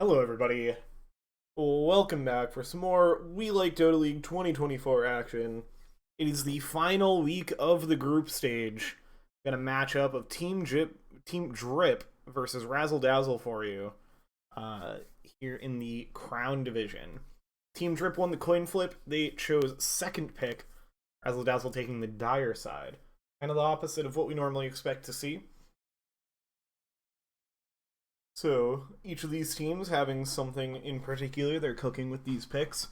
Hello everybody, welcome back for some more We Like Dota League 2024 action. It is the final week of the group stage. Got a matchup of Team Drip versus Razzil Dazzle for you here in the Crown Division. Team Drip won the coin flip. They chose second pick, Razzil Dazzle taking the dire side. Kind of the opposite of what we normally expect to see. So, each of these teams having something in particular they're cooking with these picks.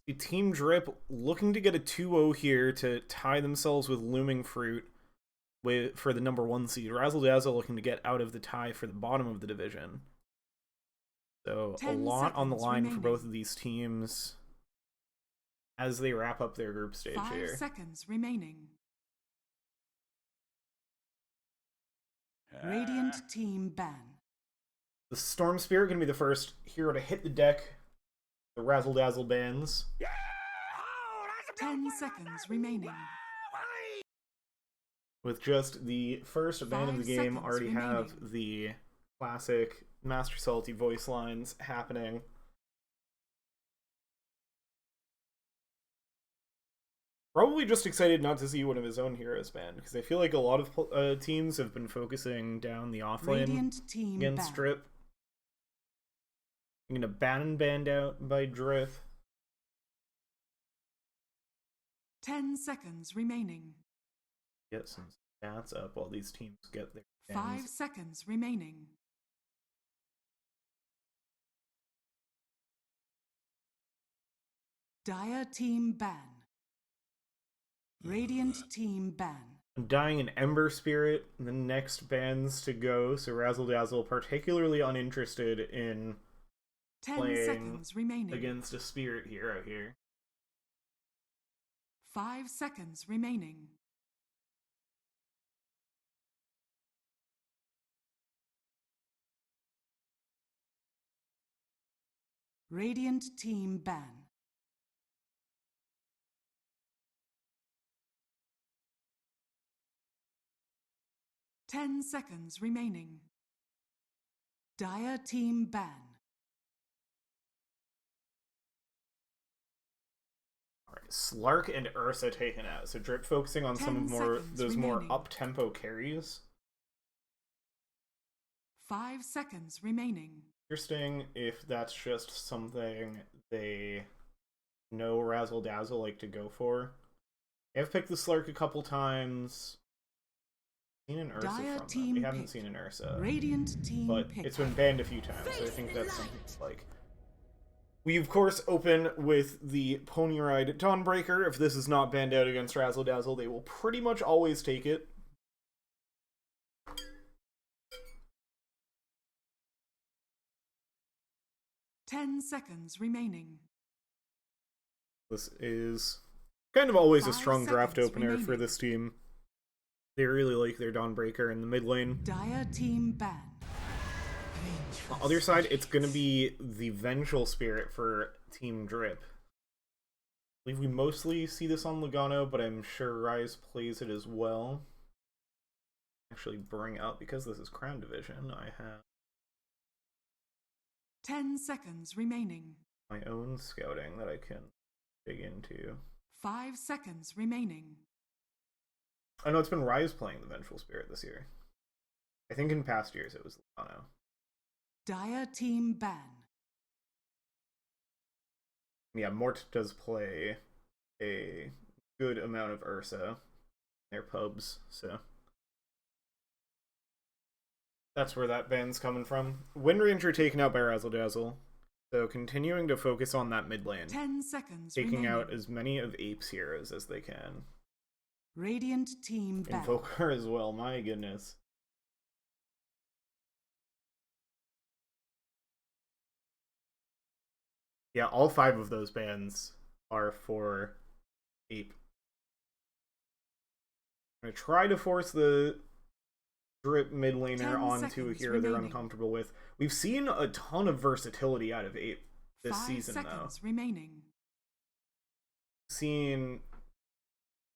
The Team Drip looking to get a 2-0 here to tie themselves with Looming Fruit for the number 1 seed. Razzil Dazzle looking to get out of the tie for the bottom of the division. So, a lot on the line for both of these teams as they wrap up their group stage here. 5 seconds remaining. Radiant team ban. The Storm Spirit going to be the first hero to hit the deck. The Razzil Dazzle bans. 10 seconds remaining. With just the first ban of the game, already have the classic Master Salty voice lines happening. Probably just excited not to see one of his own heroes banned, because I feel like a lot of teams have been focusing down the offlane against Drip. I'm gonna banned out by Drip. 10 seconds remaining. Get some stats up while these teams get their bans. 5 seconds remaining. Dire team ban. Radiant team ban. I'm dying an Ember Spirit, the next bans to go, so Razzil Dazzle particularly uninterested in 10 playing seconds remaining against a Spirit hero here. 5 seconds remaining. Radiant team ban. Ten seconds remaining. Dire team ban. Alright, Slark and Ursa taken out. So Drip focusing on some of those more up-tempo carries. 5 seconds remaining. Interesting if that's just something they know Razzil Dazzle like to go for. I've picked the Slark a couple times. Seen an Ursa from them. We haven't seen an Ursa. Radiant team but it's been banned a few times, so I think that's something to like. We of course open with the Pony Ride Dawnbreaker. If this is not banned out against Razzil Dazzle, they will pretty much always take it. Ten seconds remaining. This is kind of always a strong draft opener for this team. They really like their Dawnbreaker in the mid lane. Dire team ban. On the other side, it's going to be the Vengeful Spirit for Team Drip. I believe we mostly see this on Lugano, but I'm sure Rise plays it as well. Actually bring up, because this is Crown Division, I have 10 seconds remaining. My own scouting that I can dig into. 5 seconds remaining. I know it's been Rise playing the Vengeful Spirit this year. I think in past years it was Lugano. Dire team ban. Yeah, Mort does play a good amount of Ursa in their pubs, so that's where that ban's coming from. Wind Ranger taken out by Razzil Dazzle, so continuing to focus on that mid lane. 10 seconds taking remaining. out as many of Ape's heroes as they can. Radiant team ban. Invoker as well, my goodness. Yeah, all 5 of those bans are for Ape. I'm going to try to force the Drip mid laner onto a hero they're uncomfortable with. We've seen a ton of versatility out of Ape this season, though. Remaining. Seen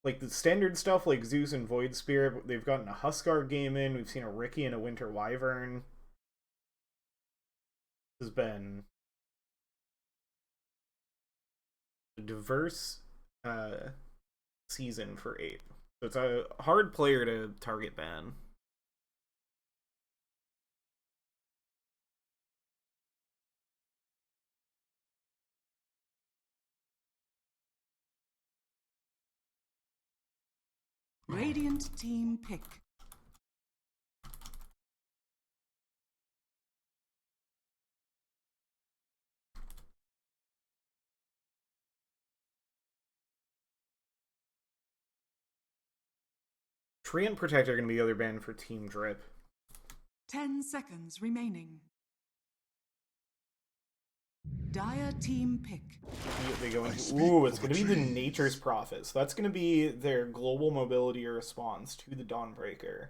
like the standard stuff like Zeus and Void Spirit. They've gotten a Huskar game in. We've seen a Ricky and a Winter Wyvern. This has been a diverse season for Ape. So it's a hard player to target ban. Radiant team pick. Treant Protector are going to be the other ban for Team Drip. 10 seconds remaining. Dire team pick. They go into, ooh, it's going to be the Nature's Prophet. So that's going to be their global mobility response to the Dawnbreaker.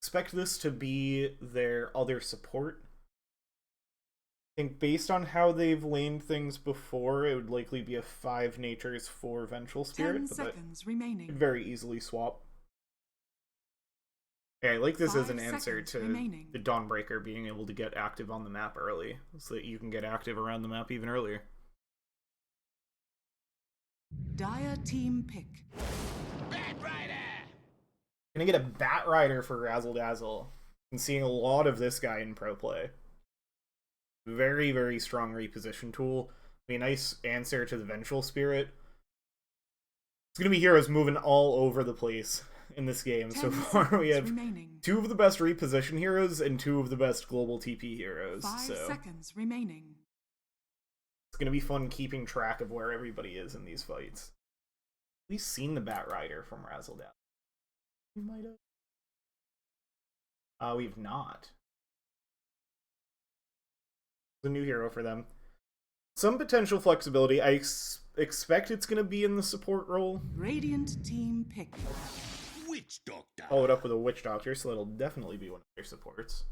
Expect this to be their other support. I think based on how they've laned things before, it would likely be a 5 Nature's 4 Vengeful Spirit. 10 but seconds remaining. could very easily swap. Yeah, I like this as an 5 answer seconds to remaining. the Dawnbreaker being able to get active on the map early, so that you can get active around the map even earlier. Dire team pick. Gonna get a Bat Rider for Razzil Dazzle. I'm seeing a lot of this guy in pro play. Very, very strong reposition tool. Be a nice answer to the Vengeful Spirit. It's gonna be heroes moving all over the place in this game. So far we have remaining. 2 of the best reposition heroes and 2 of the best global TP heroes. 5 so seconds remaining. it's gonna be fun keeping track of where everybody is in these fights. We've seen the Bat Rider from Razzil Dazzle. We might have. We've not. It's a new hero for them. Some potential flexibility. I expect it's gonna be in the support role. Radiant team pick. Witch Doctor. Followed up with a Witch Doctor, so that'll definitely be one of their supports.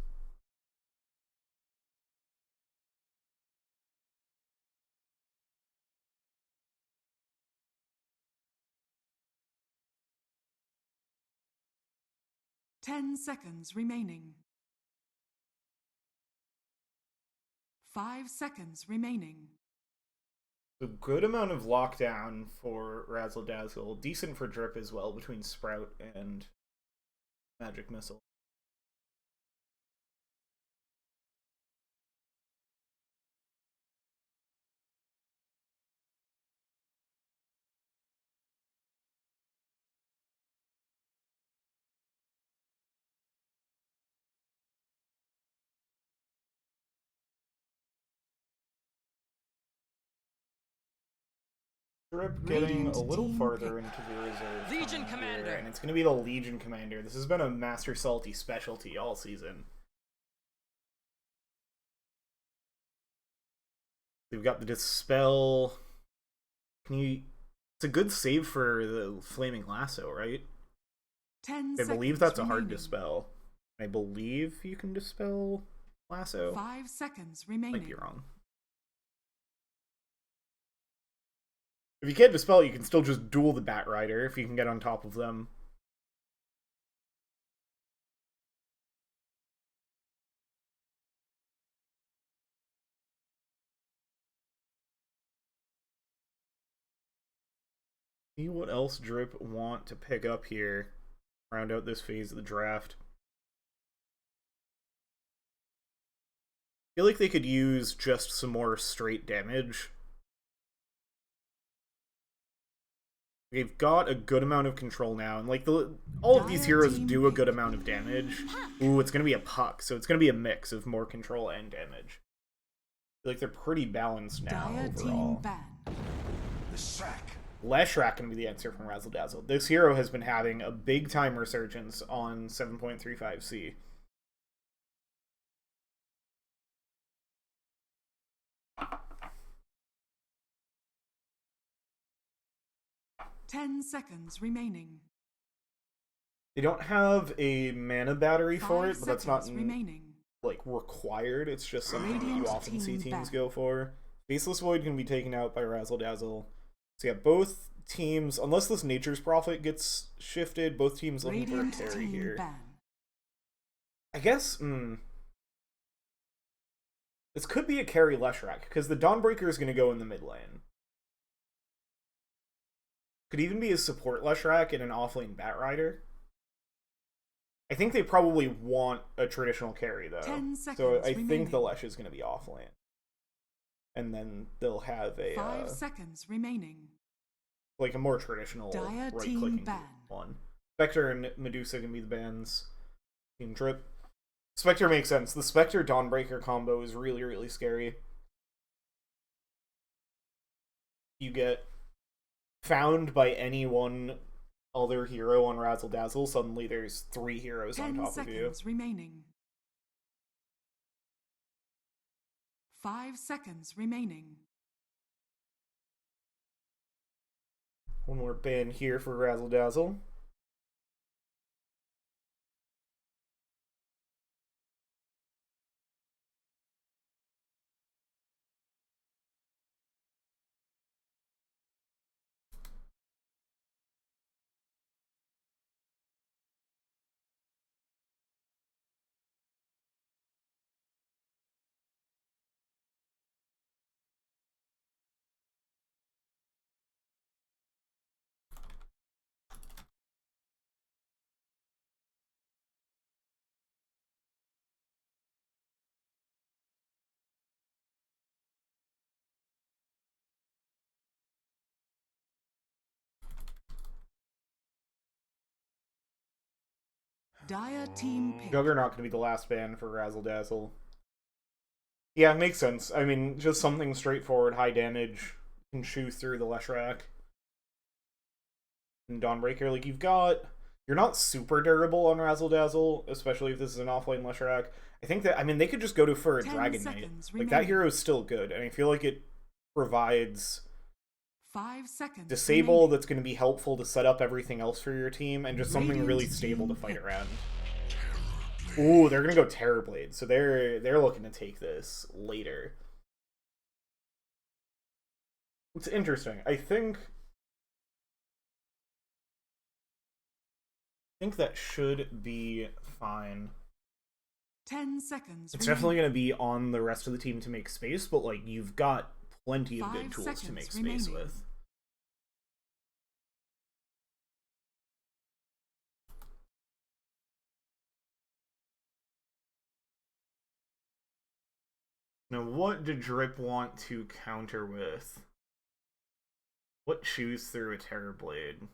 Ten seconds remaining. 5 seconds remaining. A good amount of lockdown for Razzle Dazzle. Decent for Drip as well between Sprout and Magic Missile. Drip getting a little farther into the reserve. Legion Commander! And it's going to be the Legion Commander. This has been a Master Salty specialty all season. We've got the Dispel. It's a good save for the Flaming Lasso, right? 10 I believe that's a hard remaining. dispel. I believe you can dispel Lasso. 5 seconds remaining. Might be wrong. If you can't dispel it, you can still just duel the Bat Rider if you can get on top of them. See what else Drip want to pick up here. Round out this phase of the draft. I feel like they could use just some more straight damage. They've got a good amount of control now, and like all of these heroes do a good amount of damage. Ooh, it's gonna be a puck, so it's gonna be a mix of more control and damage. I feel like they're pretty balanced now Dire team overall. ban. The sack. Leshrac can be the answer from Razzle Dazzle. This hero has been having a big time resurgence on 7.35C. Ten seconds remaining. They don't have a mana battery for 5 it, but that's not seconds remaining. like required. It's just something that you Radiant often see team teams back. go for. Faceless Void can be taken out by Razzle Dazzle. So yeah, both teams, unless this Nature's Prophet gets shifted, both teams looking Radiant for a carry team here. ban. I guess, this could be a carry Leshrac, because the Dawnbreaker is going to go in the mid lane. Could even be a support Leshrac and an offlane Batrider. I think they probably want a traditional carry, though. 10 seconds so I remaining. think the Lesh is going to be offlane. And then they'll have a 5 seconds remaining. like a more traditional Dire right-clicking team ban. one. Spectre and Medusa can be the bans. Team Drip. Spectre makes sense. The Spectre Dawnbreaker combo is really, really scary. You get found by any one other hero on Razzil Dazzle, suddenly there's 3 heroes on 10 top of you. seconds remaining. 5 seconds remaining. One more ban here for Razzil Dazzle. Dire team pick. Juggernaut going to be the last ban for Razzle Dazzle. Yeah, it makes sense. I mean, just something straightforward, high damage, can chew through the Leshrac. And Dawnbreaker, like, you're not super durable on Razzle Dazzle, especially if this is an offlane Leshrac. I think that, I mean, they could just go for a 10 Dragon Knight. seconds Like, that remaining. hero is still good, and I feel like it provides 5 seconds disable remaining. that's going to be helpful to set up everything else for your team, and just something Radiant really stable to team fight pick. around. Ooh, they're going to go Terrorblade, so they're looking to take this later. It's interesting. I think that should be fine. 10 seconds It's remaining. definitely going to be on the rest of the team to make space, but like you've got plenty of good 5 tools to seconds make space remaining. with. Now, what did Drip want to counter with? What chews through a Terrorblade?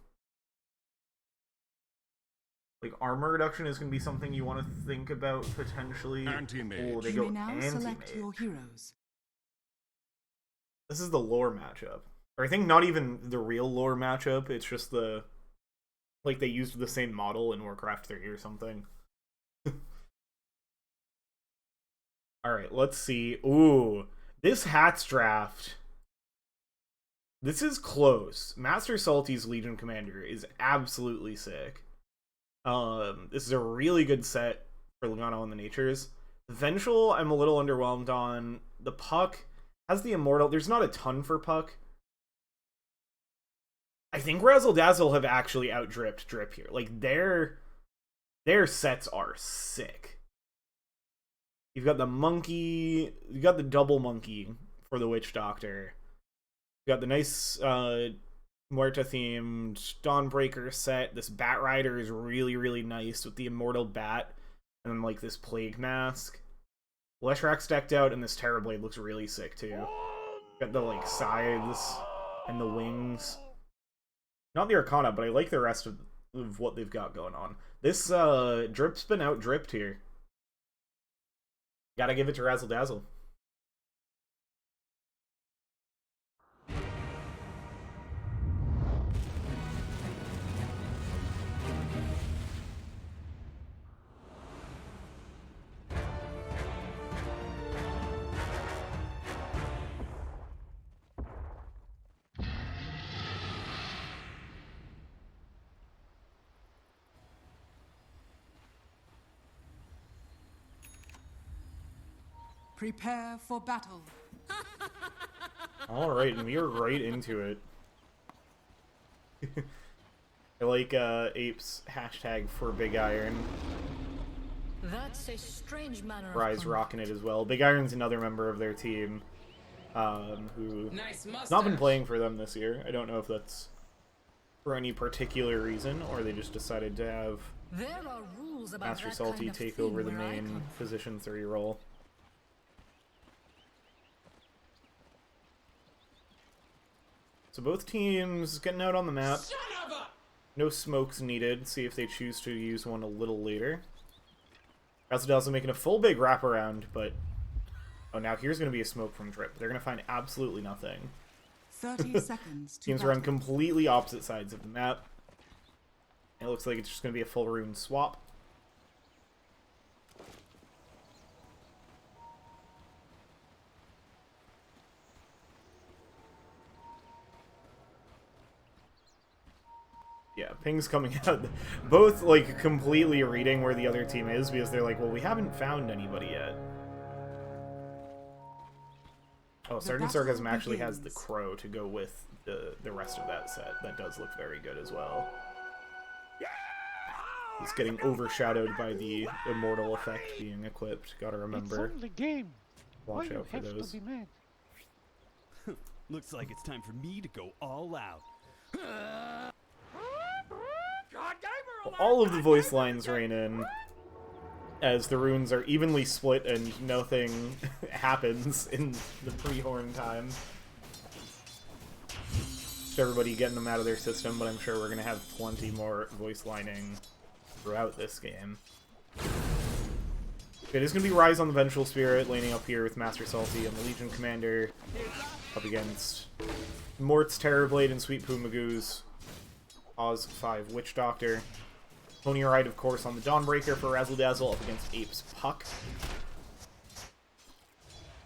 Like, armor reduction is going to be something you want to think about, potentially. Anti-mage. Oh, they You go may now select anti-mage. your heroes. This is the lore matchup. Or I think not even the real lore matchup, it's just the... Like, they used the same model in Warcraft 3 or something. Alright, let's see. Ooh, this Hats draft... This is close. Master Salty's Legion Commander is absolutely sick. This is a really good set for Lugano and the Natures. Vengeful, I'm a little underwhelmed on. The Puck has the Immortal. There's not a ton for Puck. I think Razzle Dazzle have actually outdripped Drip here. Like, their sets are sick. You've got the monkey. You got the double monkey for the Witch Doctor. You got the nice Muerta-themed Dawnbreaker set. This Batrider is really, really nice with the Immortal Bat. And then, like, this Plague Mask. Leshrac's decked out, and this Terrorblade looks really sick, too. Got the, like, sides and the wings. Not the Arcana, but I like the rest of what they've got going on. This Drip's been out-dripped here. Gotta give it to Razzle Dazzle. Prepare for battle. Alright, and we are right into it. I like Ape's hashtag for Big Iron. That's a strange manner of Rise rocking it as well. Big Iron's another member of their team who has not been playing for them this year. I don't know if that's for any particular reason, or they just decided to have There are rules about Master that Salty kind of take thing over the where I main come from. position 3 role. So both teams getting out on the map. No smokes needed. See if they choose to use one a little later. Razzil Dazzle making a full big wraparound, but... Oh, now here's going to be a smoke from Drip. They're going to find absolutely nothing. 30 seconds to Teams battle. run completely opposite sides of the map. It looks like it's just going to be a full rune swap. Yeah, ping's coming out. Both, like, completely reading where the other team is, because they're like, well, we haven't found anybody yet. Oh, Sergeant Sarcasm actually has the crow to go with the rest of that set. That does look very good as well. He's getting overshadowed by the immortal effect being equipped. Gotta remember. It's only game. Watch Why out for you have those. to be mad? Looks like it's time for me to go all out. All of the voice lines reign in as the runes are evenly split and nothing happens in the pre-horn time. Just everybody getting them out of their system, but I'm sure we're going to have plenty more voice lining throughout this game. It is going to be Rise on the Vengeful Spirit, laning up here with Master Salty and the Legion Commander, up against Mort's Terrorblade and Sweet Poo Magoo's Oz 5 Witch Doctor. Pony Ride, of course, on the Dawnbreaker for Razzil Dazzle up against Ape's Puck.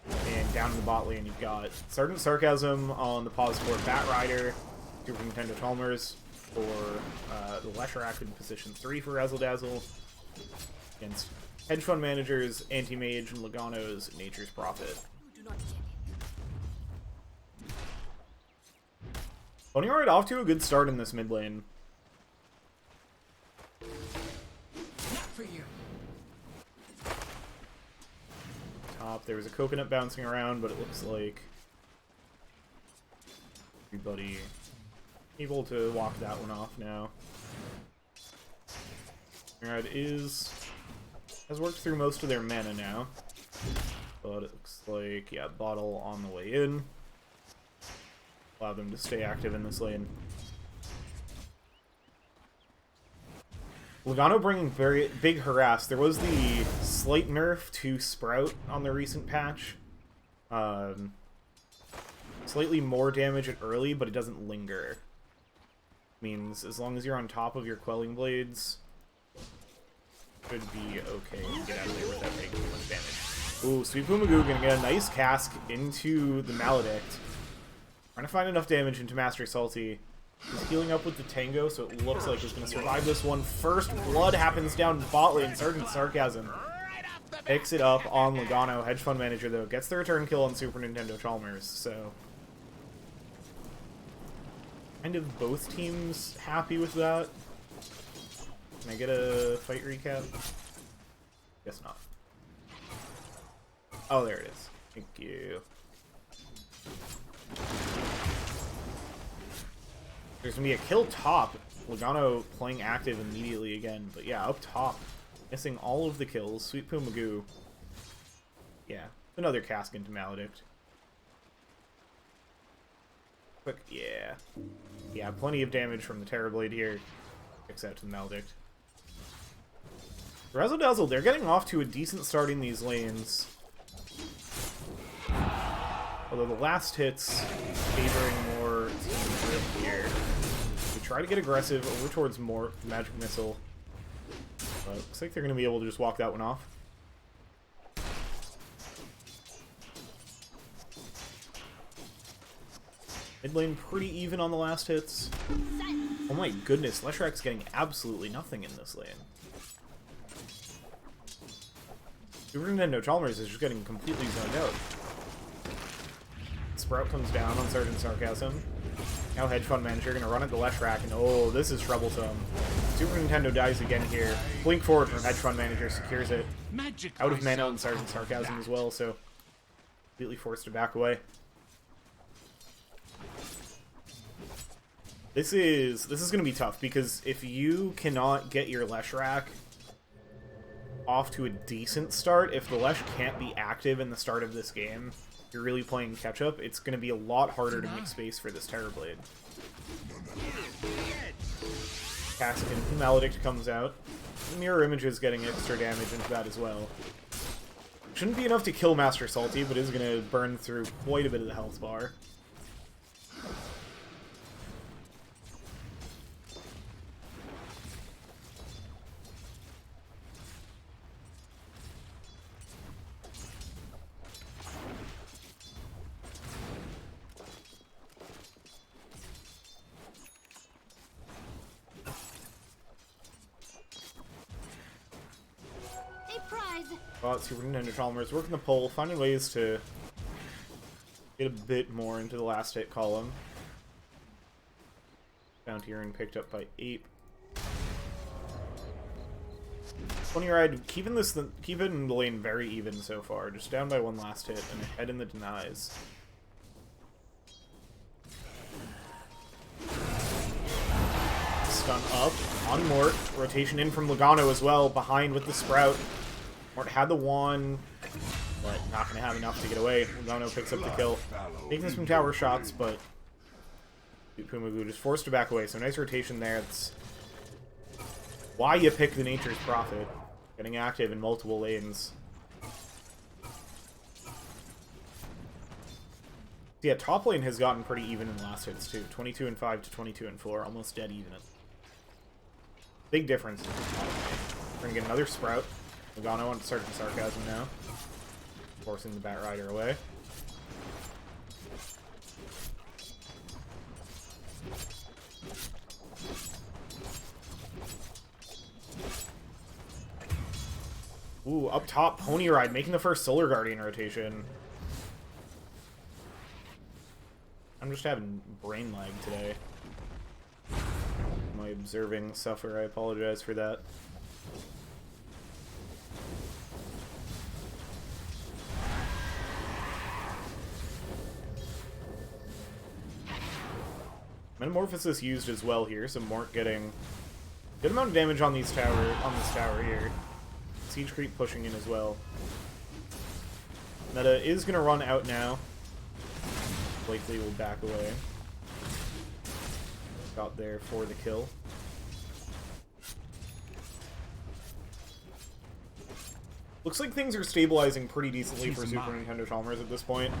And down in the bot lane, you've got Sergeant Sarcasm on the pause for Bat Rider, Super Nintendo Chalmers for the lesser active position 3 for Razzil Dazzle, against Hedge Fund Managers, Anti-Mage, and Logano's Nature's Prophet. Pony Ride off to a good start in this mid lane. For you. Top, there was a coconut bouncing around, but it looks like everybody able to walk that one off now. Alright, has worked through most of their mana now, but it looks like, yeah, bottle on the way in. Allow them to stay active in this lane. Logano bringing very big harass. There was the slight nerf to Sprout on the recent patch. Slightly more damage at early, but it doesn't linger. Means as long as you're on top of your Quelling Blades, should be okay to get out of there without taking too much damage. Ooh, Sweet Poo Magoo gonna get a nice cask into the Maledict. Trying to find enough damage into Master Salty. He's healing up with the Tango, so it looks like he's going to survive this one. First blood happens down bot lane. Sergeant Sarcasm picks it up on Logano. Hedge Fund Manager, though, gets the return kill on Super Nintendo Chalmers, so... kind of both teams happy with that. Can I get a fight recap? Guess not. Oh, there it is. Thank you. There's going to be a kill top. Logano playing active immediately again. But yeah, up top. Missing all of the kills. Sweet Poo Magoo. Yeah. Another cask into Maledict. Quick. Yeah. Yeah, plenty of damage from the Terrorblade here. Kicks out to the Maledict. Razzil Dazzle, they're getting off to a decent start in these lanes. Although the last hits favoring more Team Drip here. We try to get aggressive over towards more Magic Missile. But looks like they're going to be able to just walk that one off. Mid lane pretty even on the last hits. Oh my goodness, Leshrack's getting absolutely nothing in this lane. Super Nintendo Chalmers is just getting completely zoned out. Sprout comes down on Sergeant Sarcasm. Now Hedge Fund Manager gonna run at the Leshrac, and oh, this is troublesome. Super Nintendo dies again here. Blink forward from Hedge Fund Manager, secures it. Magic Out of mana missile. and Sergeant Sarcasm as well, so completely forced to back away. This is gonna be tough, because if you cannot get your Leshrac off to a decent start, if the Lesh can't be active in the start of this game, you're really playing catch-up, it's going to be a lot harder to make space for this Terrorblade. Caskin, Maledict comes out. Mirror Image is getting extra damage into that as well. Shouldn't be enough to kill Master Salty, but is going to burn through quite a bit of the health bar. Super Nintendo Chalmers working the pole, finding ways to get a bit more into the last hit column. Bounty Ring picked up by Ape. Pony Ride keeping the lane very even so far, just down by one last hit and ahead in the denies. Stun up on Mort, rotation in from Logano as well, behind with the Sprout. Mort had the wand, but not going to have enough to get away. Logano picks up the kill. Taking some tower shots, but Pumagu just forced to back away. So nice rotation there. That's why you pick the Nature's Prophet. Getting active in multiple lanes. Yeah, top lane has gotten pretty even in the last hits too. 22 and 5 to 22 and 4, almost dead even. Big difference. We're going to get another Sprout. Logano on Sergeant Sarcasm now. Forcing the Bat Rider away. Ooh, up top, Pony Ride, making the first Solar Guardian rotation. I'm just having brain lag today. My observing suffer, I apologize for that. Metamorphosis used as well here, so Mort getting good amount of damage on this tower here. Siege Creep pushing in as well. Meta is gonna run out now. Blakely will back away. Got there for the kill. Looks like things are stabilizing pretty decently for Super Nintendo Chalmers at this point.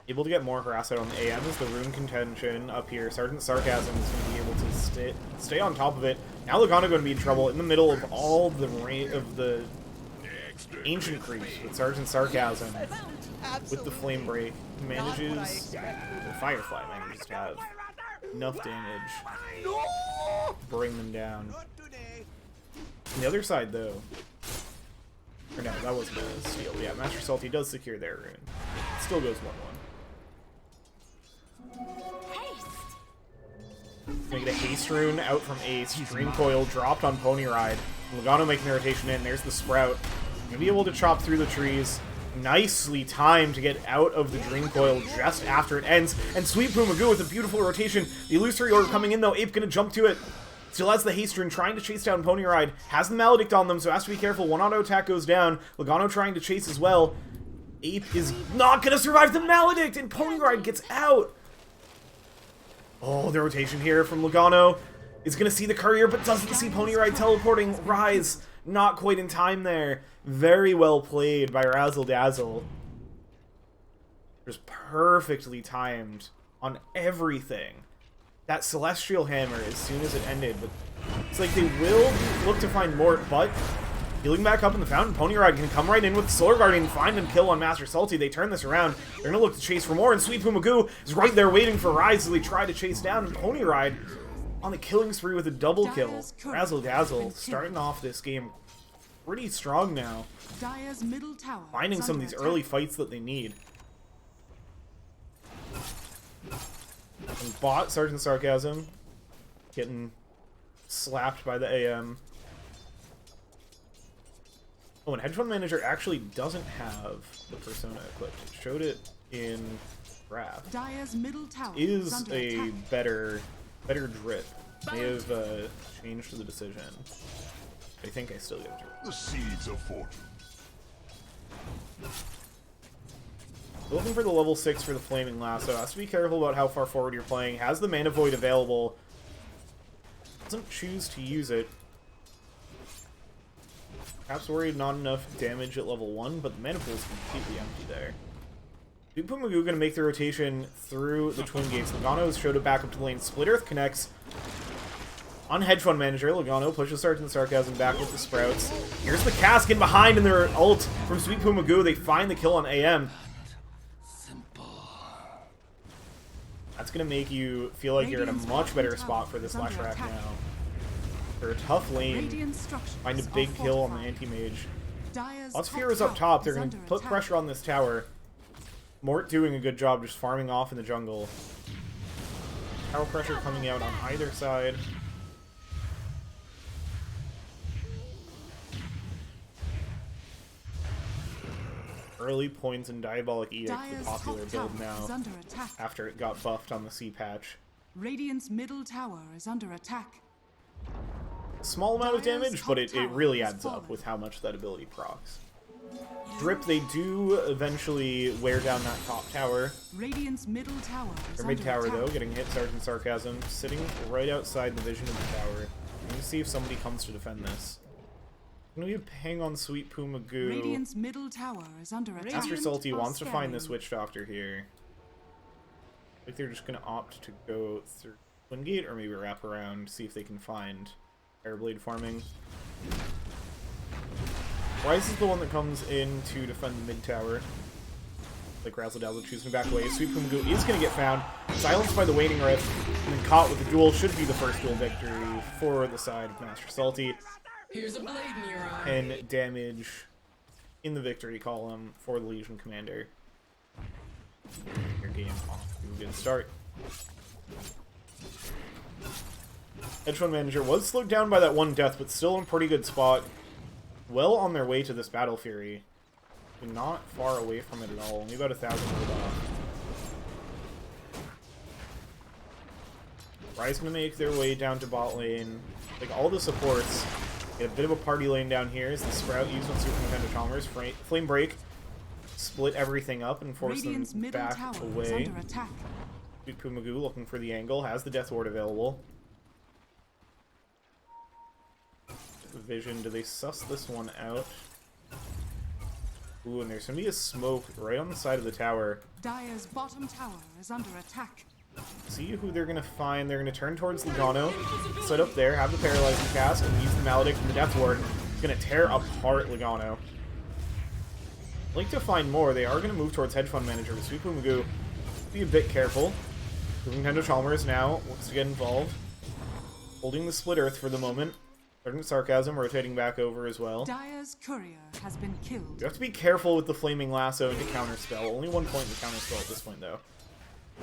Able to get more harass out on the AM is the rune contention up here. Sergeant Sarcasm is going to be able to stay on top of it. Now Logano going to be in trouble in the middle of all the ancient creeps with Sergeant Sarcasm. With the Flame Break, manages, the Firefly manages to have enough damage to bring them down. On the other side though, or no, that wasn't a steal. Yeah, Master Salty does secure their rune. Still goes 1-1. Gonna get a haste rune out from Ace. Dream Coil dropped on Pony Ride. Logano making the rotation in. There's the Sprout. Gonna be able to chop through the trees. Nicely timed to get out of the Dream Coil just after it ends. And Sweet Pumagu with a beautiful rotation. The Illusory Orb coming in though. Ape gonna jump to it. Still has the haste rune, trying to chase down Pony Ride. Has the Maledict on them, so has to be careful. One auto attack goes down. Logano trying to chase as well. Ape is not gonna survive the Maledict, and Pony Ride gets out. Oh, the rotation here from Logano is going to see the courier, but doesn't see Pony Ride teleporting. Rise, not quite in time there. Very well played by Razzil Dazzle. Just perfectly timed on everything. That Celestial Hammer as soon as it ended, but it's like they will look to find Mort, but healing back up in the fountain, Pony Ride can come right in with the Solar Guardian, find and kill on Master Salty. They turn this around. They're going to look to chase for more, and Sweet Pumagu is right there waiting for Rise as they try to chase down. And Pony Ride on the killing spree with a double kill. Razzil Dazzle starting off this game pretty strong now. Dire's middle tower Finding some of these early fights that they need. And bot Sergeant Sarcasm getting slapped by the AM. Oh, and Hedge Fund Manager actually doesn't have the Persona equipped. It showed it in draft. Dire's middle tower Is under a attack. better drip. May have changed the decision. I think I still give it to her. The seeds of fortune. Looking for the level 6 for the Flaming Lasso. Has to be careful about how far forward you're playing. Has the Mana Void available. Doesn't choose to use it. Perhaps worried not enough damage at level 1, but the mana pool is completely empty there. Dupu Magoo gonna make the rotation through the Twin Gates. Logano's showed it back up to lane. Split Earth connects on Hedge Fund Manager. Logano pushes Sergeant Sarcasm back with the Sprouts. Here's the cast in behind in their ult from Sweet Puma Magoo. They find the kill on AM. That's gonna make you feel like you're in a much better spot for this Leshrac now. For a tough lane, find a big kill on the anti-mage. Lots of heroes up top. They're going to put pressure on this tower. Mort doing a good job just farming off in the jungle. Tower pressure coming out on either side. Early Points and Diabolic Edict, the popular build now, after it got buffed on the C patch. Radiant's middle tower is under attack. Small amount of damage, but it really adds up with how much that ability procs. Drip, they do eventually wear down that top tower. Radiant's middle tower is Their mid under tower, attack. though, getting hit Sergeant Sarcasm, sitting right outside the vision of the tower. Let me see if somebody comes to defend this. Gonna be a ping on Sweet Puma Goo. Radiant's middle tower is under attack. Master Salty wants to find this Witch Doctor here. I think they're just gonna opt to go through Twin Gate, or maybe wrap around, see if they can find Airblade farming. Rise is the one that comes in to defend the mid tower. Like Razzil Dazzle choosing back away. Sweet Puma Goo is going to get found. Silenced by the Waning Rift. And then caught with the duel. Should be the first duel victory for the side of Master Salty. Here's a blade in your eye. And damage in the victory column for the Legion Commander. Your game off to a good start. Hedge Fund Manager was slowed down by that one death, but still in pretty good spot. Well on their way to this Battle Fury. Not far away from it at all. Only about 1,000 gold off. Rise gonna make their way down to bot lane. Like all the supports. Get a bit of a party lane down here as the Sprout used on Super Nintendo Chalmers. Flame Break. Split everything up and force Radiant's them middle back tower is away. under attack. Sweet Puma Goo looking for the angle. Has the Death Ward available. Vision, do they suss this one out? Ooh, and there's gonna be a smoke right on the side of the tower. Dire's bottom tower is under attack. See who they're gonna find. They're gonna turn towards Logano, set up there, have the paralyzing cast, and use the Maledict and the Death Ward. It's gonna tear apart Logano. I'd like to find more. They are gonna move towards Hedge Fund Manager with Sweet Puma Goo. Be a bit careful. Nintendo Chalmers now looks to get involved. Holding the Split Earth for the moment. Sergeant Sarcasm rotating back over as well. Dire's courier has been killed. You have to be careful with the Flaming Lasso into Counterspell. Only 1 point in Counterspell at this point, though.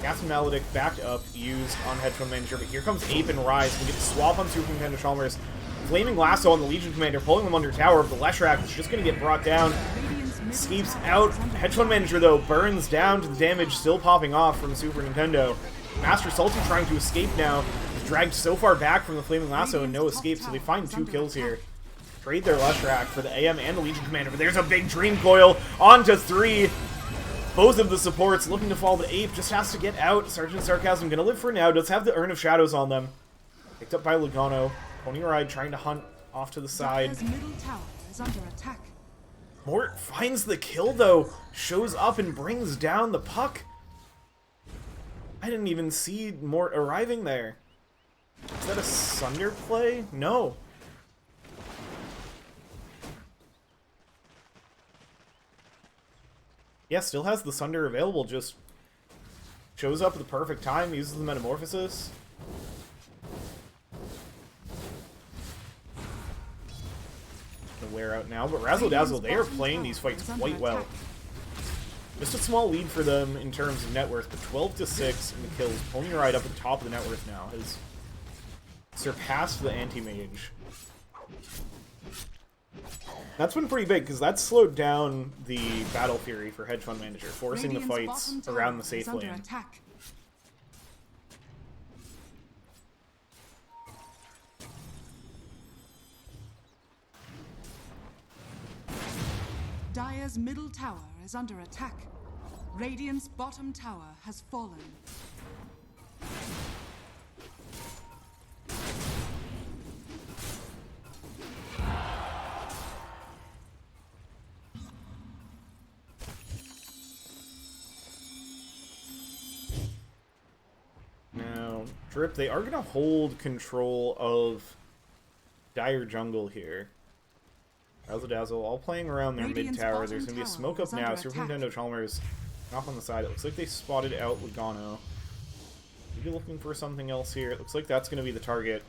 Gas and Maledict backed up, used on Hedge Fund Manager, but here comes Ape and Rise. We get the swap on Super Nintendo Chalmers. Flaming Lasso on the Legion Commander, pulling them under tower, but the Leshrac is just going to get brought down. Radiant's middle Escapes tower out. is under Hedge Fund Manager, though, burns down to the damage still popping off from Super Nintendo. Master Salty trying to escape now. He's dragged so far back from the Flaming Lasso and no escape, so they find 2 kills here. Trade their Leshrac for the AM and the Legion Commander, but there's a big Dream Coil onto 3. Both of the supports looking to fall to Ape, just has to get out. Sergeant Sarcasm gonna live for now, does have the Urn of Shadows on them. Picked up by Logano. Pony Ride trying to hunt off to the side. Dire's middle tower is under attack. Mort finds the kill though, shows up and brings down the puck. I didn't even see Mort arriving there. Is that a Sunder play? No. Yeah, still has the Sunder available, just shows up at the perfect time, uses the Metamorphosis. Gonna wear out now, but Razzle Dazzle, they are playing these fights quite well. Just a small lead for them in terms of net worth, but 12-6 in the kills. Pony Ride up at the top of the net worth now has surpassed the anti-mage. That's been pretty big, because that's slowed down the Battle Fury for Hedge Fund Manager, forcing the fights around the safe lane. Dire's middle tower is under attack. Radiant's bottom tower has fallen. Now, Drip, they are going to hold control of Dire Jungle here. Razzil Dazzle all playing around their mid tower. There's going to be a smoke up now. Super Nintendo Chalmers off on the side. It looks like they spotted out Logano. Maybe looking for something else here. It looks like that's going to be the target.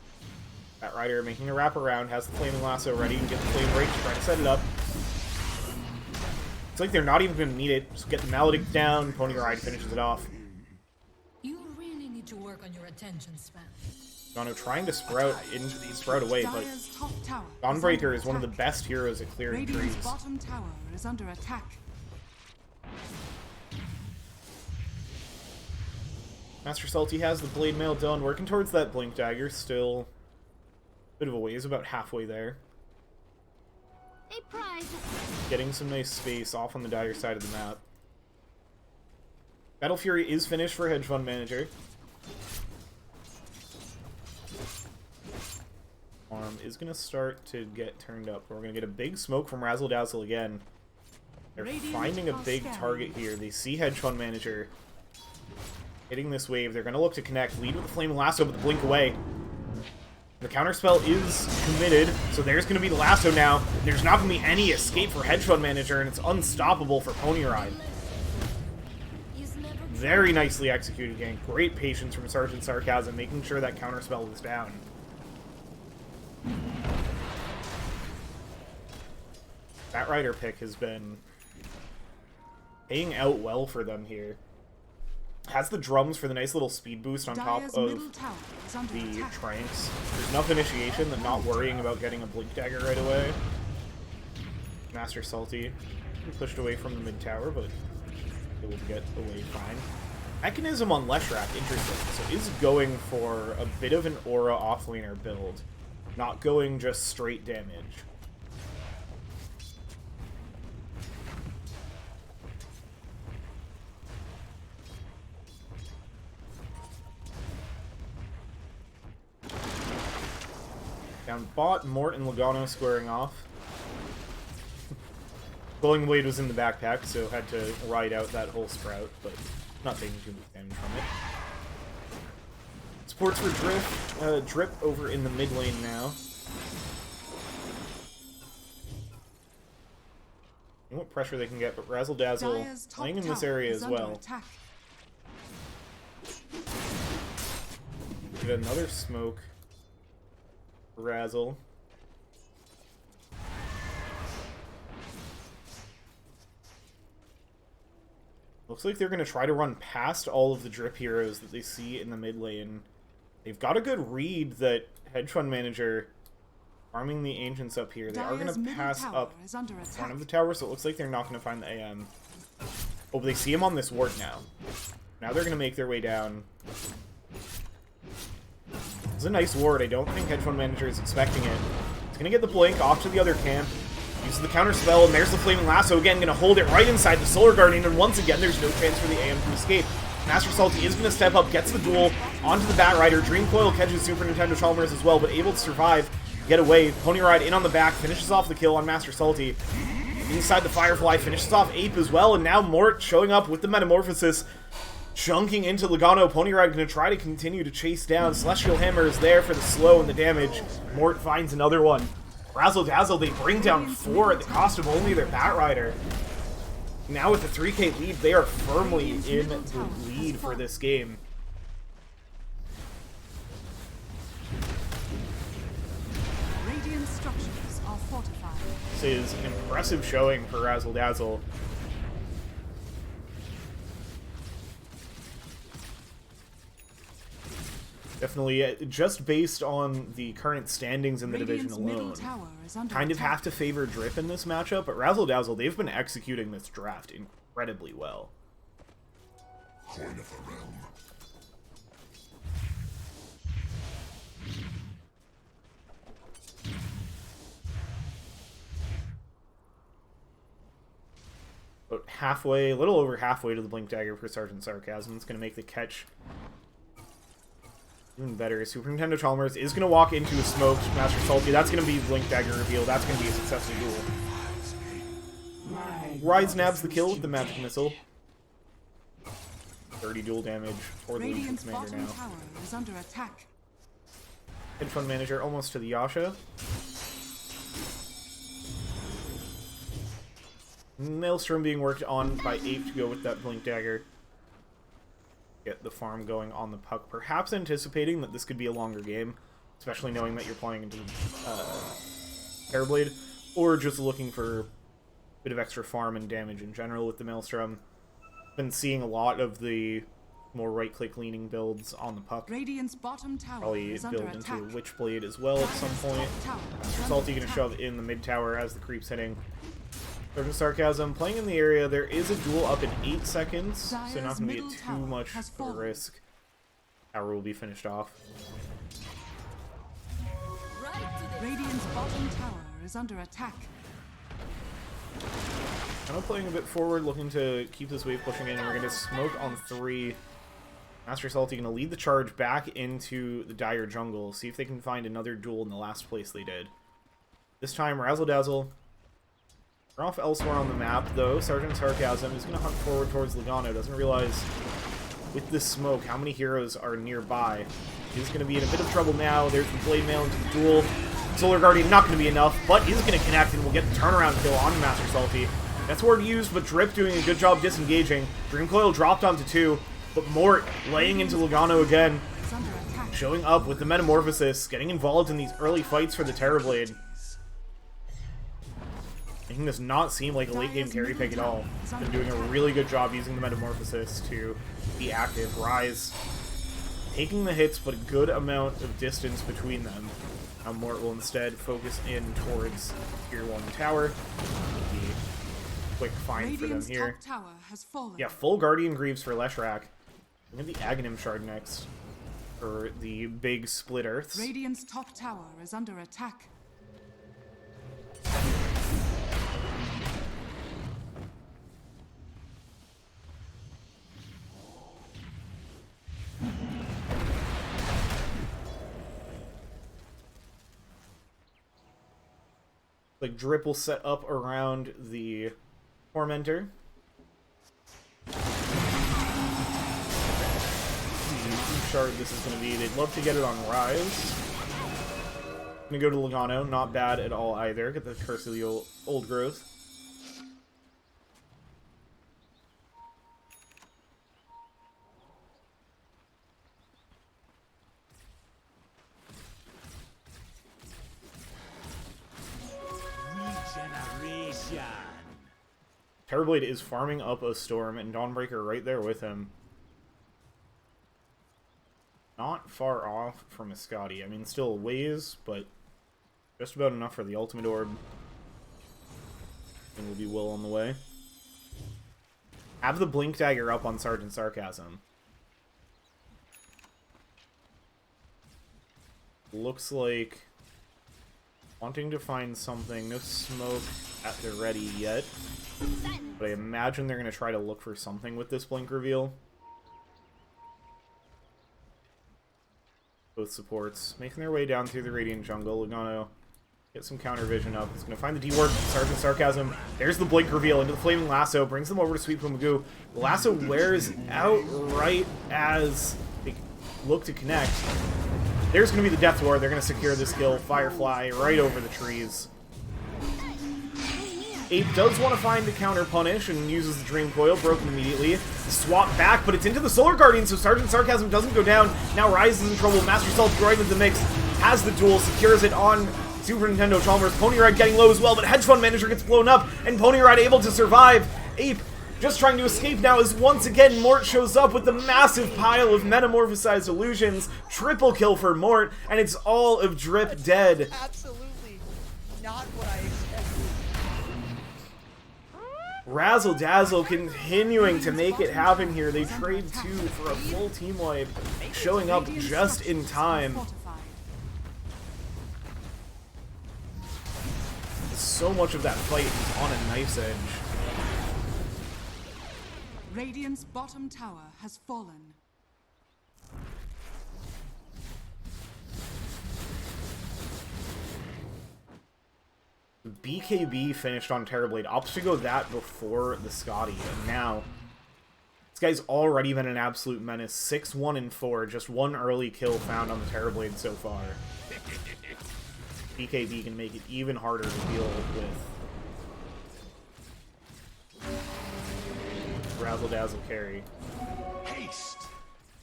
Bat Rider making a wraparound, has the Flaming Lasso ready and get the Flame Break, trying to set it up. It's like they're not even going to need it. Just get the Maledict down. Pony Ride finishes it off. You really need to work on your attention span. Logano trying to sprout away, but Dawnbreaker is one of the best heroes at clearing trees. Radiant's bottom tower is under attack. Master Salty has the Blade Mail done, working towards that Blink Dagger, still a bit of a ways, about halfway there. A prize. Getting some nice space off on the Dire side of the map. Battle Fury is finished for Hedge Fund Manager. Farm is going to start to get turned up. We're going to get a big smoke from Razzil Dazzle again. They're finding a big target here. They see Hedge Fund Manager hitting this wave. They're going to look to connect. Lead with the Flaming Lasso, but the blink away. The counterspell is committed, so there's going to be the lasso now. There's not going to be any escape for Hedge Fund Manager, and it's unstoppable for Pony Ride. Very nicely executed game. Great patience from Sergeant Sarcasm, making sure that counterspell was down. Bat Rider pick has been paying out well for them here. Has the drums for the nice little speed boost on top of the Tranks. There's enough initiation that not worrying about getting a Blink Dagger right away. Master Salty pushed away from the mid tower, but able to get away fine. Mechanism on Leshrac, interesting. So is going for a bit of an aura offlaner build. Not going just straight damage. Down bot, Mort and Logano squaring off. Glowing Blade was in the backpack, so had to ride out that whole sprout, but not taking too much damage from it. Supports for Drip over in the mid lane now. And what pressure they can get, but Razzil Dazzle playing in this area as well. Get another smoke for Razzil. Looks like they're going to try to run past all of the Drip heroes that they see in the mid lane. They've got a good read that Hedge Fund Manager farming the Ancients up here. They are going to pass up in front of the tower, so it looks like they're not going to find the AM. Oh, but they see him on this ward now. Now they're going to make their way down. It's a nice ward. I don't think Hedge Fund Manager is expecting it. It's going to get the blink off to the other camp. Uses the counter spell, and there's the Flaming Lasso again, going to hold it right inside the Solar Guardian, and once again, there's no chance for the AM to escape. Master Salty is going to step up, gets the duel onto the Bat Rider. Dream Coil catches Super Nintendo Chalmers as well, but able to survive, get away. Pony Ride in on the back, finishes off the kill on Master Salty. Inside the Firefly, finishes off Ape as well, and now Mort showing up with the Metamorphosis, chunking into Logano. Pony Ride going to try to continue to chase down. Celestial Hammer is there for the slow and the damage. Mort finds another one. Razzil Dazzle, they bring down 4 at the cost of only their Bat Rider. Now with the 3k lead, they are firmly in the lead for this game. Radiant structures are fortified. This is an impressive showing for Razzil Dazzle. Definitely, just based on the current standings in the division alone, kind of have to favor Drip in this matchup, but Razzil Dazzle, they've been executing this draft incredibly well. Coin of the realm. About halfway, a little over halfway to the Blink Dagger for Sergeant Sarcasm. It's going to make the catch even better. Super Nintendo Chalmers is going to walk into a smoked Master Salty. That's going to be Blink Dagger reveal. That's going to be a successful duel. Rise nabs the kill with the Magic Missile. 30 duel damage for the Legion Commander now. Tower is under attack. Hedge Fund Manager almost to the Yasha. Maelstrom being worked on by Ape to go with that Blink Dagger. Get the farm going on the puck. Perhaps anticipating that this could be a longer game, especially knowing that you're playing into Terrorblade, or just looking for a bit of extra farm and damage in general with the Maelstrom. Been seeing a lot of the more right-click leaning builds on the puck. Radiant's bottom tower Probably is build under into attack. a Witchblade as well at some point. Salty gonna shove in the mid tower as the creep's hitting. Sergeant Sarcasm playing in the area. There is a duel up in 8 seconds, so not going to be too much of a risk. Tower will be finished off. Radiant's bottom tower is under attack. Kind of playing a bit forward, looking to keep this wave pushing in, and we're going to smoke on 3. Master Salty going to lead the charge back into the Dire Jungle, see if they can find another duel in the last place they did. This time, Razzil Dazzle. They're off elsewhere on the map, though. Sergeant Sarcasm is going to hunt forward towards Logano. Doesn't realize, with this smoke, how many heroes are nearby. He's going to be in a bit of trouble now. There's the Blade Mail into the duel. Solar Guardian not going to be enough, but he's going to connect and will get the turnaround kill on Master Salty. That's word used, but Drip doing a good job disengaging. Dream Coil dropped onto 2, but Mort laying into Logano again. Showing up with the Metamorphosis, getting involved in these early fights for the Terrorblade. Making this not seem like a late-game carry pick at all. Been doing a really good job using the Metamorphosis to be active. Rise taking the hits, but a good amount of distance between them. Now Mort will instead focus in towards Tier 1 tower. The quick find for them here. Yeah, full Guardian Greaves for Leshrac. We have the Aghanim Shard next for the big split Earths. Radiant's top tower is under attack. Like Drip will set up around the Tormentor. Whose shard this is going to be. They'd love to get it on Rise. Gonna go to Logano. Not bad at all either. Get the Curse of the Old Growth. Terrorblade is farming up a Storm, and Dawnbreaker right there with him. Not far off from a Scotty. I mean, still a ways, but just about enough for the Ultimate Orb. And will be well on the way. Have the Blink Dagger up on Sergeant Sarcasm. Looks like wanting to find something. No smoke at the ready yet. But I imagine they're going to try to look for something with this Blink reveal. Both supports making their way down through the Radiant Jungle. Logano get some counter vision up. He's going to find the D-Ward. Sergeant Sarcasm. There's the Blink reveal into the Flaming Lasso. Brings them over to Sweep Magoo. The Lasso wears out right as they look to connect. There's going to be the Death Ward. They're going to secure this kill. Firefly right over the trees. Ape does want to find the counter punish and uses the Dream Coil, broken immediately. Swap back, but it's into the Solar Guardian, so Sergeant Sarcasm doesn't go down. Now Rise is in trouble. Master Salty right into the mix. Has the duel, secures it on Super Nintendo Chalmers. Pony Ride getting low as well, but Hedge Fund Manager gets blown up, and Pony Ride able to survive. Ape Just trying to escape now as once again Mort shows up with the massive pile of metamorphosized illusions. Triple kill for Mort, and it's all of Drip dead. Absolutely not what I expected. Razzil Dazzle continuing to make it happen here. They trade 2 for a full team wipe, showing up just in time. So much of that fight is on a knife's edge. Radiant's bottom tower has fallen. BKB finished on Terrorblade. Opts to go that before the Scotty, and now this guy's already been an absolute menace. 6-1 and 4, just one early kill found on the Terrorblade so far. BKB can make it even harder to deal with. Razzle Dazzle carry. Haste.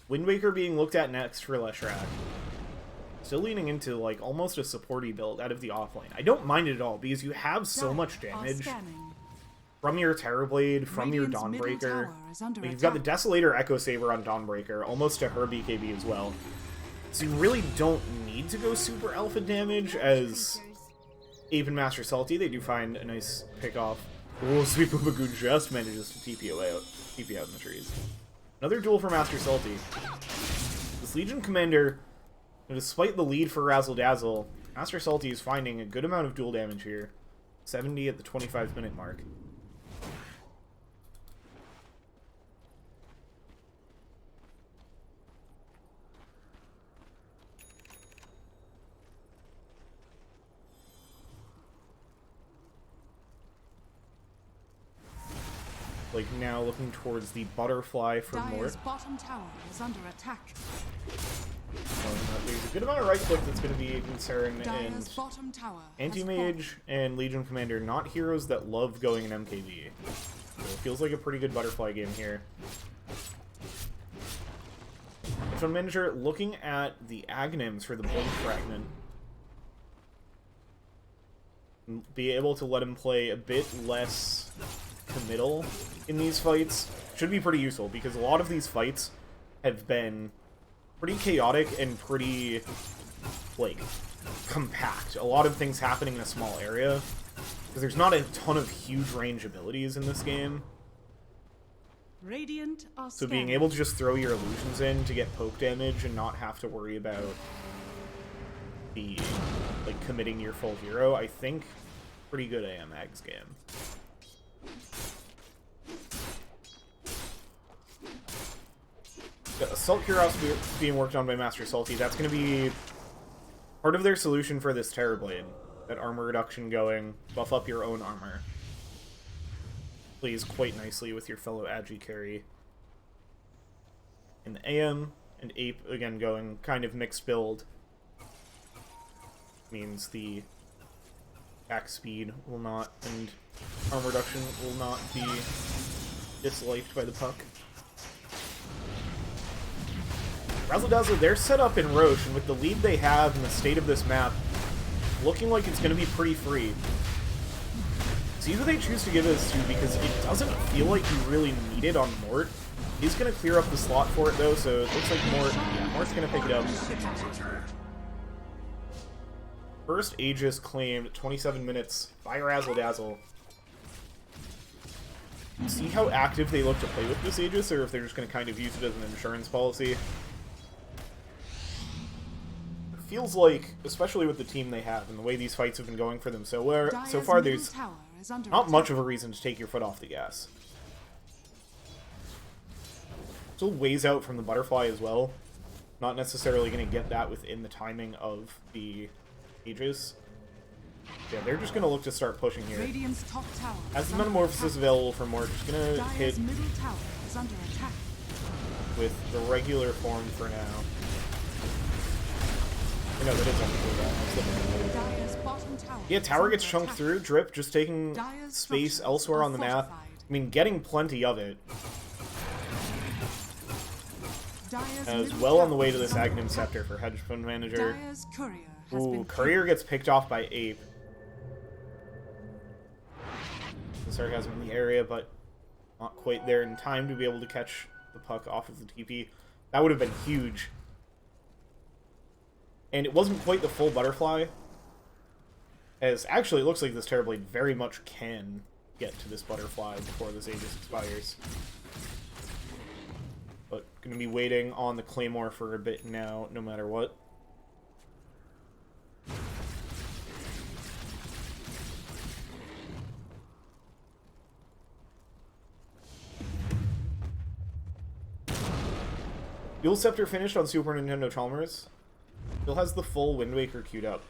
Wind Waker being looked at next for Leshrac. Still leaning into, like, almost a supporty build out of the offlane. I don't mind it at all, because you have so much damage from your Terrorblade, from your Dawnbreaker. Like, you've got the Desolator Echo Saber on Dawnbreaker, almost to her BKB as well. So you really don't need to go super alpha damage, as Ape and Master Salty, they do find a nice pick-off. Oh, Sweet Boobagoon just manages to TP out in the trees. Another duel for Master Salty. This Legion Commander, despite the lead for Razzle Dazzle, Master Salty is finding a good amount of duel damage here. 70 at the 25-minute mark. Like, now looking towards the butterfly for Mort. Dire's bottom tower is under attack. There's a good amount of right click that's going to be a concern, and Dire's bottom tower Anti-Mage and Legion Commander, not heroes that love going in MKB. So it feels like a pretty good butterfly game here. Fun Manager looking at the Aghanims for the Blink Fragment. Be able to let him play a bit less committal in these fights should be pretty useful, because a lot of these fights have been pretty chaotic and pretty, like, compact. A lot of things happening in a small area, because there's not a ton of huge range abilities in this game. Radiant are So being able to just throw your illusions in to get poke damage and not have to worry about the, like, committing your full hero, I think pretty good AM Ag's game. The Assault Curiosity being worked on by Master Salty, that's going to be part of their solution for this Terrorblade. That armor reduction going, buff up your own armor. Plays quite nicely with your fellow Agi carry. In the AM, and Ape, again, going kind of mixed build. Means the attack speed will not, and armor reduction will not be disliked by the puck. Razzle Dazzle, they're set up in Roche, and with the lead they have and the state of this map, looking like it's going to be pretty free. See who they choose to give this to, because it doesn't feel like you really need it on Mort. He's going to clear up the slot for it, though, so it looks like Mort's going to pick it up. First Aegis claimed 27 minutes by Razzle Dazzle. See how active they look to play with this Aegis, or if they're just going to kind of use it as an insurance policy. Feels like, especially with the team they have and the way these fights have been going for them so far, there's not much of a reason to take your foot off the gas. Still ways out from the butterfly as well. Not necessarily going to get that within the timing of the Aegis. Yeah, they're just going to look to start pushing here. As the Metamorphosis available for Mort, just going to hit with the regular form for now. No, that is that. Yeah, tower gets chunked through. Drip just taking space elsewhere on the map. I mean, getting plenty of it. As well on the way to this Aghanim Scepter for Hedge Fund Manager. Ooh, Courier gets picked off by Ape. The sarcasm in the area, but Not quite there in time to be able to catch the puck off of the TP. That would have been huge. And it wasn't quite the full butterfly. As actually it looks like this Terrorblade very much can get to this butterfly before this Aegis expires. But gonna be waiting on the Claymore for a bit now, no matter what. Dual Scepter finished on Super Nintendo Chalmers. Still has the full Wind Waker queued up.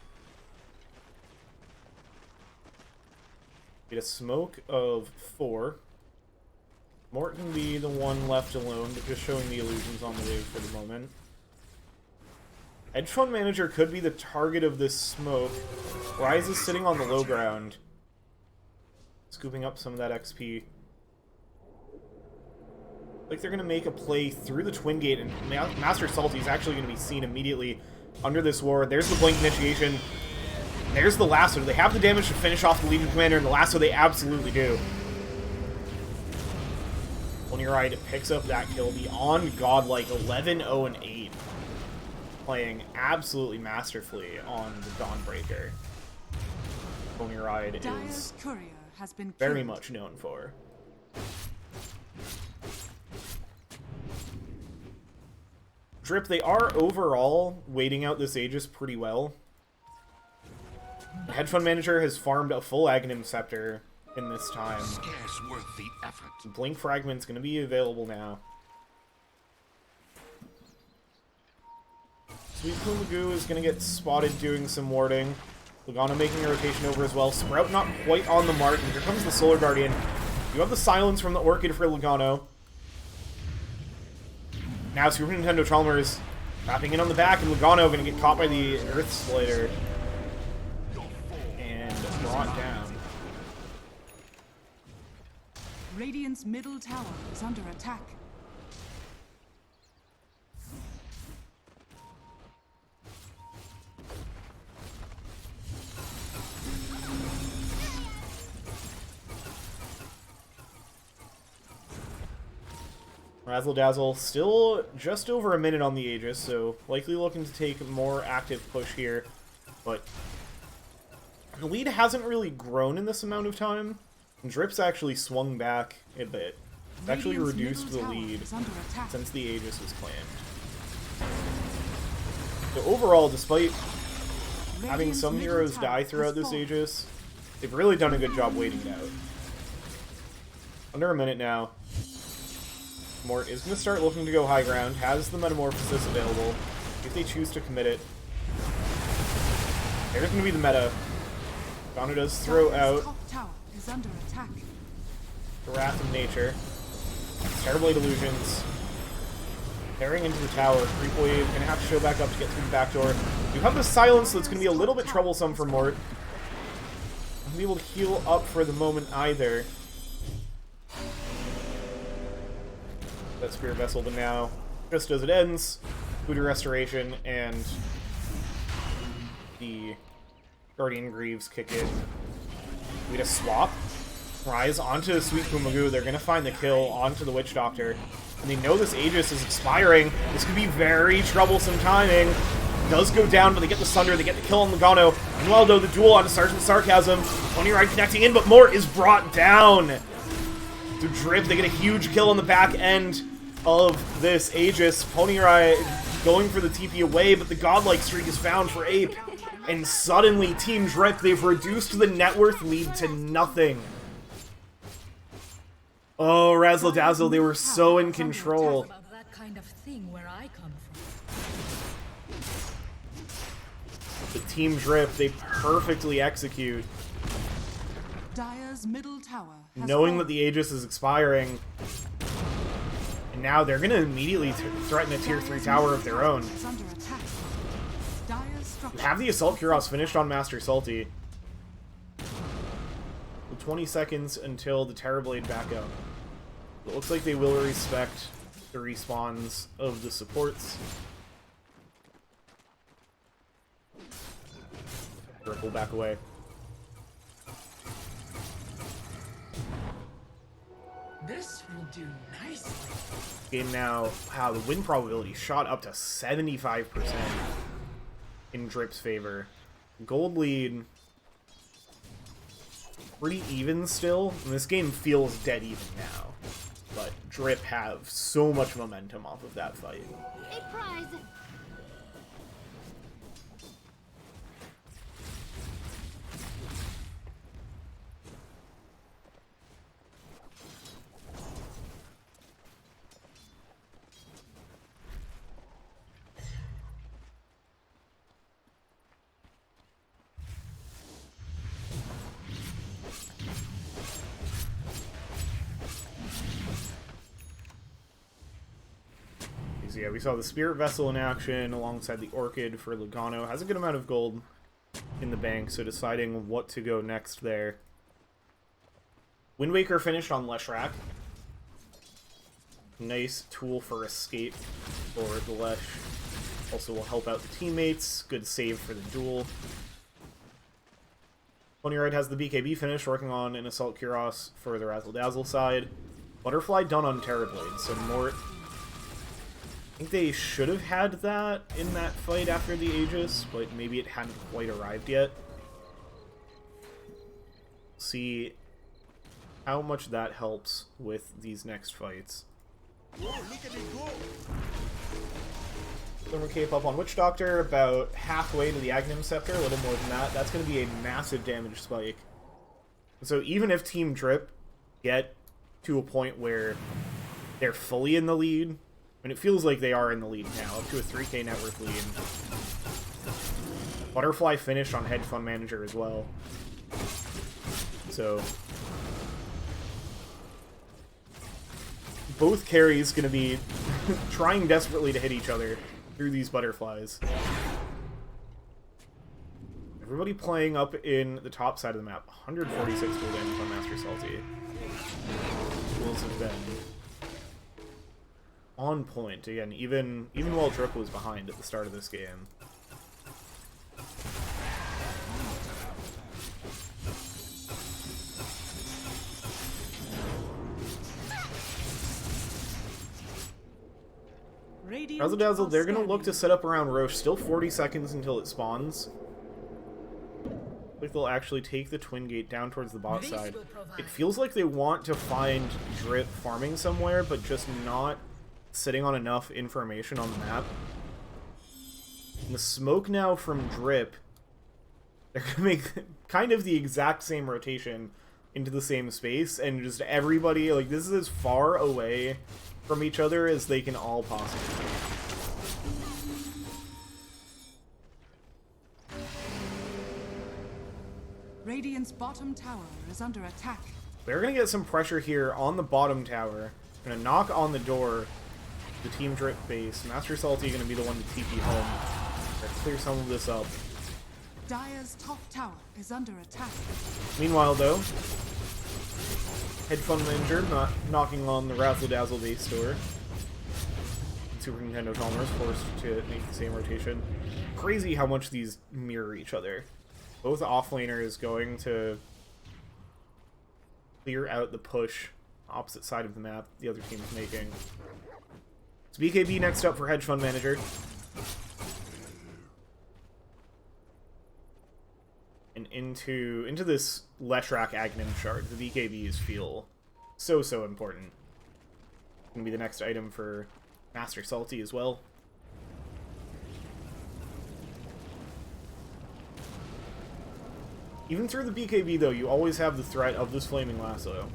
Get a smoke of 4. Mort can be the one left alone, but just showing the illusions on the wave for the moment. Hedge Fund Manager could be the target of this smoke. Rise is sitting on the low ground, scooping up some of that XP. Like they're going to make a play through the Twin Gate, and Master Salty is actually going to be seen immediately under this ward. There's the Blink Initiation. There's the Lasso. Do they have the damage to finish off the Legion Commander? And the Lasso they absolutely do. Oniride picks up that kill beyond godlike, 11-0-8. Playing absolutely masterfully on the Dawnbreaker. Oniride is very much known for. Drip, they are overall waiting out this Aegis pretty well. The Hedge Fund Manager has farmed a full Aghanim Scepter in this time. Scarce worth the effort. Blink Fragment's going to be available now. Sweet Kumagoo is going to get spotted doing some warding. Lugano making a rotation over as well. Sprout not quite on the mark, and here comes the Solar Guardian. You have the silence from the Orchid for Lugano. Now Super Nintendo Chalmers wrapping in on the back, and Lugano going to get caught by the Earth Slider and brought down. Radiant's middle tower is under attack. Razzil Dazzle still just over a minute on the Aegis, so likely looking to take a more active push here. But the lead hasn't really grown in this amount of time. And Drip's actually swung back a bit. It's actually reduced the lead since the Aegis was claimed. So overall, despite having some heroes die throughout this Aegis, they've really done a good job waiting it out. Under a minute now. Mort is going to start looking to go high ground, has the Metamorphosis available, if they choose to commit it. There's going to be the meta. Lugano does throw out the Wrath of Nature. Terrorblade Illusions. Tearing into the tower. Creep Wave going to have to show back up to get through the back door. You have the Silence, so it's going to be a little bit troublesome for Mort. Not going to be able to heal up for the moment either. That Spirit Vessel, but now, just as it ends, Voodoo Restoration and the Guardian Greaves kick in. We just swap. Rise onto Sweet Kumagoo. They're going to find the kill onto the Witch Doctor. And they know this Aegis is expiring. This could be very troublesome timing. Does go down, but they get the Sunder. They get the kill on Lugano. Meanwhile, though, the duel onto Sergeant Sarcasm. Oniride connecting in, but Mort is brought down. To Drip, they get a huge kill on the back end of this Aegis. Oniride going for the TP away, but the godlike streak is found for Ape. And suddenly, Team Drip, they've reduced the net worth lead to nothing. Oh, Razzil Dazzle, they were so in control. About that kind of thing where I come from. The Team Drip, they perfectly execute. Dire's middle tower Knowing that the Aegis is expiring. And now they're going to immediately threaten a tier 3 tower of their own. We have the Assault Kuros finished on Master Salty. With 20 seconds until the Terrorblade back up. It looks like they will respect the respawns of the supports. Ripple back away. This will do nicely. Game now, wow, the win probability shot up to 75% in Drip's favor. Gold lead, pretty even still, and this game feels dead even now. But Drip have so much momentum off of that fight. A prize. So yeah, we saw the Spirit Vessel in action alongside the Orchid for Lugano. Has a good amount of gold in the bank, so deciding what to go next there. Wind Waker finished on Leshrac. Nice tool for escape for the Lesh. Also will help out the teammates. Good save for the duel. Ponyard has the BKB finish, working on an Assault Kuros for the Razzil Dazzle side. Butterfly done on Terrorblade, so more... I think they should have had that in that fight after the Aegis, but maybe it hadn't quite arrived yet. See how much that helps with these next fights. Thermal Cape up on Witch Doctor, about halfway to the Aghanim Scepter, a little more than that. That's going to be a massive damage spike. So even if Team Drip get to a point where they're fully in the lead, and it feels like they are in the lead now, up to a 3k net worth lead. Butterfly finish on Hedge Fund Manager as well. So both carries going to be trying desperately to hit each other through these butterflies. Everybody playing up in the top side of the map. 146 full damage on Master Salty. Tools have been on point. Again, even while Drip was behind at the start of this game. Razzil Dazzle, they're going to look to set up around Roche. Still 40 seconds until it spawns. I think they'll actually take the Twin Gate down towards the bot side. It feels like they want to find Drip farming somewhere, but just not sitting on enough information on the map. And the smoke now from Drip, they're going to make kind of the exact same rotation into the same space, and just everybody, like, this is as far away from each other as they can all possibly be. Radiant's bottom tower is under attack. They're going to get some pressure here on the bottom tower. Going to knock on the door. The Team Drip base. Master Salty going to be the one to TP home. Try to clear some of this up. Dire's top tower is under attack. Meanwhile, though, Hedge Fund Manager not knocking on the Razzil Dazzle base door. Super Nintendo Chalmers forced to make the same rotation. Crazy how much these mirror each other. Both offlaners going to clear out the push opposite side of the map the other team is making. It's BKB next up for Hedge Fund Manager. And into this Leshrac Aghanim shard, the BKBs feel so important. Gonna be the next item for Master Salty as well. Even through the BKB though, you always have the threat of this Flaming Lasso.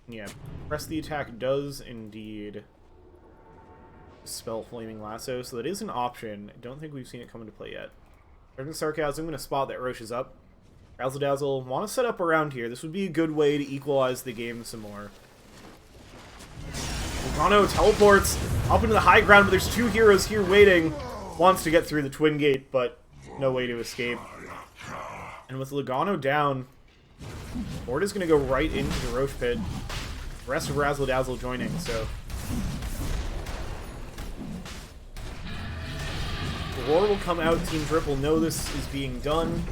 Yeah, press the attack does indeed spell Flaming Lasso, so that is an option. I don't think we've seen it come into play yet. Dragon Sarcasm, going to spot that Roche is up. Razzil Dazzle want to set up around here. This would be a good way to equalize the game some more. Lugano teleports up into the high ground, but there's two heroes here waiting. Wants to get through the Twin Gate, but no way to escape. And with Lugano down, Board is going to go right into the Roche pit. The rest of Razzil Dazzle joining, so Roar will come out, Team Drip will know this is being done.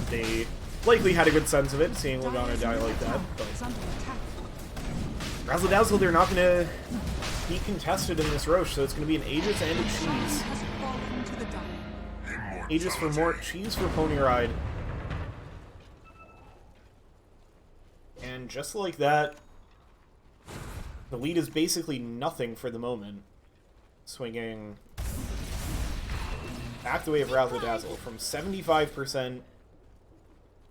They likely had a good sense of it, seeing Logano die like that, but Razzil Dazzle, they're not going to be contested in this Roche, so it's going to be an Aegis and a Cheese. Aegis for Mort, Cheese for Pony Ride. And just like that, the lead is basically nothing for the moment. Swinging back the way of Razzil Dazzle from 75%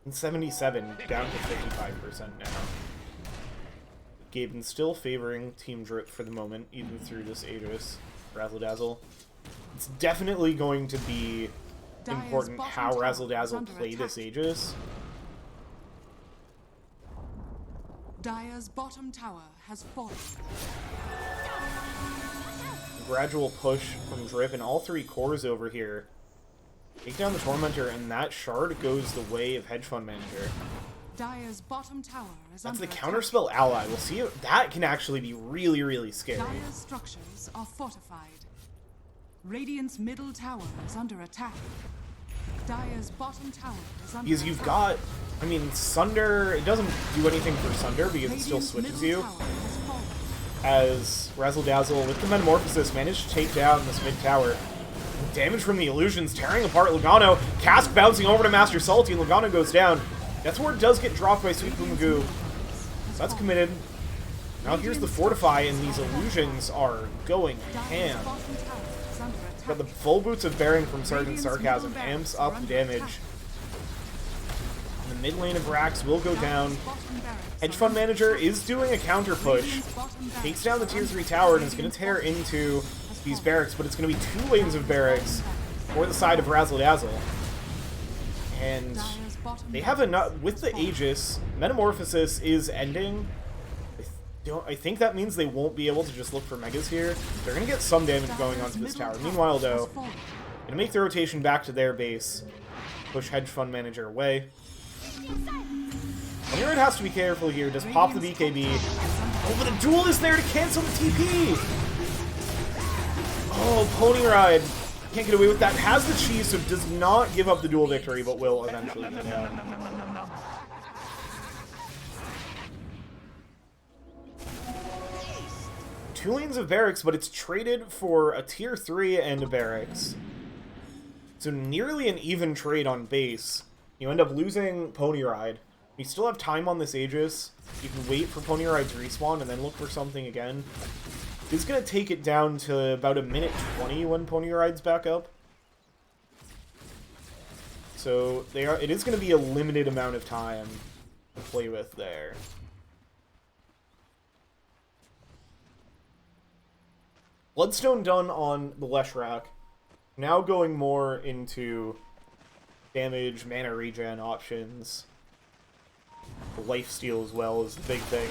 and 77 down to 55% now. Gaben still favoring Team Drip for the moment, even through this Aegis. Razzil Dazzle. It's definitely going to be important how Razzil Dazzle play this Aegis. Dire's bottom tower has fallen. Gradual push from Drip and all three cores over here. Take down the Tormentor, and that shard goes the way of Hedge Fund Manager. Dire's bottom tower is That's under the attack. counterspell ally. We'll see if that can actually be really, really scary. Dire's structures are fortified. Radiant's middle tower is under attack. Dire's bottom tower is under Because you've attack. got, I mean, Sunder, it doesn't do anything for Sunder because it still Radiant's switches middle you. tower has fallen. As Razzil Dazzle, with the Metamorphosis, managed to take down this mid tower. Damage from the illusions, tearing apart Logano. Cask bouncing over to Master Salty, and Logano goes down. Death Ward does get dropped by Sweet Boomagoo. So that's committed. Now here's the Fortify, and these illusions are going ham. Dire's bottom tower is under attack. Got the full boots of Bearing from Sergeant Sarcasm, amps up the damage. And the mid lane of Rax will go down. Hedge Fund Manager is doing a counter push. Takes down the tier 3 tower and is going to tear into these barracks, but it's going to be 2 lanes of barracks for the side of Razzil Dazzle. And they have enough with the Aegis. Metamorphosis is ending. I think that means they won't be able to just look for megas here. They're going to get some damage going onto this tower. Meanwhile, though, going to make the rotation back to their base. Push Hedge Fund Manager away. Ponyard has to be careful here. Just pop the BKB. Oh, but the duel is there to cancel the TP! Oh, Pony Ride. Can't get away with that. Has the cheese, so does not give up the duel victory, but will eventually get out. Two lanes of barracks, but it's traded for a tier 3 and a barracks. So nearly an even trade on base. You end up losing Pony Ride. You still have time on this Aegis. You can wait for Pony Ride to respawn and then look for something again. It's going to take it down to about a minute 20 when Pony Ride's back up. So it is going to be a limited amount of time to play with there. Bloodstone done on the Leshrac. Now going more into damage, mana regen options. Lifesteal as well is the big thing.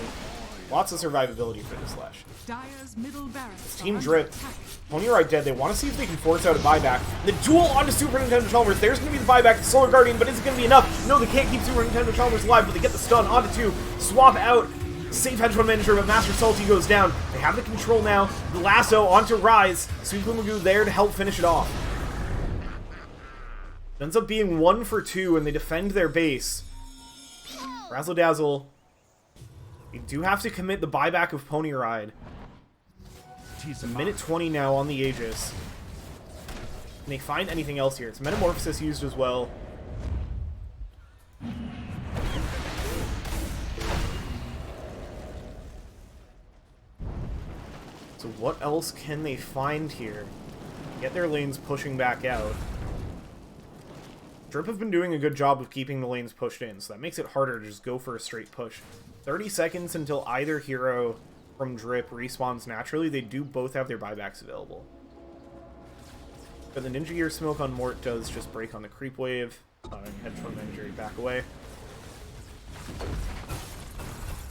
Lots of survivability for this Lesh. Dire's middle barracks Team are under Drip. attack. Pony Ride dead. They want to see if they can force out a buyback. The duel onto Super Nintendo Chalmers. There's going to be the buyback to Solar Guardian, but is it going to be enough? No, they can't keep Super Nintendo Chalmers alive, but they get the stun onto 2. Swap out. Save Hedge Fund Manager, but Master Salty goes down. They have the control now. The lasso onto Rise. Sweet Boomagoo there to help finish it off. It ends up being 1 for 2, and they defend their base. Razzil Dazzle. You do have to commit the buyback of Pony Ride. It's a minute 20 now on the Aegis. Can they find anything else here? It's Metamorphosis used as well. So what else can they find here? Get their lanes pushing back out. Drip have been doing a good job of keeping the lanes pushed in, so that makes it harder to just go for a straight push. 30 seconds until either hero from Drip respawns naturally. They do both have their buybacks available. But the Ninja Gear Smoke on Mort does just break on the creep wave. Hedge Fund Manager back away.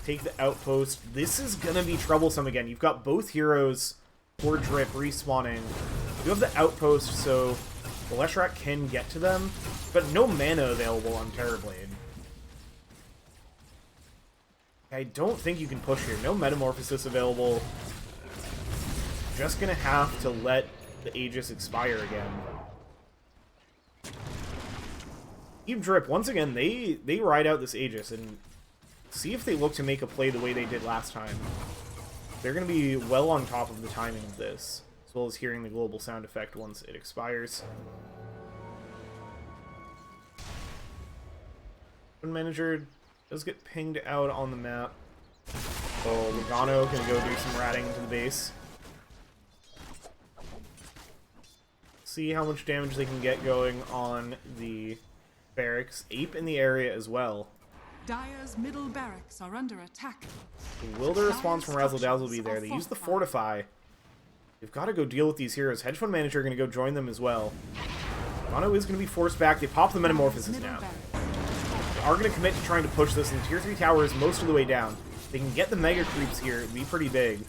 Take the outpost. This is gonna be troublesome again. You've got both heroes for Drip respawning. You have the outpost, so the Leshrac can get to them, but no mana available on Terrorblade. I don't think you can push here. No Metamorphosis available. Just gonna have to let the Aegis expire again. Team Drip, once again, they ride out this Aegis and see if they look to make a play the way they did last time. They're going to be well on top of the timing of this, as well as hearing the global sound effect once it expires. Manager does get pinged out on the map. So Logano can go do some ratting to the base. See how much damage they can get going on the barracks. Ape in the area as well. Dire's middle barracks are under attack. Will the response from Razzil Dazzle be there? They use the Fortify. They've got to go deal with these heroes. Hedge Fund Manager are going to go join them as well. Logano is going to be forced back. They pop the Metamorphosis now. They are going to commit to trying to push this, and Tier 3 tower is most of the way down. They can get the Mega Creeps here. It'd be pretty big.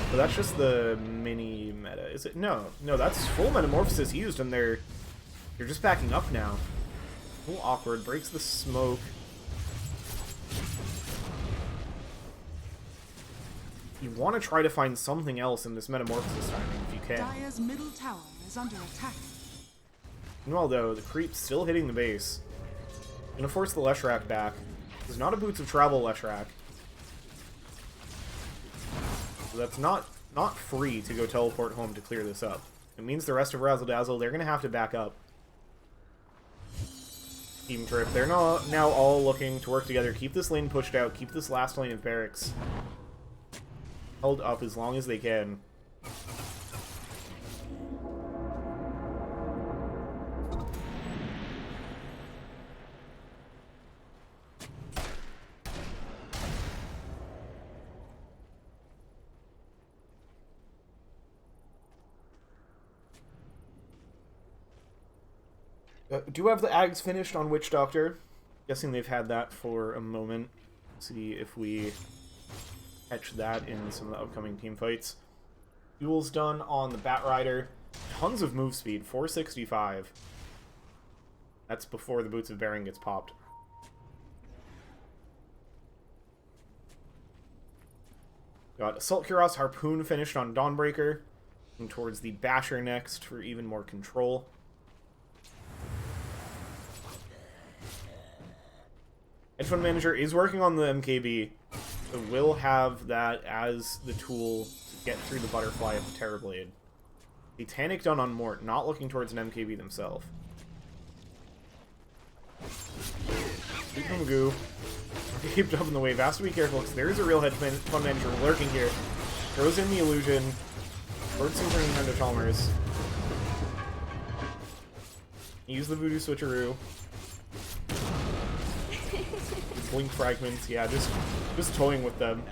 So that's just the mini meta. Is it? No, that's full Metamorphosis used, and they're just backing up now. A little awkward. Breaks the smoke. You want to try to find something else in this Metamorphosis timing if you can. Dire's middle tower is under attack. Meanwhile, though, the creep's still hitting the base. Gonna force the Leshrac back. There's not a Boots of Travel Leshrac. So that's not free to go teleport home to clear this up. It means the rest of Razzil Dazzle, they're gonna have to back up. Team Trip, they're now all looking to work together, keep this lane pushed out, keep this last lane of barracks held up as long as they can. Do you have the Ags finished on Witch Doctor? Guessing they've had that for a moment. See if we catch that in some of the upcoming team fights. Duel's done on the Bat Rider. Tons of move speed, 465. That's before the Boots of Bearing gets popped. Got Assault Cuirass Harpoon finished on Dawnbreaker. And towards the Basher next for even more control. Hedge Fund Manager is working on the MKB, so will have that as the tool to get through the Butterfly of the Terrorblade. Satanic done on Mort, not looking towards an MKB themselves. Magoo. Kept up in the way. Vast to be careful, because there is a real Hedge Fund Manager lurking here. Throws in the illusion. Towards Super Nintendo Chalmers. Use the Voodoo Switcheroo. Blink fragments, yeah, just toying with them.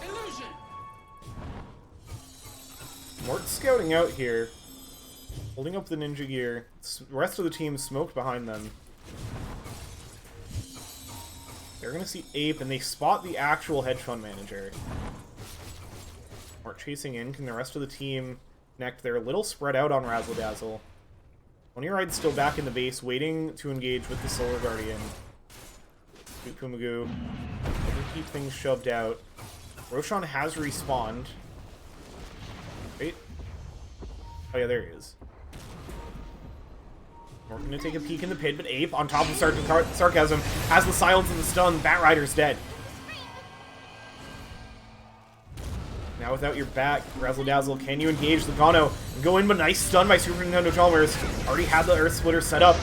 Illusion. Mort's scouting out here, holding up the ninja gear. The rest of the team smoked behind them. They're gonna see Ape, and they spot the actual Hedge Fund Manager. Mort chasing in. Can the rest of the team connect? They're a little spread out on Razzil Dazzle. Oniride's still back in the base, waiting to engage with the Solar Guardian. Magoo. Keep things shoved out. Roshan has respawned. Wait. Oh yeah, there he is. We're gonna take a peek in the pit, but Ape, on top of Sergeant Sarcasm, has the silence and the stun. Bat Rider's dead. Now without your back, Razzil Dazzle, can you engage Logano and go in? But nice stun by Super Nintendo Chalmers. Already had the Earth Splitter set up.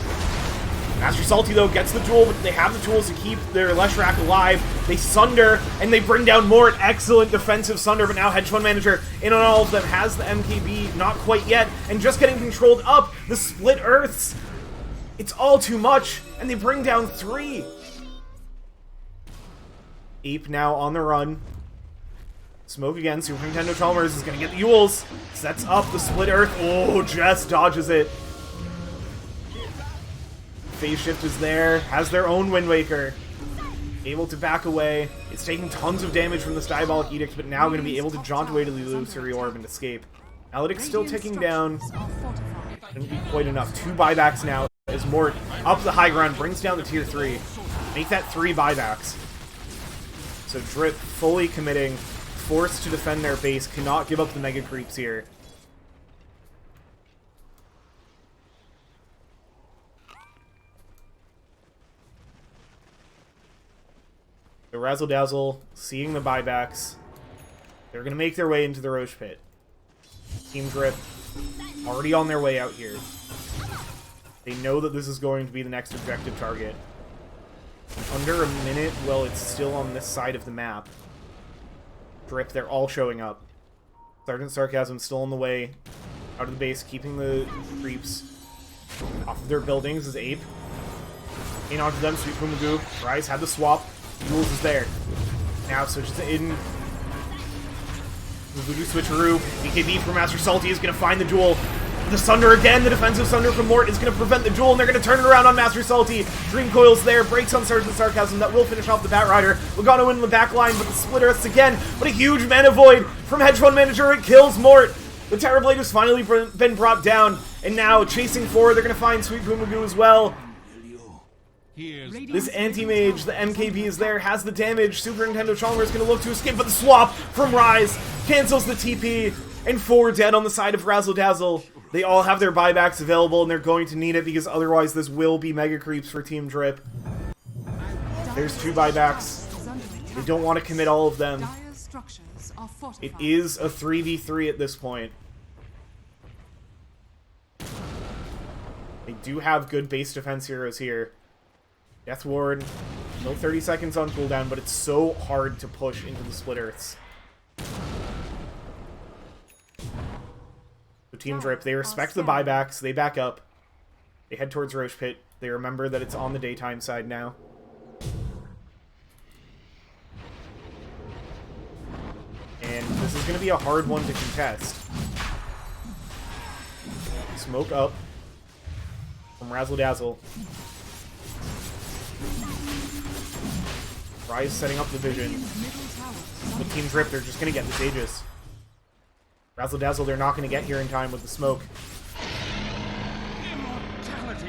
Master Salty, though, gets the duel, but they have the tools to keep their Leshrac alive. They sunder, and they bring down Mort. Excellent defensive sunder, but now Hedge Fund Manager in on all of them. Has the MKB, not quite yet, and just getting controlled up. The split Earths. It's all too much, and they bring down 3. Ape now on the run. Smoke again. Super Nintendo Chalmers is going to get the Yules. Sets up the split Earth. Oh, Jess dodges it. Phase Shift is there. Has their own Wind Waker. Able to back away. It's taking tons of damage from this Diabolic Edict, but now going to be able to jaunt away to the Illusory Orb and escape. Analytics still ticking down. Shouldn't be quite enough. 2 buybacks now. as Mort up the high ground, brings down the tier 3. Make that 3 buybacks. So Drip fully committing, forced to defend their base, cannot give up the mega creeps here. The Razzil Dazzle, seeing the buybacks, they're going to make their way into the Roche Pit. Team Drip, already on their way out here. They know that this is going to be the next objective target. Under a minute, well, it's still on this side of the map. Drip, they're all showing up. Sergeant Sarcasm still on the way out of the base, keeping the creeps off of their buildings as Ape. In onto them, Sweet Pumagoo. Rise had the swap. Jules is there. Now switches in. The Voodoo switcheroo. BKB for Master Salty is going to find the Jewel. The Sunder again. The defensive Sunder from Mort is going to prevent the Jewel, and they're going to turn it around on Master Salty. Dream Coil's there. Breaks on Sergeant Sarcasm. That will finish off the Bat Rider. Logano in the back line, but the Splitter hits again. But a huge Mana Void from Hedge Fund Manager. It kills Mort. The Terrorblade has finally been brought down, and now chasing forward, they're going to find Sweet Pumagoo as well. This anti-mage, the MKB is there, has the damage. Super Nintendo Challenger is going to look to escape, but the swap from Rise cancels the TP, and 4 dead on the side of Razzil Dazzle. They all have their buybacks available, and they're going to need it, because otherwise this will be mega creeps for Team Drip. There's 2 buybacks. They don't want to commit all of them. It is a 3v3 at this point. They do have good base defense heroes here. Death Ward, no 30 seconds on cooldown, but it's so hard to push into the Split Earths. So Team Drip, they respect the buybacks, they back up. They head towards Roche Pit. They remember that it's on the daytime side now. And this is going to be a hard one to contest. Smoke up from Razzil Dazzle. Rise setting up the vision. With Team Drip, they're just going to get this Aegis. Razzil Dazzle, they're not going to get here in time with the smoke.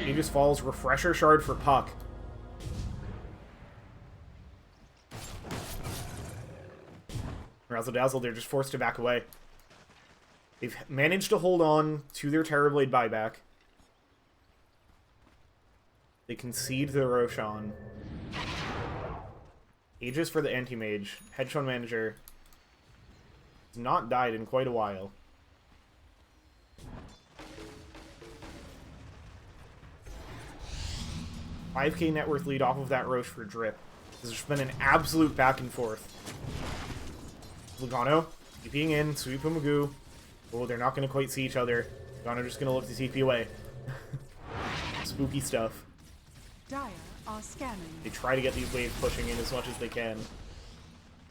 Aegis falls, Refresher Shard for Puck. Razzil Dazzle, they're just forced to back away. They've managed to hold on to their Terrorblade buyback. They concede the Roshan. Aegis for the Anti-Mage. Hedge Fund Manager has not died in quite a while. $5K net worth lead off of that Roche for Drip. This has been an absolute back and forth. Logano, TPing in, Sweet Pumagoo. Oh, they're not going to quite see each other. Logano just going to look to TP away. Spooky stuff. Dire are scanning. They try to get these waves pushing in as much as they can.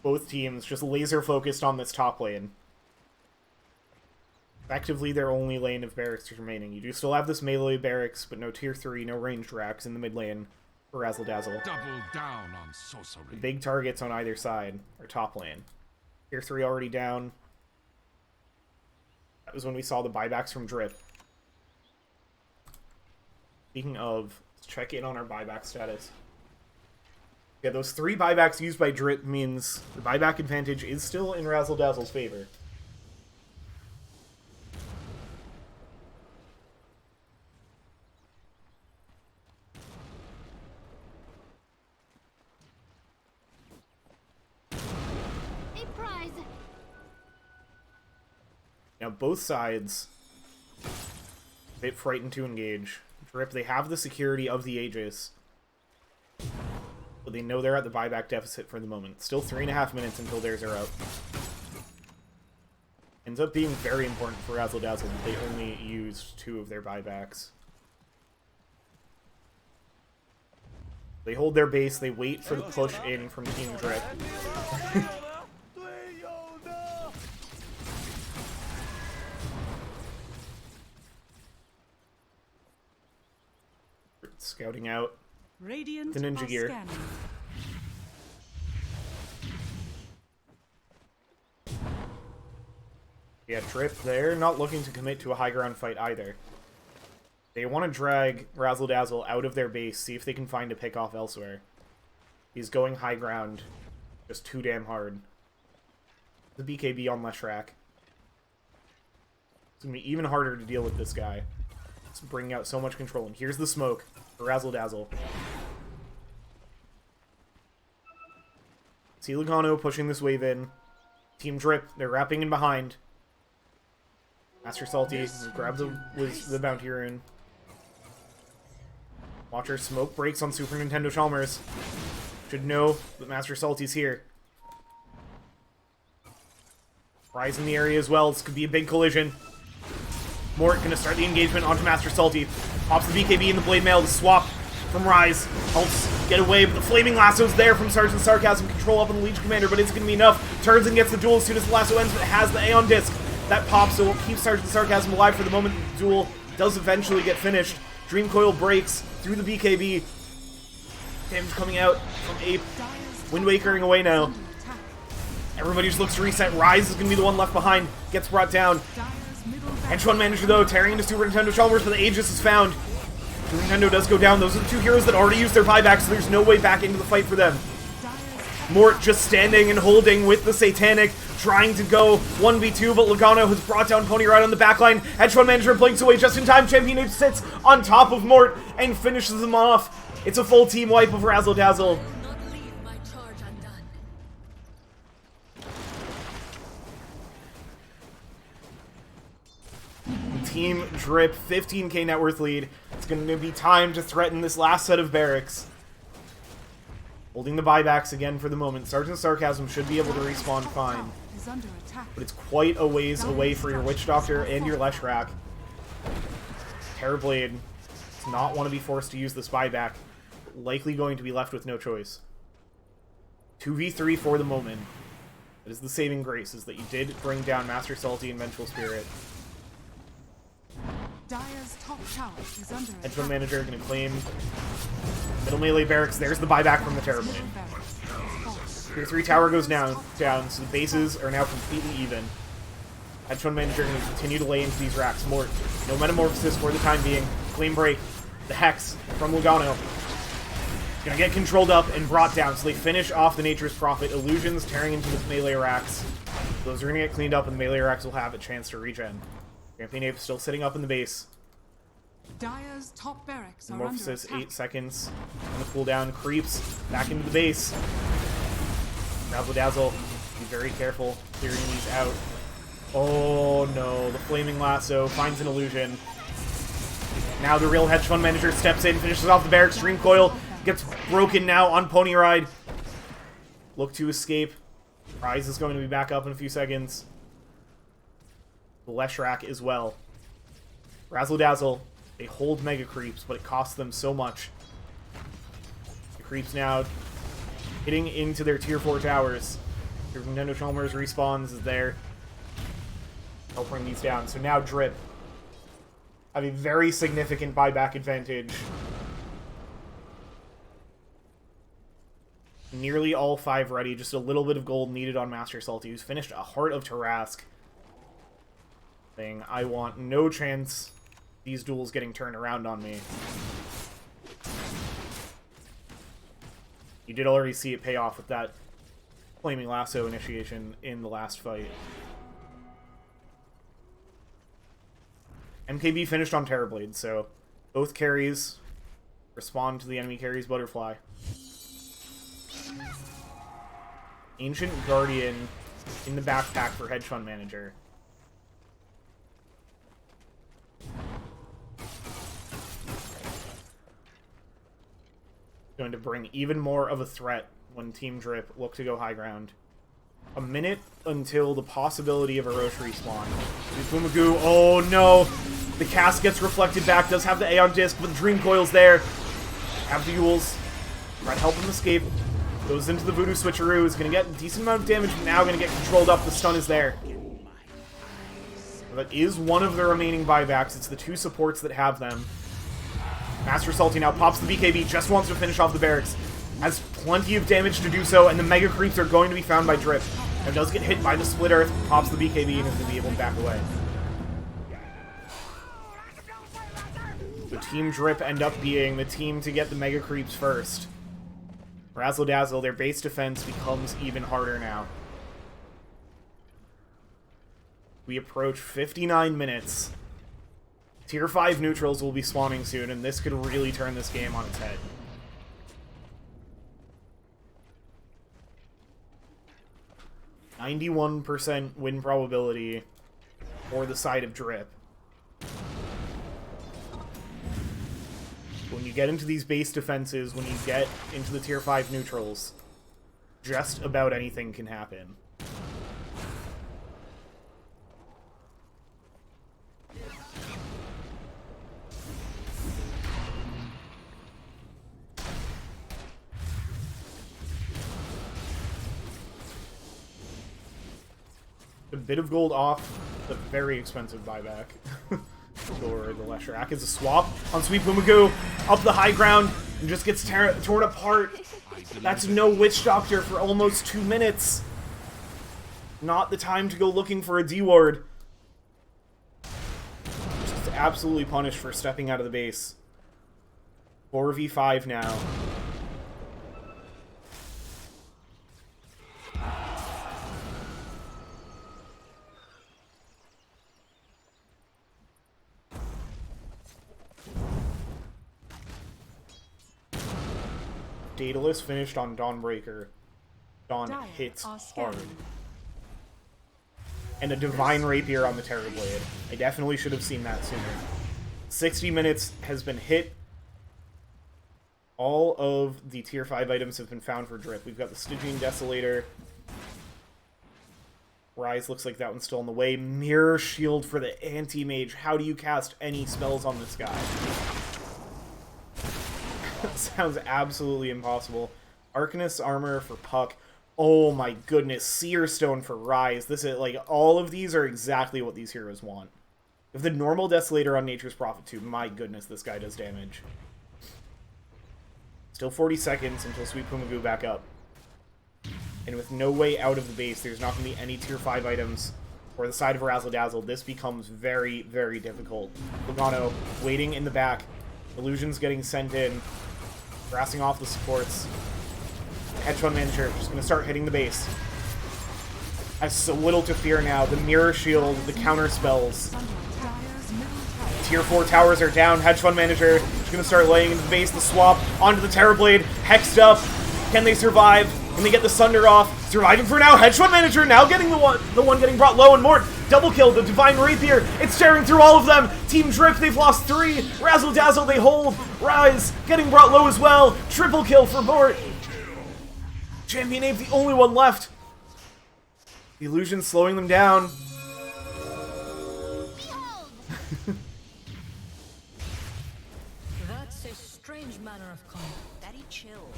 Both teams just laser focused on this top lane. Effectively their only lane of barracks remaining. You do still have this melee barracks, but no tier 3, no ranged racks in the mid lane for Razzil Dazzle. Double down on sorcery. The big targets on either side are top lane. Tier 3 already down. That was when we saw the buybacks from Drip. Speaking of, let's check in on our buyback status. Yeah, those 3 buybacks used by Drip means the buyback advantage is still in Razzil Dazzle's favor. Now, both sides, a bit frightened to engage. Drip, they have the security of the Aegis, but they know they're at the buyback deficit for the moment. Still 3.5 minutes until theirs are out. Ends up being very important for Razzil Dazzle that they only used 2 of their buybacks. They hold their base, they wait for the push in from Team Drip. Scouting out Radiant the ninja gear. Scanning. Yeah, Drip, they're not looking to commit to a high ground fight either. They want to drag Razzil Dazzle out of their base, see if they can find a pick off elsewhere. He's going high ground just too damn hard. The BKB on Leshrac. It's going to be even harder to deal with this guy. It's bringing out so much control. And here's the smoke for Razzil Dazzle. See Logano pushing this wave in. Team Drip, they're wrapping in behind. Master Salty grab the bounty rune. Watcher smoke breaks on Super Nintendo Chalmers. Should know that Master Salty's here. Rise in the area as well. This could be a big collision. Mort gonna start the engagement onto Master Salty. Pops the BKB in the Blade Mail to swap from Rise. Helps get away, but the Flaming Lasso's there from Sergeant Sarcasm. Control up on the Legion Commander, but it's gonna be enough. Turns and gets the duel as soon as the lasso ends, but it has the Aeon Disc. That pops, so it will keep Sergeant Sarcasm alive for the moment. The duel does eventually get finished. Dream Coil breaks through the BKB. Damage coming out from Ape. Wind Wakering away now. Everybody just looks to reset. Rise is going to be the one left behind. Gets brought down. Hedge Fund Manager, though, tearing into Super Nintendo Chalmers, but the Aegis is found. Super Nintendo does go down. Those are the two heroes that already used their buyback, so there's no way back into the fight for them. Mort just standing and holding with the Satanic, trying to go 1v2, but Logano has brought down Pony Ride on the backline. Hedge Fund Manager blinks away just in time. Champion Ape sits on top of Mort and finishes him off. It's a full team wipe of Razzil Dazzle. Not leave my charge undone. Team Drip, 15k net worth lead. It's going to be time to threaten this last set of barracks. Holding the buybacks again for the moment. Sergeant Sarcasm should be able to respawn fine. But it's quite a ways away for your Witch Doctor and your Leshrac. Terrorblade does not want to be forced to use this buyback. Likely going to be left with no choice. 2v3 for the moment. That is the saving grace, is that you did bring down Master Salty and Vengeful Spirit. Dire's top tower is under Hedge Fund Manager going to claim middle melee barracks. There's the buyback from the Terrorblade. Tier 3 tower goes down, so the bases are now completely even. Hedge Fund Manager going to continue to lay into these racks. More. No Metamorphosis for the time being. Flame Break. The Hex from Logano. Going to get controlled up and brought down, so they finish off the Nature's Prophet. Illusions tearing into the melee racks. Those are going to get cleaned up, and the melee racks will have a chance to regen. Champion Ape still sitting up in the base. Dire's top barracks are Metamorphosis, under attack. 8 seconds. On the cooldown, creeps back into the base. Razzil Dazzle, be very careful clearing these out. Oh no, the Flaming Lasso finds an illusion. Now the real Hedge Fund Manager steps in, finishes off the barracks. Dream Coil gets broken now on Pony Ride. Look to escape. Rise is going to be back up in a few seconds. The Leshrac as well. Razzil Dazzle, they hold Mega Creeps, but it costs them so much. The Creeps now hitting into their Tier 4 towers. Your Nintendo Chalmers respawns is there. Help bring these down. So now Drip have a very significant buyback advantage. Nearly all 5 ready. Just a little bit of gold needed on Master Salty, who's finished a Heart of Tarask. I want no chance these duels getting turned around on me. You did already see it pay off with that Flaming Lasso initiation in the last fight. MKB finished on Terrorblade, so both carries respond to the enemy carry's Butterfly. Ancient Guardian in the backpack for Hedge Fund Manager. Going to bring even more of a threat when Team Drip look to go high ground. A minute until the possibility of a Roche respawn. Fumagoo, oh no! The cast gets reflected back, does have the Aeon Disc, but the Dream Coil's there. Have the Yules. Try to help him escape. Goes into the Voodoo Switcheroo, is going to get a decent amount of damage, but now going to get controlled up. The stun is there. That is one of the remaining buybacks. It's the 2 supports that have them. Master Salty now pops the BKB, just wants to finish off the barracks. Has plenty of damage to do so, and the Mega Creeps are going to be found by Drip. Now does get hit by the Split Earth, pops the BKB, and is going to be able to back away. Team Drip end up being the team to get the Mega Creeps first. Razzil Dazzle, their base defense becomes even harder now. We approach 59 minutes. Tier 5 neutrals will be spawning soon, and this could really turn this game on its head. %91 win probability for the side of Drip. When you get into these base defenses, when you get into the tier 5 neutrals, just about anything can happen. A bit of gold off the very expensive buyback. Or the Leshrac is a swap on Sweet Pumagu up the high ground and just gets torn apart. That's no Witch Doctor for almost 2 minutes. Not the time to go looking for a D-Ward. Just absolutely punished for stepping out of the base. 4v5 now. Daedalus finished on Dawnbreaker. Dawn hits hard. And a Divine Rapier on the Terrorblade. I definitely should have seen that sooner. 60 minutes has been hit. All of the tier 5 items have been found for Drip. We've got the Stygian Desolator. Rise looks like that one's still in the way. Mirror Shield for the Anti-Mage. How do you cast any spells on this guy? Sounds absolutely impossible. Arcanist's Armor for Puck. Oh my goodness. Seer Stone for Rise. This is, like, all of these are exactly what these heroes want. If the normal Desolator on Nature's Prophet too, my goodness, this guy does damage. Still 40 seconds until Sweet Pumagu back up. And with no way out of the base, there's not going to be any tier 5 items for the side of Razzil Dazzle. This becomes very, very difficult. Logano waiting in the back. Illusion's getting sent in. Grassing off the supports. Hedge Fund Manager just going to start hitting the base. Has so little to fear now. The Mirror Shield, the counter spells. Tier 4 towers are down. Hedge Fund Manager just going to start laying into the base. The swap onto the Terrorblade. Hexed up. Can they survive? Can they get the Sunder off? Surviving for now. Hedge Fund Manager now getting the one getting brought low, and Mort double kill. The Divine Rapier. It's tearing through all of them. Team Drip, they've lost 3. Razzil Dazzle, they hold. Rise getting brought low as well. Triple kill for Mort. Champion Ape, the only one left. The Illusion slowing them down. That's a strange manner of combat. Daddy, chill.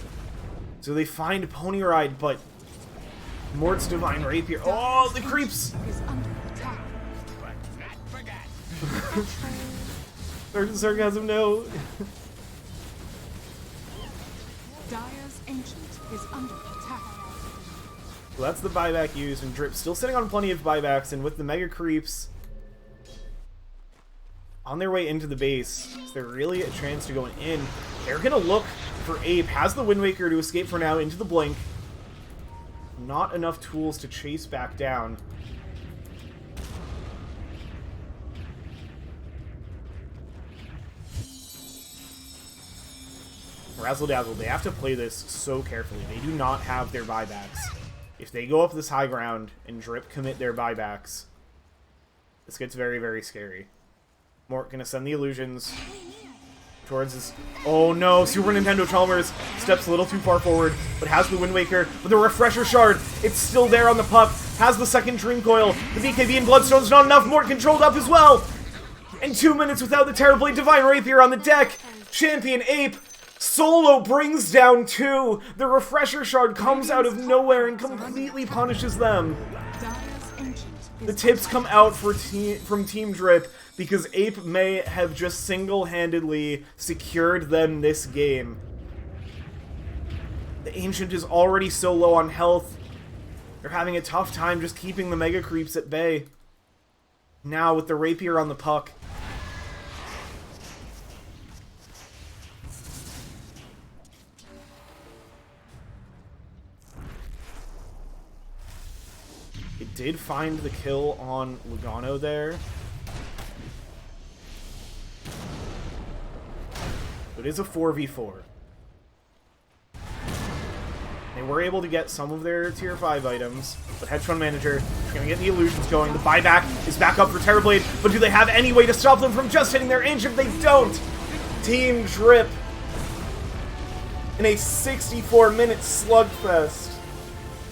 So they find Pony Ride, but Mort's Divine Rapier. Oh, the creeps! Sarcasm, no. Dire's Ancient is under attack. So that's the buyback used, and Drip still sitting on plenty of buybacks, and with the Mega Creeps on their way into the base, is there really a chance to go in? They're gonna look for Ape. Has the Wind Waker to escape for now into the Blink. Not enough tools to chase back down. Razzil Dazzle, they have to play this so carefully. They do not have their buybacks. If they go up this high ground and Drip commit their buybacks, this gets very, very scary. Mort gonna send the Illusions towards his... Oh no, Super Nintendo Chalmers steps a little too far forward, but has the Wind Waker. But the Refresher Shard, it's still there on the puck. Has the second Dream Coil. The BKB and Bloodstone's not enough. Mort controlled up as well. And 2 minutes without the Terrorblade. Divine Rapier on the deck. Champion Ape solo brings down 2. The Refresher Shard comes out of nowhere and completely punishes them. The tips come out for from Team Drip because Ape may have just single-handedly secured them this game. The Ancient is already so low on health. They're having a tough time just keeping the Mega Creeps at bay. Now with the Rapier on the puck. did find the kill on Lugano there. It is a 4v4. They were able to get some of their tier 5 items, but Hedgehog Manager is going to get the illusions going. The buyback is back up for Terrorblade, but do they have any way to stop them from just hitting their inch? If they don't, Team Drip in a 64-minute slugfest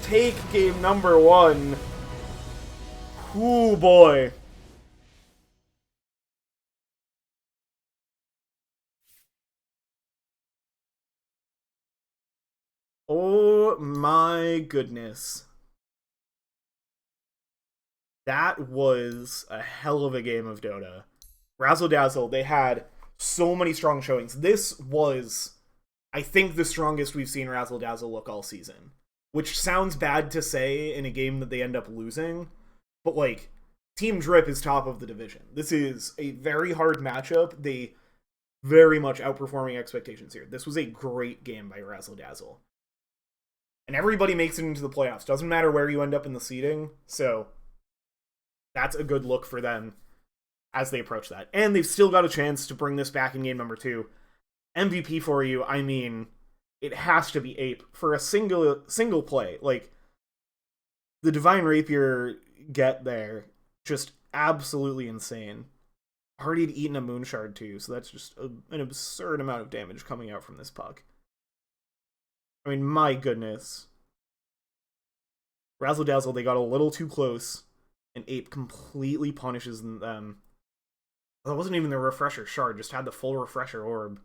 take game number 1. Ooh, boy. Oh my goodness. That was a hell of a game of Dota. Razzil Dazzle, they had so many strong showings. This was, I think, the strongest we've seen Razzil Dazzle look all season. Which sounds bad to say in a game that they end up losing, but like, Team Drip is top of the division. This is a very hard matchup. They very much outperforming expectations here. This was a great game by Razzil Dazzle. And everybody makes it into the playoffs. Doesn't matter where you end up in the seeding, so that's a good look for them as they approach that. And they've still got a chance to bring this back in game number 2. MVP for you, I mean, it has to be Ape for a single play. Like, the Divine Rapier get there, just absolutely insane. Already had eaten a Moonshard too, so that's just an absurd amount of damage coming out from this puck. I mean, my goodness. Razzle Dazzle, they got a little too close, and Ape completely punishes them. Well, that wasn't even the refresher shard, just had the full refresher orb.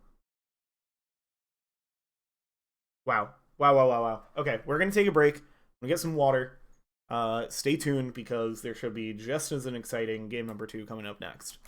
Wow. Wow. Okay, we're gonna take a break. We're gonna get some water. Stay tuned, because there should be just as an exciting game number 2 coming up next.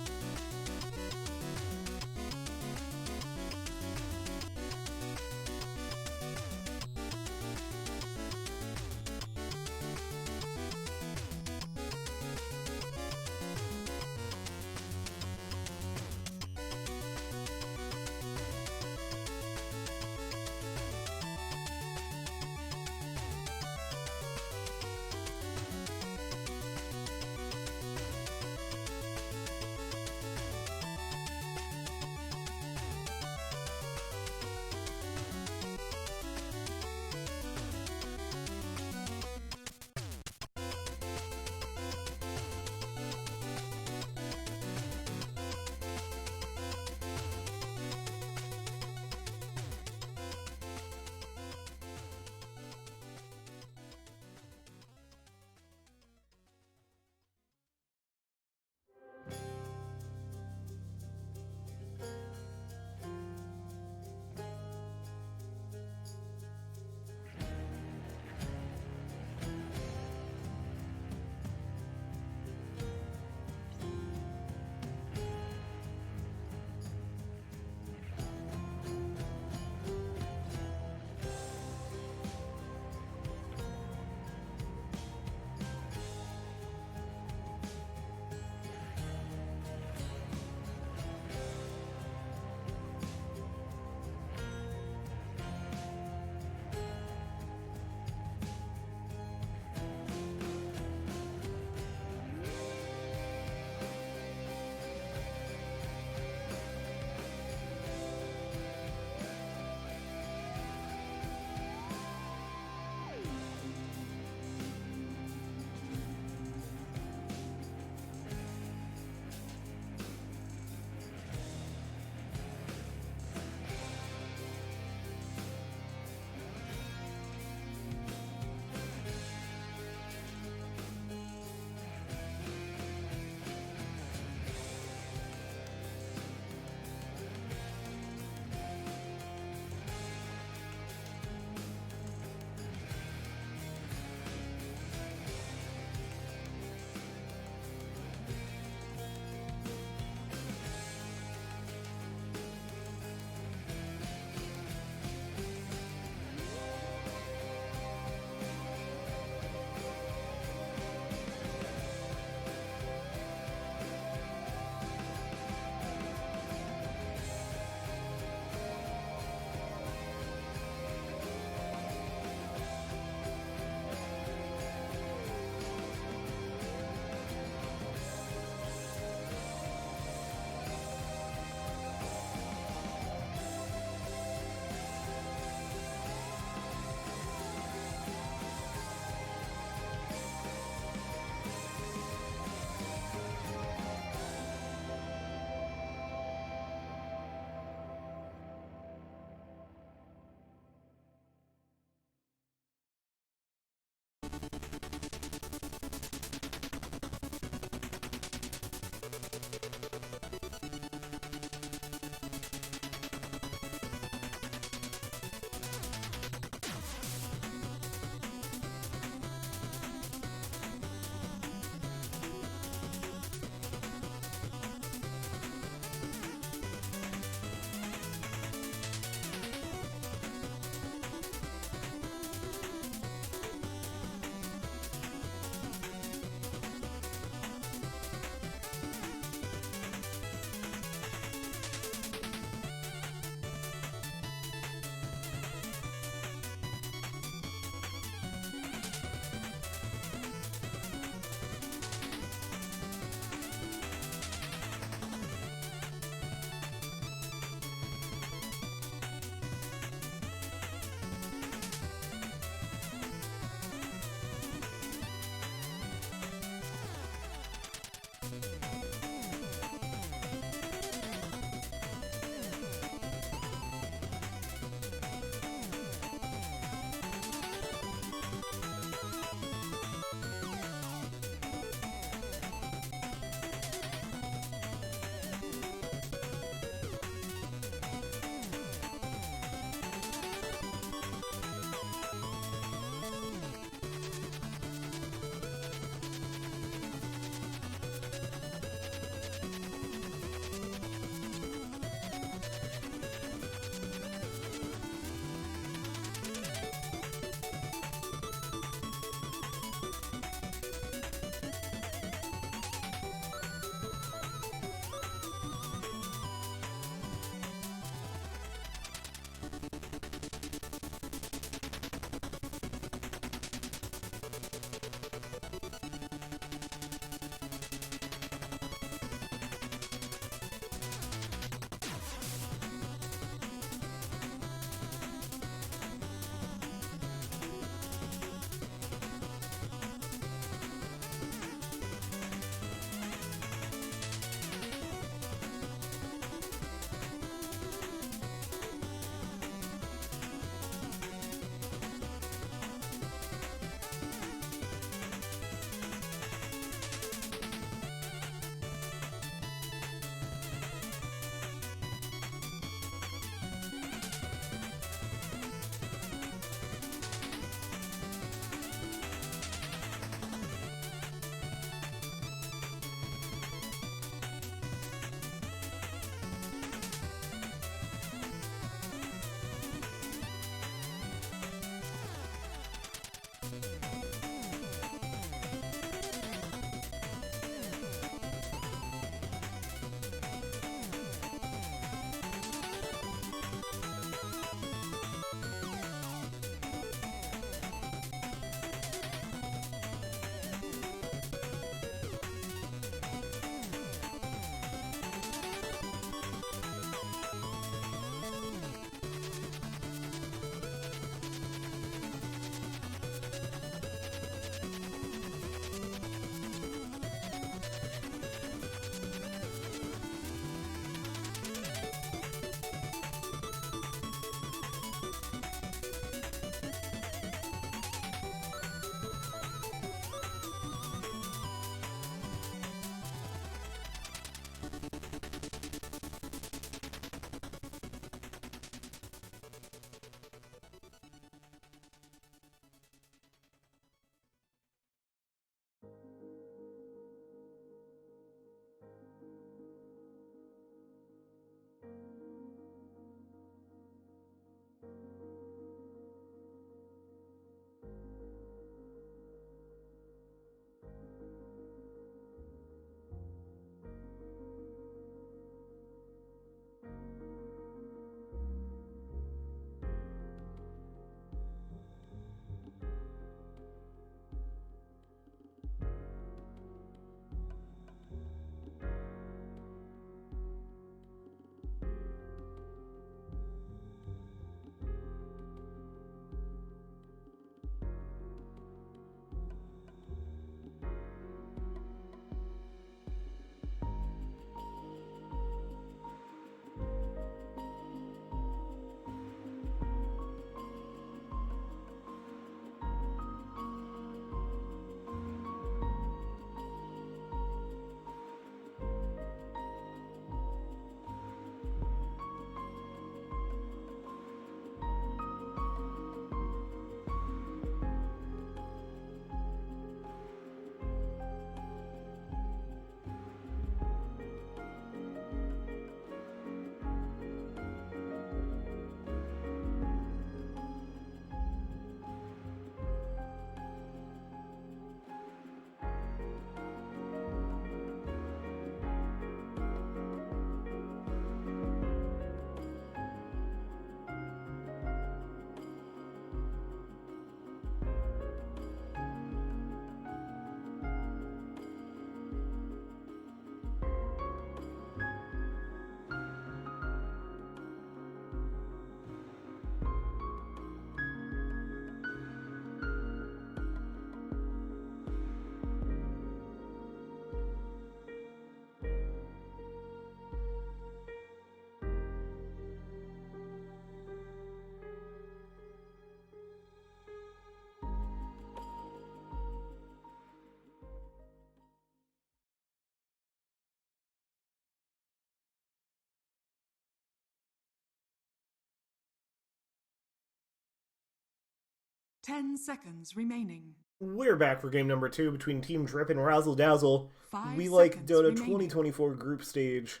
10 seconds remaining. We're back for game number 2 between Team Drip and Razzil Dazzle. 5 We like seconds Dota remaining. 2024 group stage,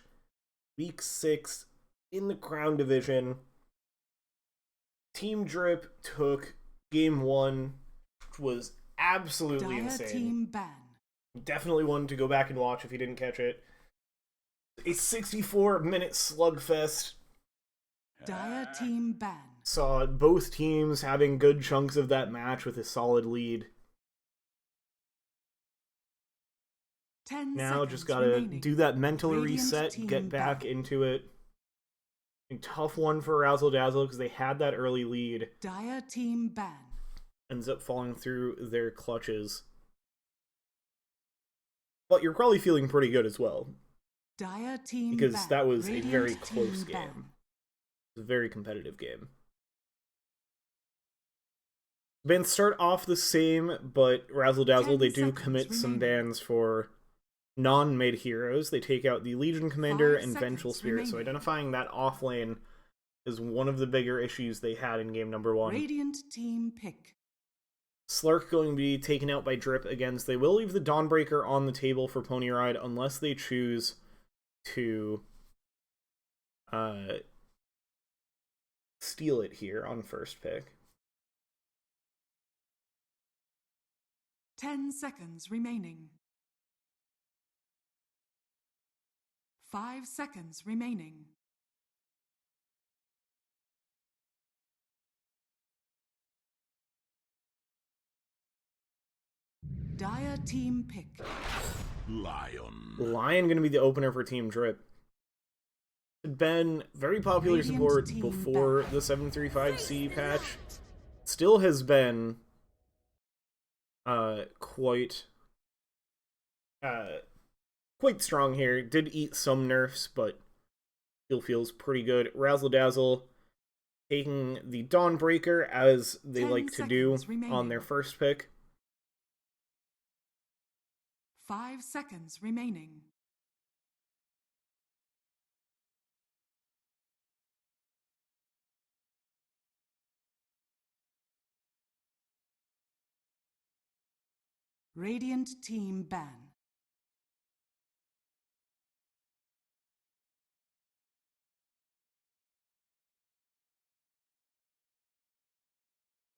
week 6 in the Crown Division. Team Drip took game 1, which was absolutely Dire insane. team ban. Definitely one to go back and watch if you didn't catch it. A 64-minute slugfest. Dire team ban. Saw both teams having good chunks of that match with a solid lead. 10 Now seconds just gotta remaining. do that mental Radiant reset, team get back back. into it. A tough one for Razzil Dazzle because they had that early lead. Dire team ban. Ends up falling through their clutches. But you're probably feeling pretty good as well, Dire team because ban. that was Radiant a very team close ban. game. It was a very competitive game. Bans start off the same, but Razzil Dazzle, 10 they do seconds commit some remaining. bans for non-mid heroes. They take out the Legion Commander 5 and Vengeful seconds Spirit, so remaining. identifying that off lane is one of the bigger issues they had in game number 1. Radiant team pick. Slark going to be taken out by Drip against. They will leave the Dawnbreaker on the table for Pony Ride unless they choose to steal it here on first pick. 10 seconds remaining. 5 seconds remaining. Dire team pick. Lion. Lion going to be the opener for Team Drip. Had been very popular Radiant support team before back. the 735C patch. Still has been quite strong here. Did eat some nerfs, but still feels pretty good. Razzle Dazzle taking the Dawnbreaker as they 10 like to do seconds remaining. on their first pick. 5 seconds remaining. Radiant team ban.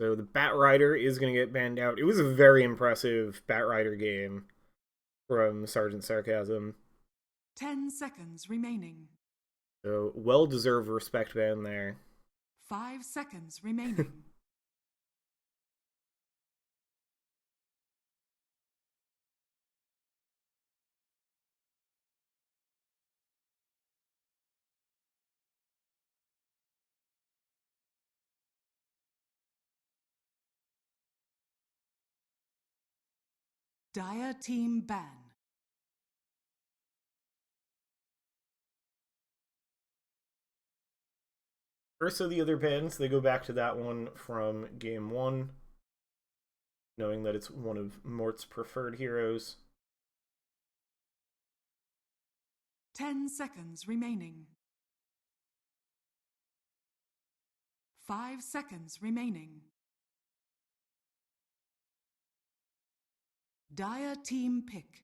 So the Bat Rider is going to get banned out. It was a very impressive Bat Rider game from Sergeant Sarcasm. 10 seconds remaining. So well-deserved respect ban there. 5 seconds remaining. Dire team ban. First of the other bans, they go back to that one from game 1, knowing that it's one of Mort's preferred heroes. 10 seconds remaining. 5 seconds remaining. Dire team pick.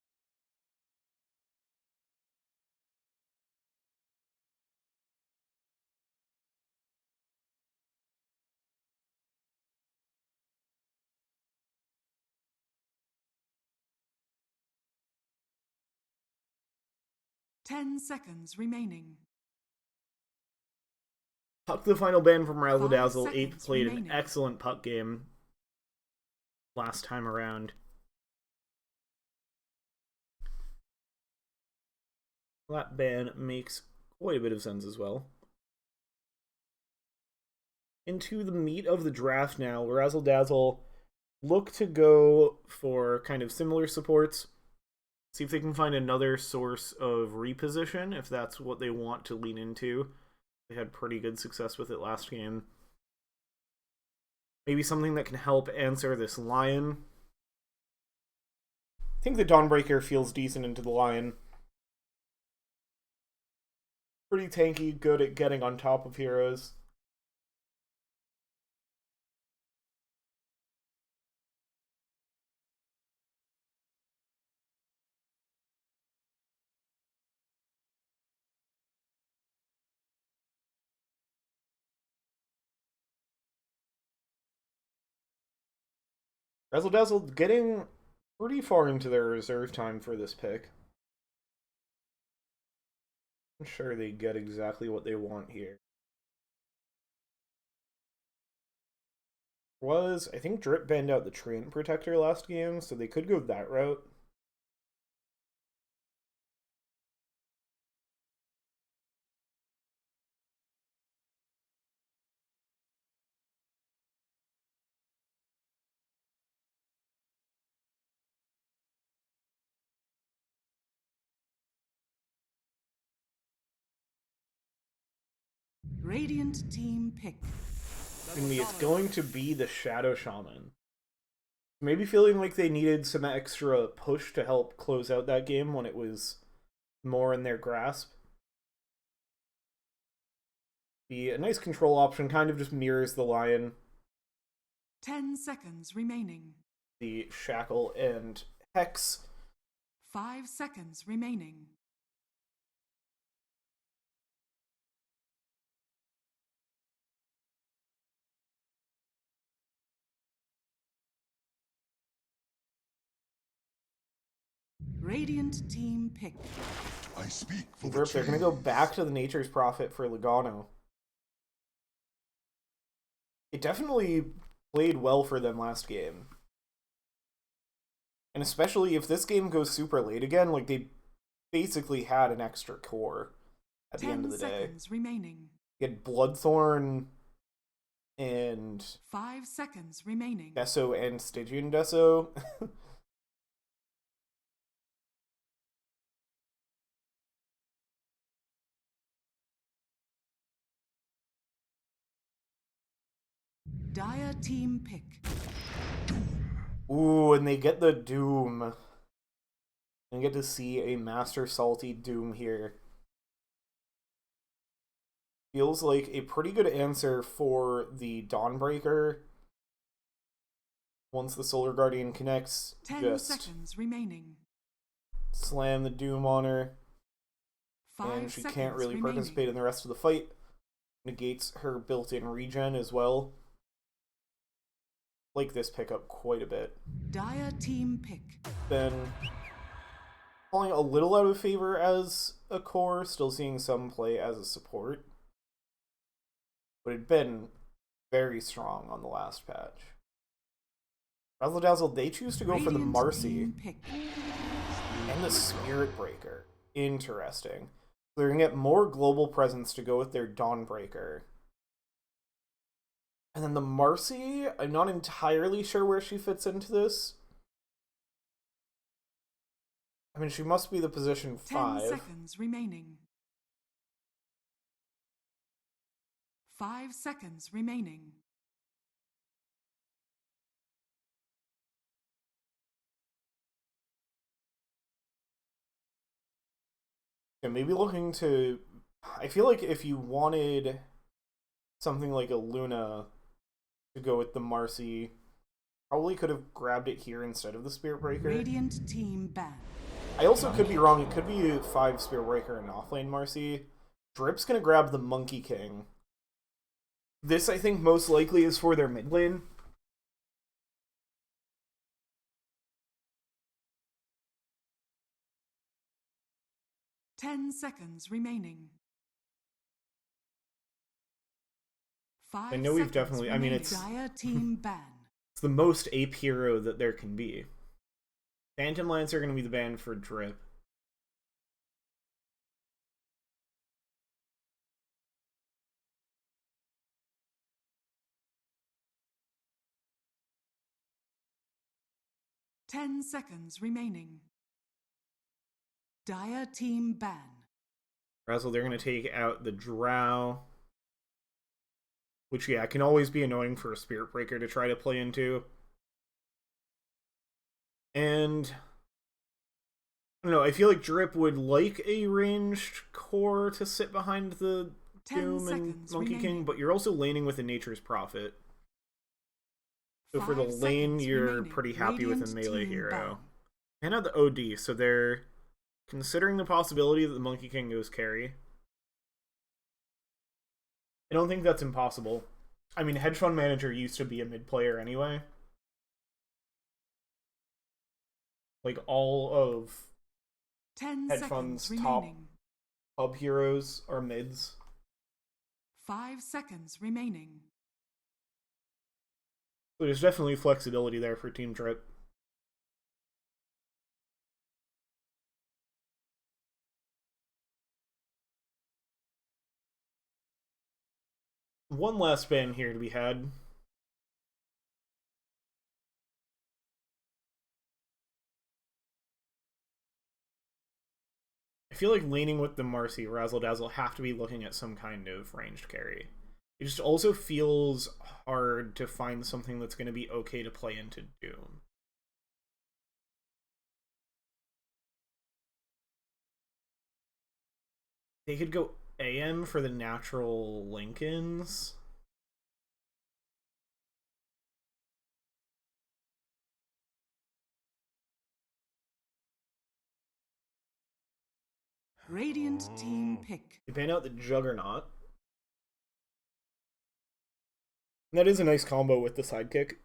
Ten seconds remaining. Puck the final ban from Razzle 5 Dazzle. Ape seconds played remaining. an excellent puck game last time around. That ban makes quite a bit of sense as well. Into the meat of the draft now, Razzle Dazzle look to go for kind of similar supports. See if they can find another source of reposition, if that's what they want to lean into. They had pretty good success with it last game. Maybe something that can help answer this Lion. I think the Dawnbreaker feels decent into the Lion. Pretty tanky, good at getting on top of heroes. Razzil Dazzle getting pretty far into their reserve time for this pick. I'm sure they get exactly what they want here. I think Drip banned out the Treant Protector last game, so they could go that route. Radiant team pick. It's going to be the Shadow Shaman. Maybe feeling like they needed some extra push to help close out that game when it was more in their grasp. Be a nice control option, kind of just mirrors the Lion. 10 seconds remaining. The Shackle and Hex. 5 seconds remaining. Radiant team pick. I speak for the They're going to go back to the Nature's Prophet for Logano. It definitely played well for them last game. And especially if this game goes super late again, like they basically had an extra core at the end of the day. 10 seconds remaining. You had Bloodthorn and 5 seconds remaining. Deso and Stygian Deso. Dire team pick. Ooh, and they get the Doom. And get to see a Master Salty Doom here. Feels like a pretty good answer for the Dawnbreaker. Once the Solar Guardian connects, 10 seconds remaining. Slam the Doom on her. 5 And she seconds can't really remaining. participate in the rest of the fight. Negates her built-in regen as well. Like this pickup quite a bit. Dire team pick. Been falling a little out of favor as a core, still seeing some play as a support. But it'd been very strong on the last patch. Razzil Dazzle, they choose to go for the Radiant Marcy team pick. and the Spirit Breaker. Interesting. They're going to get more global presence to go with their Dawnbreaker. And then the Marcy, I'm not entirely sure where she fits into this. I mean, she must be the position 5. 10 seconds remaining. 5 seconds remaining. And maybe looking to... I feel like if you wanted something like a Luna to go with the Marcy, probably could have grabbed it here instead of the Spirit Breaker. Radiant team ban. I also could be wrong. It could be 5 Spirit Breaker and offlane Marcy. Drip's gonna grab the Monkey King. This, I think, most likely is for their mid lane. Ten seconds remaining. I know we've definitely... I mean, it's Dire team ban. the most ape hero that there can be. Phantom Lancer are going to be the ban for Drip. Ten seconds remaining. Dire team ban. Razzle, they're going to take out the Drow. Which, yeah, can always be annoying for a Spirit Breaker to try to play into. And... I don't know, I feel like Drip would like a ranged core to sit behind the Doom and Monkey King, but you're also laning with a Nature's Prophet. So for the lane, you're pretty happy with a melee hero. And at the OD, so they're considering the possibility that the Monkey King goes carry. I don't think that's impossible. I mean, Hedge Fund Manager used to be a mid player anyway. like all of 10 Headphone's seconds top remaining. hub heroes are mids. 5 seconds remaining. So there's definitely flexibility there for Team Drip. One last ban here to be had. I feel like leaning with the Marcy, Razzle Dazzle have to be looking at some kind of ranged carry. It just also feels hard to find something that's going to be okay to play into Doom. They could go AM for the natural Lincolns. Radiant team pick. They ban out the Juggernaut. That is a nice combo with the sidekick.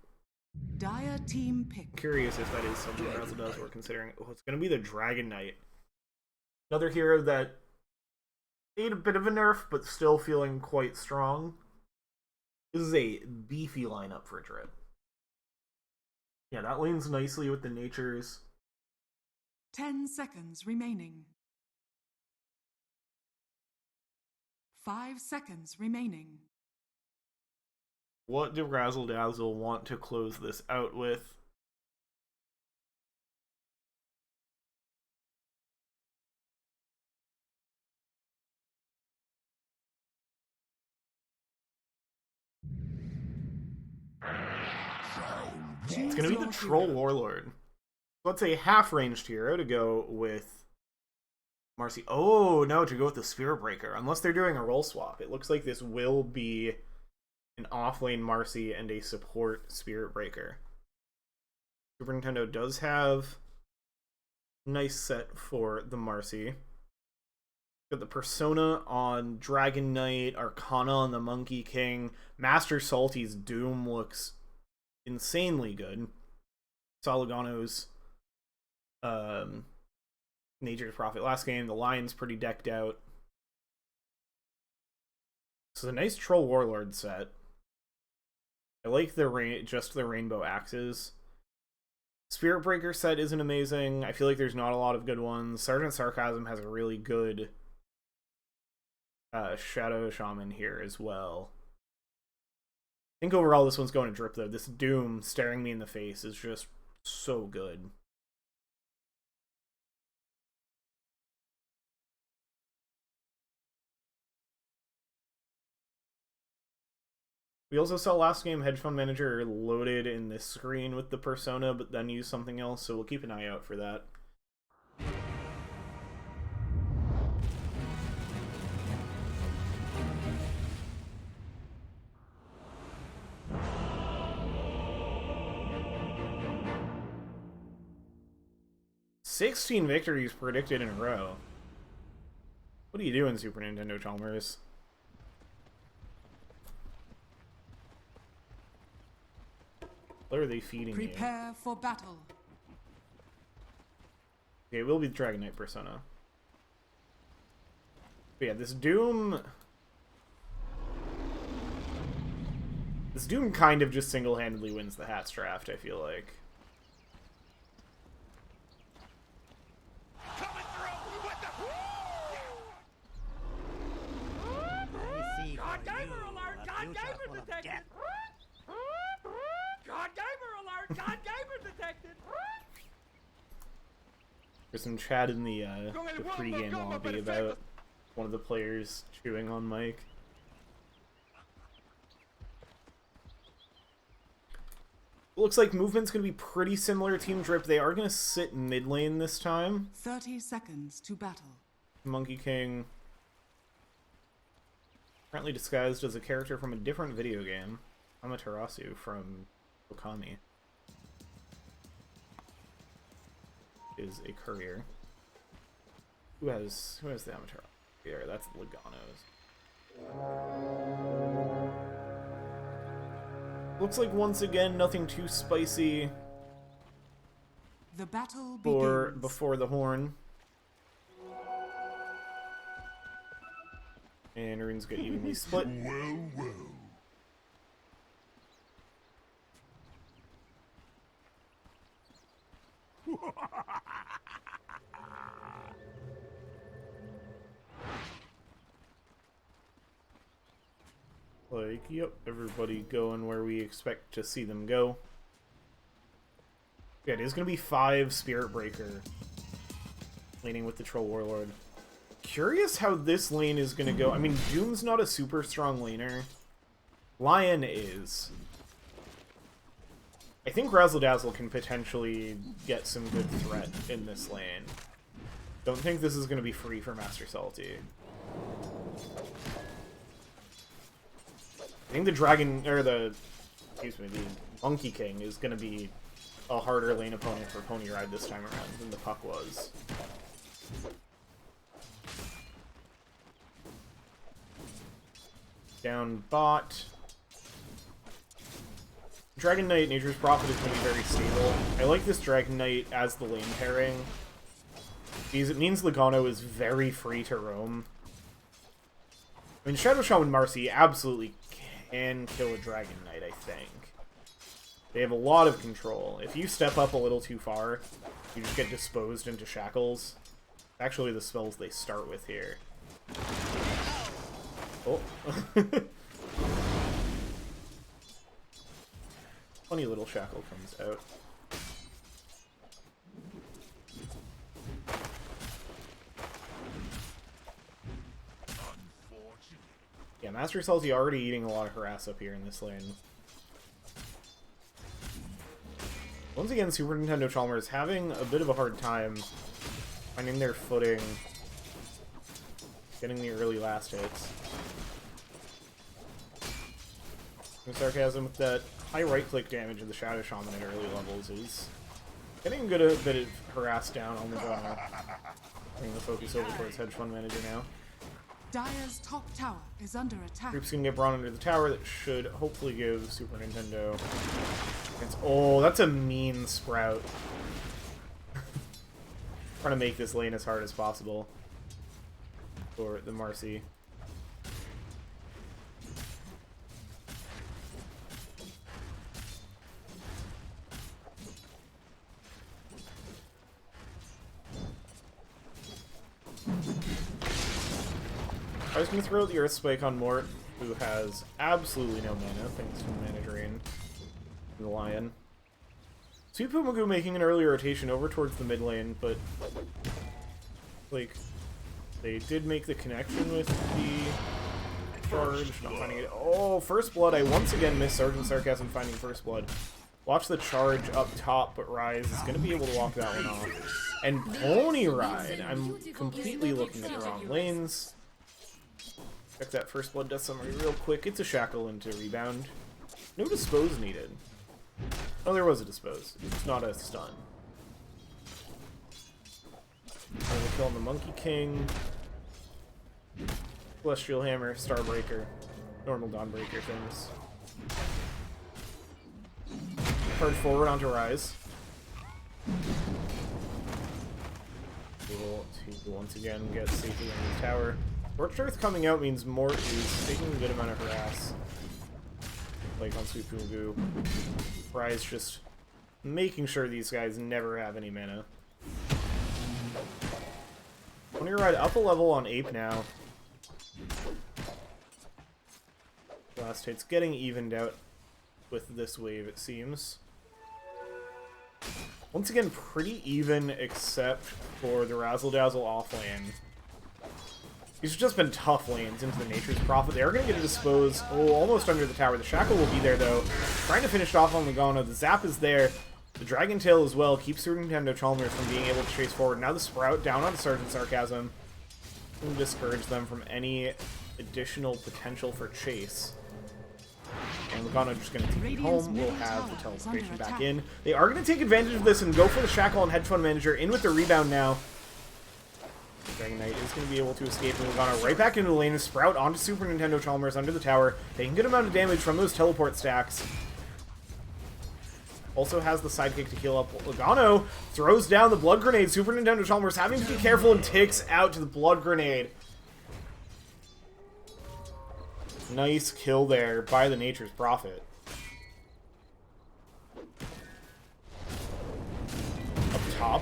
Dire team pick. Curious if that is something Razzle Dazzle we're considering. Oh, it's going to be the Dragon Knight. Another hero that ate a bit of a nerf, but still feeling quite strong. This is a beefy lineup for Drip. Yeah, that lanes nicely with the natures. 10 seconds remaining. 5 seconds remaining. What do Razzle Dazzle want to close this out with? It's going to be the Troll Warlord. Let's say half-ranged hero to go with Marcy. Oh, no, to go with the Spirit Breaker. Unless they're doing a role swap. It looks like this will be an off-lane Marcy and a support Spirit Breaker. Super Nintendo does have a nice set for the Marcy. Got the Persona on Dragon Knight, Arcana on the Monkey King. Master Salty's Doom looks insanely good. Solagano's Nature's Prophet last game. The Lion's pretty decked out. So a nice Troll Warlord set. I like the just the rainbow axes. Spirit Breaker set isn't amazing. I feel like there's not a lot of good ones. Sergeant Sarcasm has a really good Shadow Shaman here as well. I think overall this one's going to Drip though. This Doom staring me in the face is just so good. We also saw last game Hedge Fund Manager loaded in this screen with the Persona, but then used something else, so we'll keep an eye out for that. "16 victories predicted in a row." What are you doing, Super Nintendo Chalmers? What are they feeding you? Prepare for battle. Okay, it will be the Dragon Knight Persona. But yeah, this Doom kind of just single-handedly wins the Hats draft, I feel like. God Gamer alert! God Gamer detected! God Gamer alert! God Gamer detected! There's some chat in the pre-game lobby about one of the players chewing on mic. Looks like movement's going to be pretty similar to Team Drip. They are going to sit mid lane this time. 30 seconds to battle. Monkey King, currently disguised as a character from a different video game, Amaterasu from Okami, is a courier. Who has the Amaterasu here? That's Logano's. Looks like once again nothing too spicy. The battle for begins. before the horn. And runes get evenly split. Well, well. Like, yep, everybody going where we expect to see them go. Yeah, it is going to be 5 Spirit Breaker. Laning with the Troll Warlord. Curious how this lane is going to go. I mean, Doom's not a super strong laner. Lion is. I think Razzil Dazzle can potentially get some good threat in this lane. Don't think this is going to be free for Master Salty. I think the Dragon, or the Monkey King is going to be a harder lane opponent for Pony Ride this time around than the Puck was. Down bot. Dragon Knight, Nature's Prophet is going to be very stable. I like this Dragon Knight as the lane pairing, because it means Logano is very free to roam. I mean, Shadow Shaman Marcy absolutely can kill a Dragon Knight, I think. They have a lot of control. If you step up a little too far, you just get disposed into shackles. Actually, the spells they start with here. Oh. Funny little shackle comes out. Yeah, Master Salty already eating a lot of harass up here in this lane. Once again, Super Nintendo Chalmers having a bit of a hard time finding their footing, getting the early last hits. And Sarcasm with that high right-click damage of the Shadow Shaman at early levels is getting a good bit of harass down on the Logano. Bringing the focus over towards Hedge Fund Manager now. Dire's top tower is under attack. Troops can get brought under the tower. That should hopefully give Super Nintendo. Oh, that's a mean Sprout. Trying to make this lane as hard as possible for the Marcy. I was going to throw the Earth Spike on Mort, who has absolutely no mana, thanks to the Mana Drain and the Lion. Sweet Pumagu making an early rotation over towards the mid lane, but, like, they did make the connection with the charge. Not finding it. Oh, First Blood. I once again missed Sergeant Sarcasm finding First Blood. Watch the charge up top, but Rise is going to be able to walk that one off. And Pony Ride. I'm completely looking at the wrong lanes. Check that First Blood Death Summary real quick. It's a shackle into rebound. No dispose needed. Oh, there was a dispose. It's not a stun. Another kill on the Monkey King. Celestial Hammer, Starbreaker, normal Dawnbreaker things. Hard forward onto Rise. Able to once again get safely into the tower. Scorched Earth coming out means Mort is taking a good amount of harass. Like on Sweet Pumagu. Rise just making sure these guys never have any mana. Pony Ride up a level on Ape now. Last hit's getting evened out with this wave, it seems. Once again, pretty even except for the Razzle Dazzle off lane. These have just been tough lanes into the Nature's Prophet. They are going to get a dispose. Oh, almost under the tower. The Shackle will be there, though. Trying to finish off on Logano. The Zap is there. The Dragon Tail as well keeps Super Nintendo Chalmers from being able to chase forward. Now the Sprout down on Sergeant Sarcasm. Going to discourage them from any additional potential for chase. And Logano just going to take it home. We'll have the teleportation back in. They are going to take advantage of this and go for the Shackle and Hedge Fund Manager. In with the rebound now. Dragon Knight is going to be able to escape from Logano right back into the lane. Sprout onto Super Nintendo Chalmers under the tower. Taking a good amount of damage from those teleport stacks. Also has the sidekick to heal up. Logano throws down the blood grenade. Super Nintendo Chalmers having to be careful and takes out to the blood grenade. Nice kill there by the Nature's Prophet. Up top.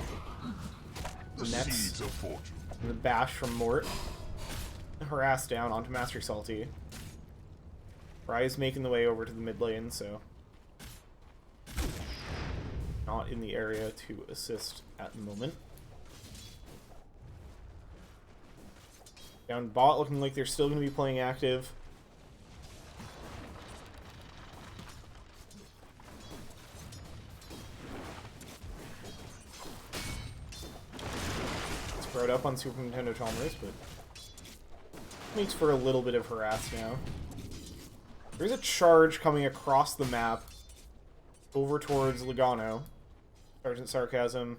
Next, the bash from Mort. Harass down onto Master Salty. Rise making the way over to the mid lane, so not in the area to assist at the moment. Down bot looking like they're still going to be playing active. Spread up on Super Nintendo Chalmers, but makes for a little bit of harass now. There's a charge coming across the map over towards Logano. Sergeant Sarcasm.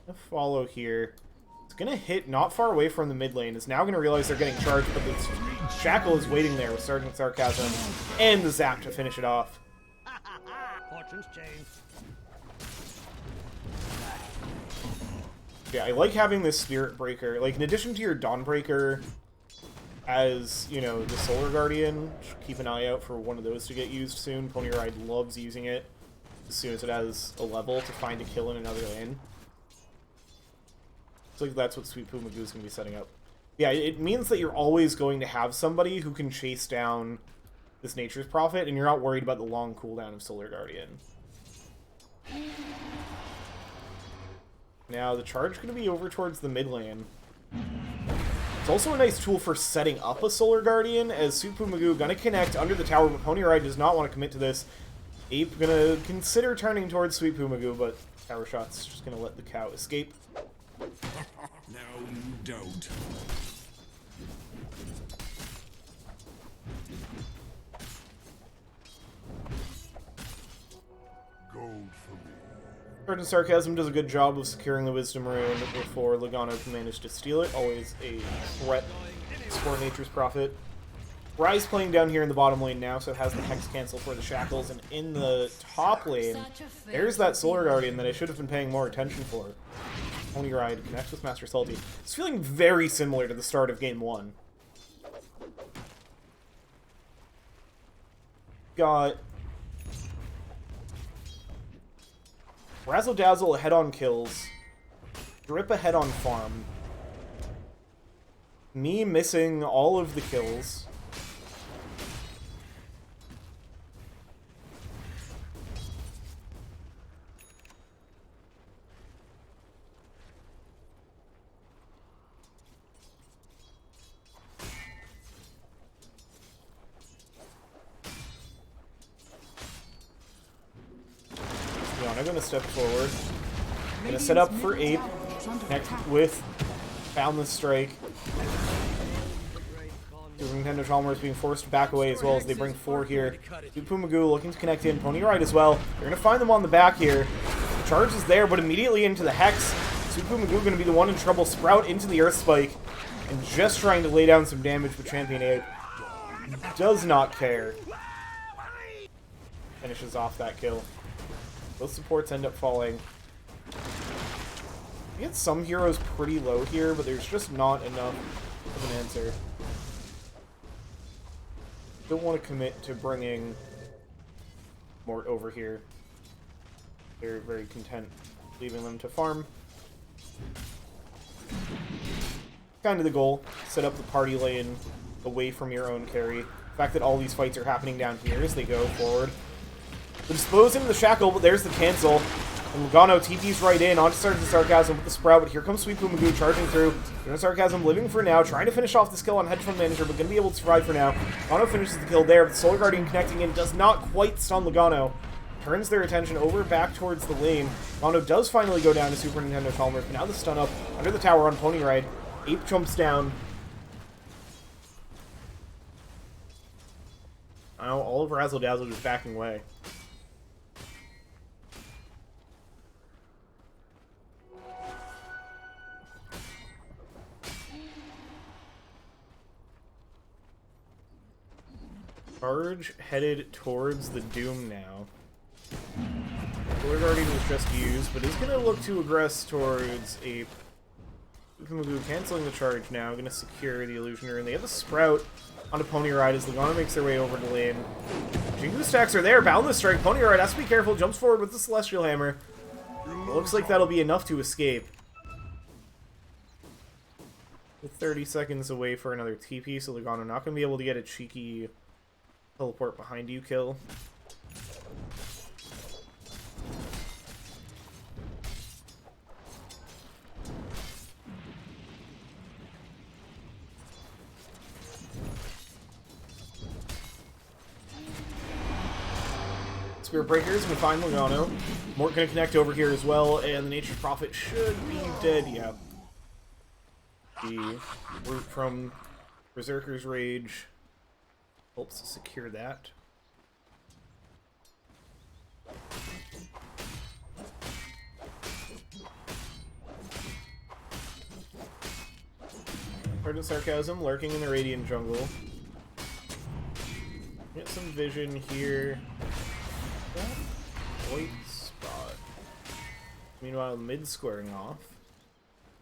Gonna follow here. It's gonna hit not far away from the mid lane. It's now gonna realize they're getting charged, but the Shackle is waiting there with Sergeant Sarcasm and the zap to finish it off. Fortune's changed. Yeah, I like having this Spirit Breaker. Like, in addition to your Dawnbreaker as, you know, the Solar Guardian, keep an eye out for one of those to get used soon. Pony Ride loves using it as soon as it has a level to find a kill in another lane. Looks like that's what Sweet Poo Magoo is going to be setting up. Yeah, it means that you're always going to have somebody who can chase down this Nature's Prophet, and you're not worried about the long cooldown of Solar Guardian. Now, the charge is going to be over towards the mid lane. It's also a nice tool for setting up a Solar Guardian, as Sweet Poo Magoo going to connect under the tower, but Pony Ride does not want to commit to this. Ape going to consider turning towards Sweet Poo Magoo, but Tower Shot's just going to let the cow escape. No, you don't. Gold for me. Sergeant Sarcasm does a good job of securing the Wisdom Rune before Logano can manage to steal it. Always a threat for Nature's Prophet. Rise playing down here in the bottom lane now, so it has the Hex cancel for the Shackles, and in the top lane, there's that Solar Guardian that I should have been paying more attention for. Pony Ride connects with Master Salty. It's feeling very similar to the start of Game 1. Got Razzil Dazzle ahead on kills. Drip ahead on farm. Me missing all of the kills. I'm going to step forward. I'm going to set up for Ape. Connect with Boundless Strike. Super Nintendo Chalmers being forced to back away as well as they bring 4 here. Sweet Poo Magoo looking to connect in. Pony Ride as well. They're going to find them on the back here. The charge is there, but immediately into the Hex. Sweet Poo Magoo going to be the one in trouble. Sprout into the Earth Spike. And just trying to lay down some damage with Champion Ape. Does not care. Finishes off that kill. Both supports end up falling. You get some heroes pretty low here, but there's just not enough of an answer. Don't want to commit to bringing Mort over here. They're very content leaving them to farm. Kind of the goal. Set up the party lane away from your own carry. The fact that all these fights are happening down here as they go forward. They're disposing the Shackle, but there's the cancel. And Logano TP's right in onto Sergeant Sarcasm with the Sprout, but here comes Sweet Poo Magoo charging through. Sergeant Sarcasm living for now, trying to finish off this kill on Hedge Fund Manager, but going to be able to survive for now. Logano finishes the kill there, but the Solar Guardian connecting in does not quite stun Logano. Turns their attention over back towards the lane. Logano does finally go down to Super Nintendo Chalmers, but now the stun up under the tower on Pony Ride. Ape jumps down. Now all of Razzle Dazzle just backing away. Charge headed towards the Doom now. Solar Guardian was just used, but is going to look to aggress towards Ape. Magoo canceling the charge now, going to secure the Illusioner, and they have a Sprout onto Pony Ride as Logano makes their way over to lane. Jingu stacks are there, Boundless Strike, Pony Ride has to be careful, jumps forward with the Celestial Hammer. It looks like that'll be enough to escape. With 30 seconds away for another TP, so Logano not going to be able to get a cheeky teleport behind you kill. Spirit Breaker's gonna find Logano. Mort gonna connect over here as well, and the Nature's Prophet should be dead. Yeah. The root from Berserker's Rage helps secure that. Pardon Sarcasm lurking in the Radiant jungle. Get some vision here. White spot. Meanwhile, mid squaring off.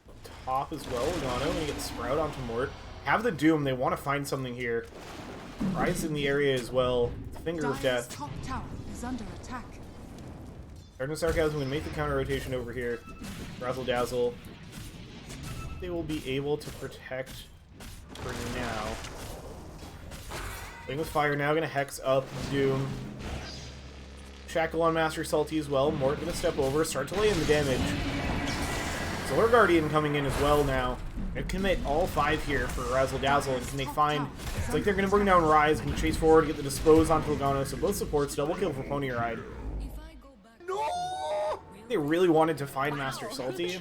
Up top as well, Logano gonna get Sprout onto Mort. Have the Doom, they want to find something here. Rise in the area as well. Finger of Dire's Death. top tower is under attack. Pardon Sarcasm gonna make the counter rotation over here. Razzil Dazzle. They will be able to protect for now. Thing with Fire now gonna Hex up Doom. Shackle on Master Salty as well. Mort gonna step over, start to lay in the damage. Solar Guardian coming in as well now. Gonna commit all 5 here for Razzil Dazzle, and can they find... It's like they're gonna bring down Rise, can chase forward, get the Dispose onto Logano, so both supports, double kill for Pony Ride. They really wanted to find Master Salty.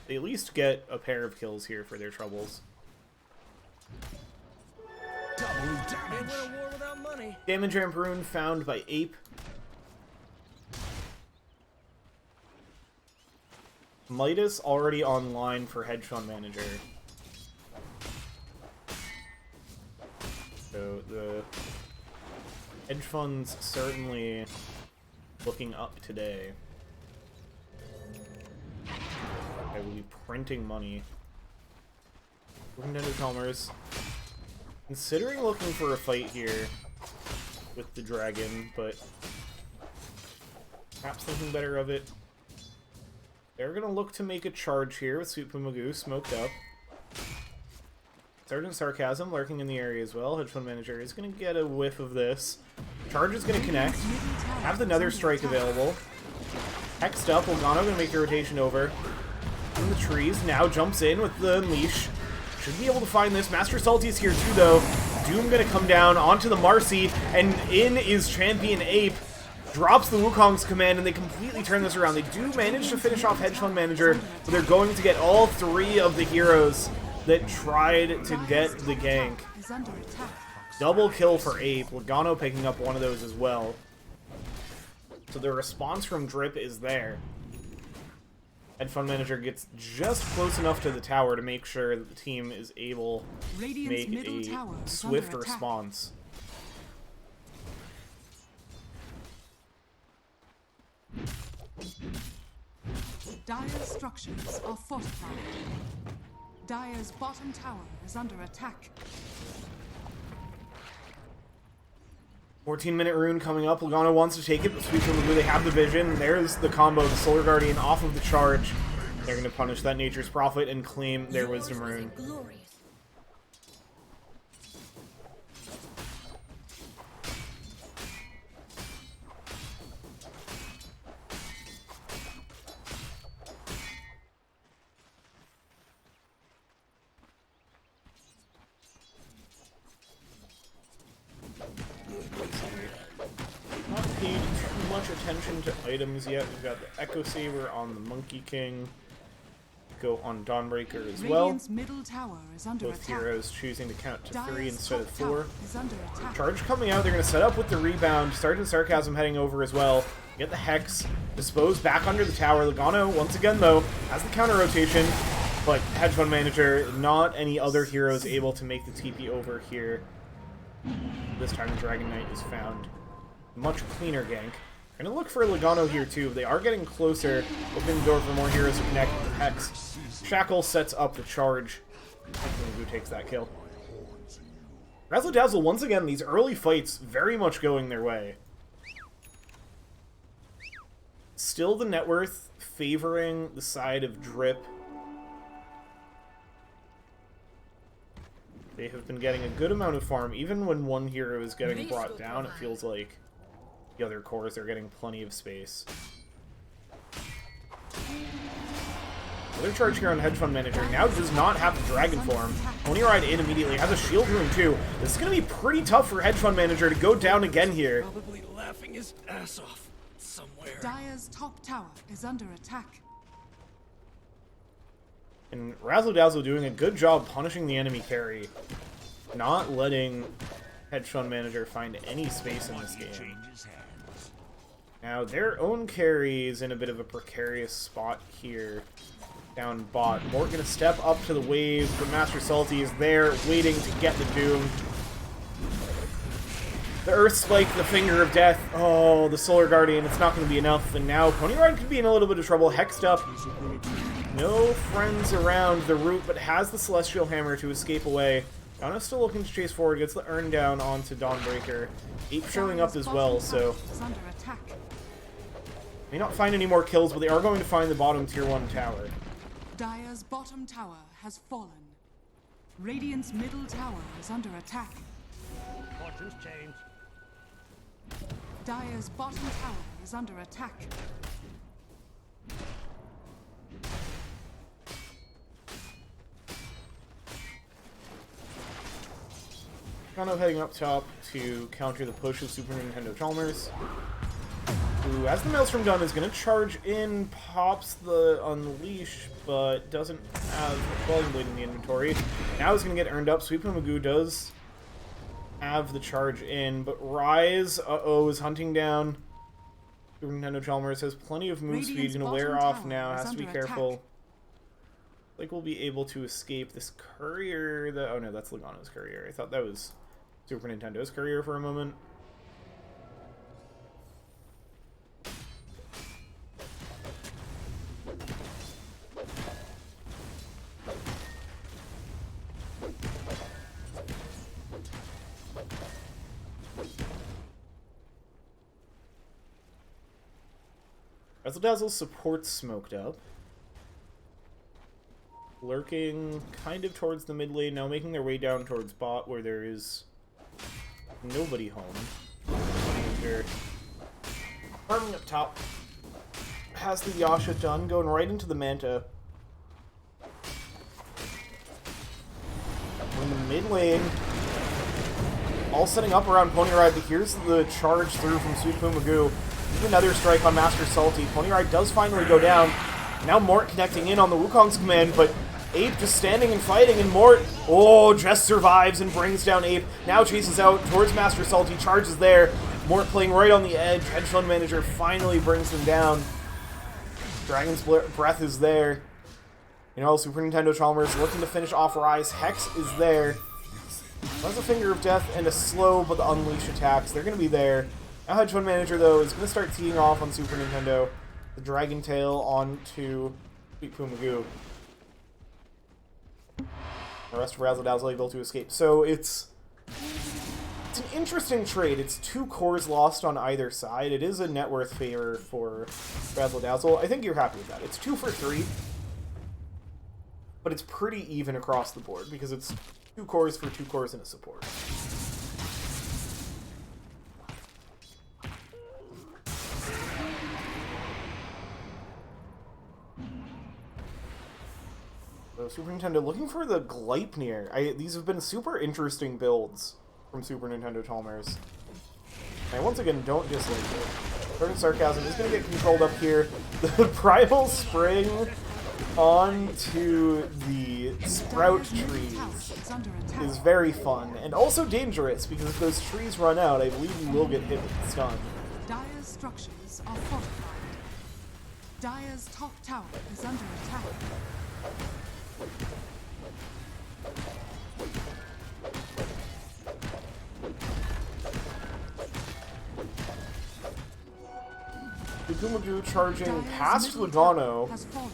They at least get a pair of kills here for their troubles. Damage Ramp Rune found by Ape. Midas already online for Hedge Fund Manager. So the hedge funds certainly looking up today. I will be printing money. Looking down to Chalmers. Considering looking for a fight here with the dragon, but perhaps thinking better of it. They're gonna look to make a charge here with Sweet Magoo smoked up. Sergeant Sarcasm lurking in the area as well. Hedge Fund Manager is gonna get a whiff of this. Charge is gonna connect. Have the Nether Strike available. Hexed up, Logano gonna make the rotation over. In the trees, now jumps in with the Unleash. Should be able to find this. Master Salty's here too, though. Doom gonna come down onto the Marcy, and in is Champion Ape. Drops the Wukong's command, and they completely turn this around. They do manage to finish off Hedge Fund Manager, but they're going to get all 3 of the heroes that tried to get the gank. Double kill for Ape. Logano picking up one of those as well. So the response from Drip is there. Hedge Fund Manager gets just close enough to the tower to make sure that the team is able to make a swift response. Dire's structures are fortified. Dire's bottom tower is under attack. 14-minute rune coming up. Logano wants to take it, but Sweet Magoo, they have the vision. There's the combo, the Solar Guardian off of the charge. They're going to punish that Nature's Prophet and claim their Wisdom Rune. Not paid too much attention to items yet. We've got the Echo Saber on the Monkey King. Go on Dawnbreaker as well. Radiant's middle tower is under Both attack. heroes choosing to count to 3 Dire's instead of top 4. tower is under attack. Charge coming out, they're going to set up with the rebound. Sergeant Sarcasm heading over as well. Get the Hex. Dispose back under the tower. Logano, once again though, has the counter rotation. But Hedge Fund Manager, not any other heroes able to make the TP over here. This time the Dragon Knight is found. much cleaner gank. Gonna look for Logano here too. They are getting closer. Opening the door for more heroes to connect with Hex. Shackle sets up the charge. Who takes that kill? Razzil Dazzle, once again, these early fights very much going their way. Still the net worth favoring the side of Drip. They have been getting a good amount of farm. Even when one hero is getting brought down, it feels like the other cores are getting plenty of space. Another charge here on Hedge Fund Manager. Now does not have the Dragon form. Pony Ride in immediately. Has a shield rune too. This is going to be pretty tough for Hedge Fund Manager to go down again here. Probably laughing his ass off somewhere. Dire's top tower is under attack. And Razzle Dazzle doing a good job punishing the enemy carry. Not letting Hedge Fund Manager find any space in this game. Now, their own carry is in a bit of a precarious spot here. Down bot. Mort gonna step up to the wave, but Master Salty is there, waiting to get the Doom. The Earth Spike, the Finger of Death. Oh, the Solar Guardian, it's not gonna be enough. And now Pony Ride could be in a little bit of trouble. Hexed up. No friends around the root, but has the Celestial Hammer to escape away. Donna still looking to chase forward, gets the Urn down onto Dawnbreaker. Ape showing up as well, so may not find any more kills, but they are going to find the bottom tier 1 tower. Dire's bottom tower has fallen. Radiant's middle tower is under attack. Fortune's changed. Dire's bottom tower is under attack. Kind of heading up top to counter the push of Super Nintendo Chalmers. Who, as the Maelstrom done, is going to charge in, pops the Unleash, but doesn't have a Quelling Blade in the inventory. Now he's going to get earned up. Sweep Magoo does have the charge in, but Rise, is hunting down. Super Nintendo Chalmers has plenty of move speed, going to wear off now, has to be careful. Like we'll be able to escape this courier. Oh no, that's Logano's courier. I thought that was Super Nintendo's courier for a moment. Razzle Dazzle supports Smoked Up. Lurking kind of towards the mid lane, now making their way down towards bot where there is nobody home. Ranger farming up top. Has the Yasha done, going right into the Manta. In the mid lane, all setting up around Pony Ride, but here's the charge through from Sweet Magoo. Another strike on Master Salty. Pony Ride does finally go down. Now Mort connecting in on the Wukong's command, but Ape just standing and fighting, and Mort, just survives and brings down Ape. Now chases out towards Master Salty, charges there. Mort playing right on the edge. Hedge Fund Manager finally brings them down. Dragon's Breath is there. You know, Super Nintendo Chalmers looking to finish off Rise. Hex is there. Has a Finger of Death and a slow but the Unleash attacks. They're going to be there. Now Hedge Fund Manager, though, is going to start teeing off on Super Nintendo. The Dragon Tail onto Sweet Magoo. The rest of Razzle Dazzle able to escape. So it's an interesting trade. It's 2 cores lost on either side. It is a net worth favor for Razzle Dazzle. I think you're happy with that. It's 2 for 3. But it's pretty even across the board because it's 2 cores for 2 cores and a support. So Super Nintendo looking for the Gleipnir. These have been super interesting builds from Super Nintendo Chalmers. I once again don't dislike it. Burning Sarcasm is going to get controlled up here. The Primal Spring onto the Sprout trees is very fun and also dangerous because if those trees run out, I believe you will get hit with the stun. Dire's structures are fortified. Dire's top tower is under attack. Sukumagu charging Dire's past middle tower Logano. has fallen.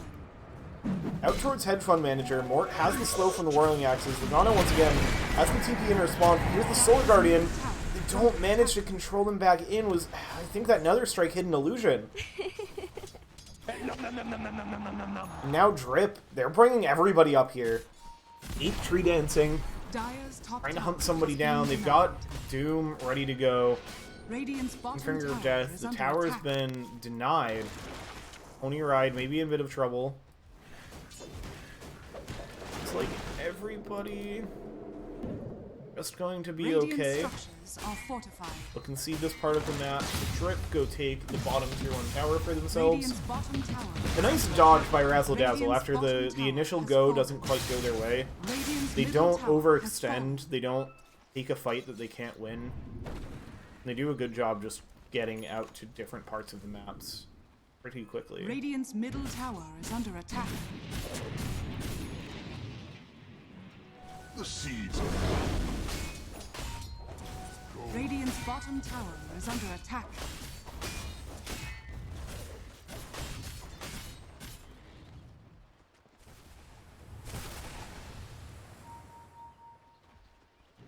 Out towards Hedge Fund Manager. Mort has the slow from the Whirling Axes. Logano once again has the TP in respawn. Here's the Solar Guardian. They don't manage to control him back in. I think that Nether Strike hid an illusion. Now Drip. They're bringing everybody up here. 8 tree dancing. Dire's top Trying to tower hunt somebody has down. been They've denied. got Doom ready to go. Radiant's bottom Finger of tower Death. is The under tower's attack. been denied. Pony Ride maybe in a bit of trouble. It's like everybody just going to be Radiant okay. structures are fortified. We'll concede this part of the map. The Drip go take the bottom tier 1 tower for themselves. Radiant's bottom tower. A nice dodge by Razzle Dazzle Radiant's after bottom the tower initial has go fallen. doesn't quite go their way. Radiant's They middle don't tower has fallen. overextend. They don't take a fight that they can't win. They do a good job just getting out to different parts of the maps pretty quickly. Radiant's middle tower is under attack. The seeds of Radiant's bottom tower is under attack.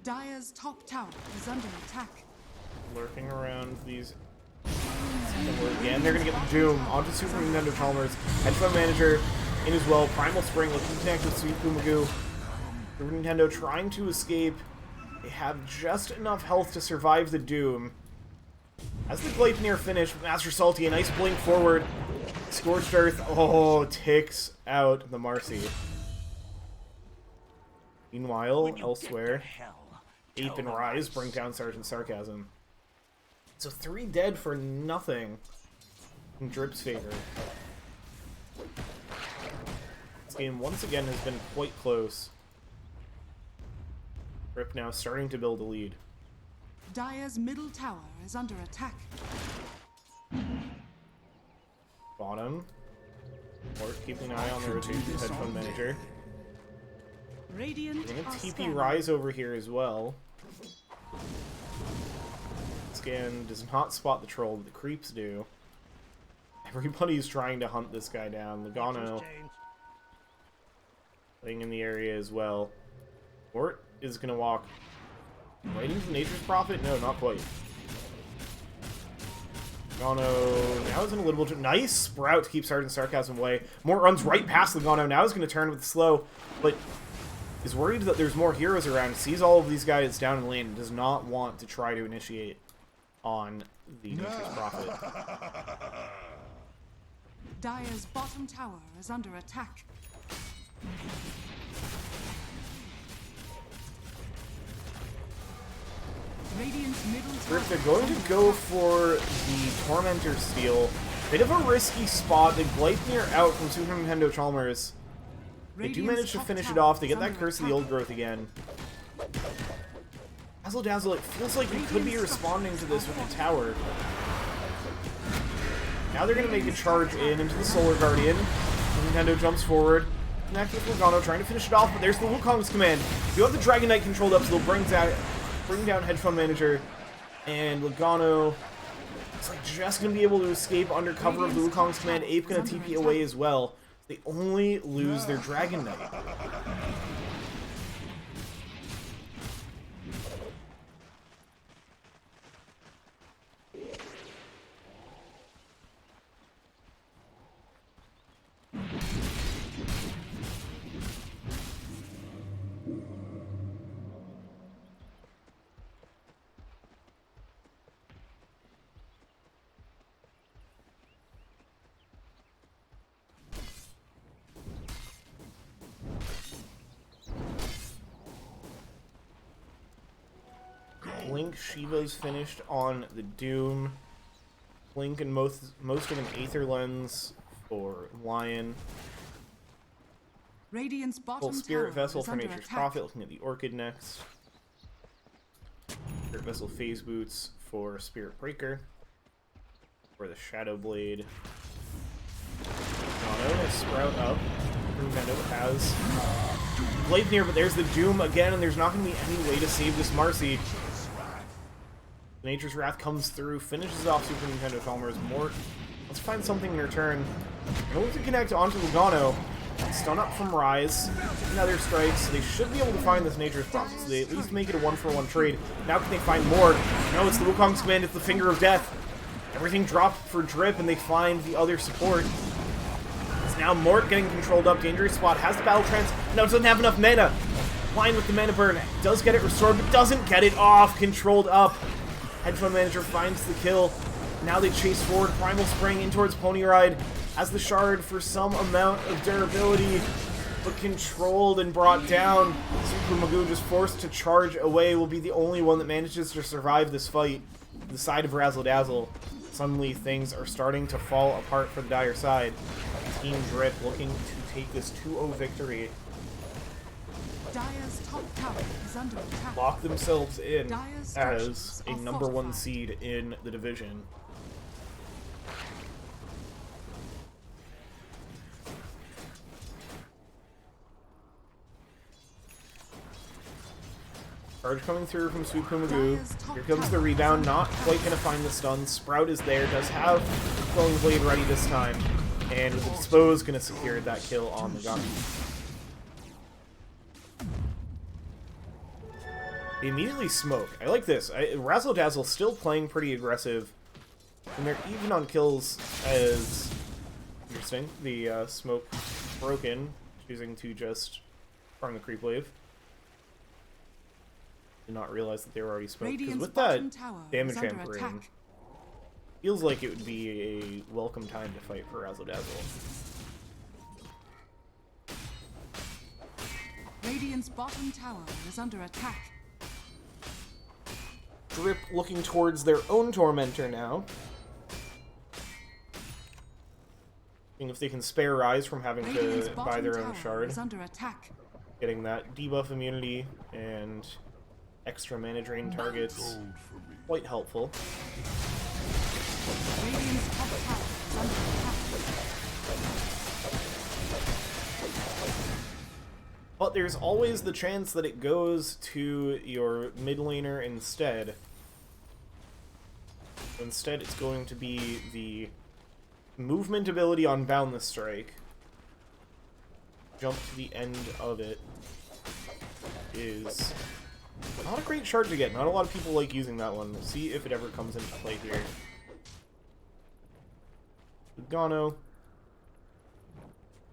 Dire's top tower is under attack. Lurking around these. Again, they're going to get the Doom onto Super Nintendo Chalmers. Hedge Fund Manager in as well. Primal Spring looking to connect with Sukumagu. Super Nintendo trying to escape. They have just enough health to survive the Doom. As the Gleipnir finish, Master Salty, a nice blink forward. Scorched Earth, ticks out the Marcy. Meanwhile, elsewhere, Ape and Rise bring down Sergeant Sarcasm. So 3 dead for nothing in Drip's favor. This game once again has been quite close. Drip now starting to build a lead. Dire's middle tower is under attack. Bottom. Or keeping an eye on the rotation of Hedge Fund Manager. Radiant We're gonna are TP scanning. Rise over here as well. Scan does not spot the troll, but the creeps do. Everybody's trying to hunt this guy down. Logano playing in the area as well. Mort is gonna walk right into Nature's Prophet? No, not quite. Logano now is in a little bit. Nice sprout to keep Sergeant Sarcasm away. Mort runs right past Logano. Now is going to turn with the slow, but is worried that there's more heroes around. Sees all of these guys down in the lane and does not want to try to initiate on the Nature's Prophet. Dire's bottom tower is under attack. Radiant's middle tower. They're going to go for the Tormentor Steel. Bit of a risky spot. They Gleipnir out from Super Nintendo Chalmers. They do manage to finish it off. They get that Curse of the Old Growth again. Razzil Dazzle, it feels like you could be responding to this with the tower. Now they're going to make a charge into the Solar Guardian. Nintendo jumps forward. Connect with Logano, trying to finish it off, but there's the Wukong's command. You have the Dragon Knight controlled up, so they'll bring down Hedge Fund Manager. And Logano is like just going to be able to escape under cover of the Wukong's command. Ape going to TP away as well. They only lose their Dragon Knight. Blink Shiva's finished on the Doom. Blink and most of an Aether Lens for Lion. Radiant's Full bottom Spirit tower Vessel is for under Nature's attack. Prophet, looking at the Orchid next. Spirit Vessel Phase Boots for Spirit Breaker. For the Shadow Blade. Mono, Sprout up. Nintendo has Gleipnir, but there's the Doom again, and there's not going to be any way to save this Marcy. Nature's Wrath comes through, finishes off Super Nintendo Chalmers. Mort Let's find something in return. Able to connect onto Lugano. Stun up from Rise. Another strike, so they should be able to find this Nature's Prophet. So they at least make it a 1-for-1 trade. Now can they find more? No, it's the Wukong's command, it's the Finger of Death. Everything dropped for Drip, and they find the other support. It's now Mort getting controlled up. Dangerous spot. Has the Battle Trance. No, doesn't have enough mana. Line with the mana burn. Does get it restored, but doesn't get it off. Controlled up. Headphone Manager finds the kill. Now they chase forward. Primal Spring in towards Pony Ride. Has the Shard for some amount of durability, but controlled and brought down. Super Magoo just forced to charge away, will be the only one that manages to survive this fight. The side of Razzil Dazzle. Suddenly things are starting to fall apart for the Dire side. Team Drip looking to take this 2-0 victory. Dire's top tower is under attack. Lock themselves in Dire's as structures a are number 1 fortified. seed in the division. Charge coming through from Sweet Magoo. Here comes the rebound, not quite going to find the stun. Sprout is there, does have Flowing Blade ready this time. And with the Dispose, going to secure that kill on the gun. They immediately smoke. I like this. Razzle Dazzle still playing pretty aggressive. And they're even on kills as... Interesting. The smoke broken, choosing to just farm the creep wave. Did not realize that they were already smoked. Because with that damage hampering, feels like it would be a welcome time to fight for Razzle Dazzle. Radiant's bottom tower is under attack. Drip looking towards their own Tormentor now. Seeing if they can spare Rise from having to buy their own Shard. Is under attack. Getting that debuff immunity and extra mana drain targets. Quite helpful. Radiant's top tower is under attack. But there's always the chance that it goes to your mid laner instead. Instead, it's going to be the movement ability on Boundless Strike. Jump to the end of it is not a great shard to get. Not a lot of people like using that one. We'll see if it ever comes into play here. Lugano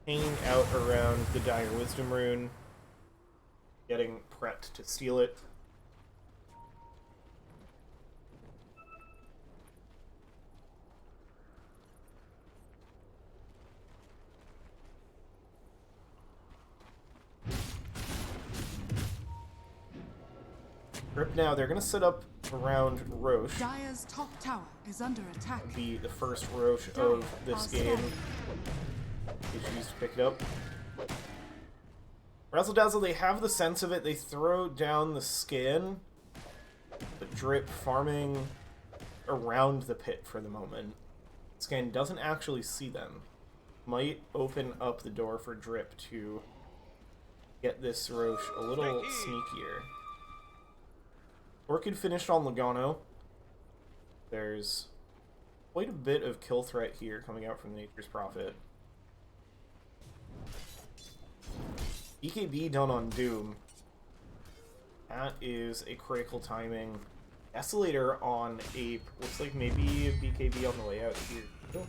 hanging out around the Dire Wisdom Rune, getting prepped to steal it. Rip now, they're going to set up around Roche. Dire's top tower is under attack. Be the first Roche of this game. They choose to pick it up. Razzle Dazzle, they have the sense of it. They throw down the skin, but Drip farming around the pit for the moment. Scan doesn't actually see them. Might open up the door for Drip to get this Roche a little sneakier. Orchid finished on Lugano. There's quite a bit of kill threat here coming out from Nature's Prophet. BKB done on Doom. That is a critical timing. Desolator on Ape. Looks like maybe a BKB on the way out here.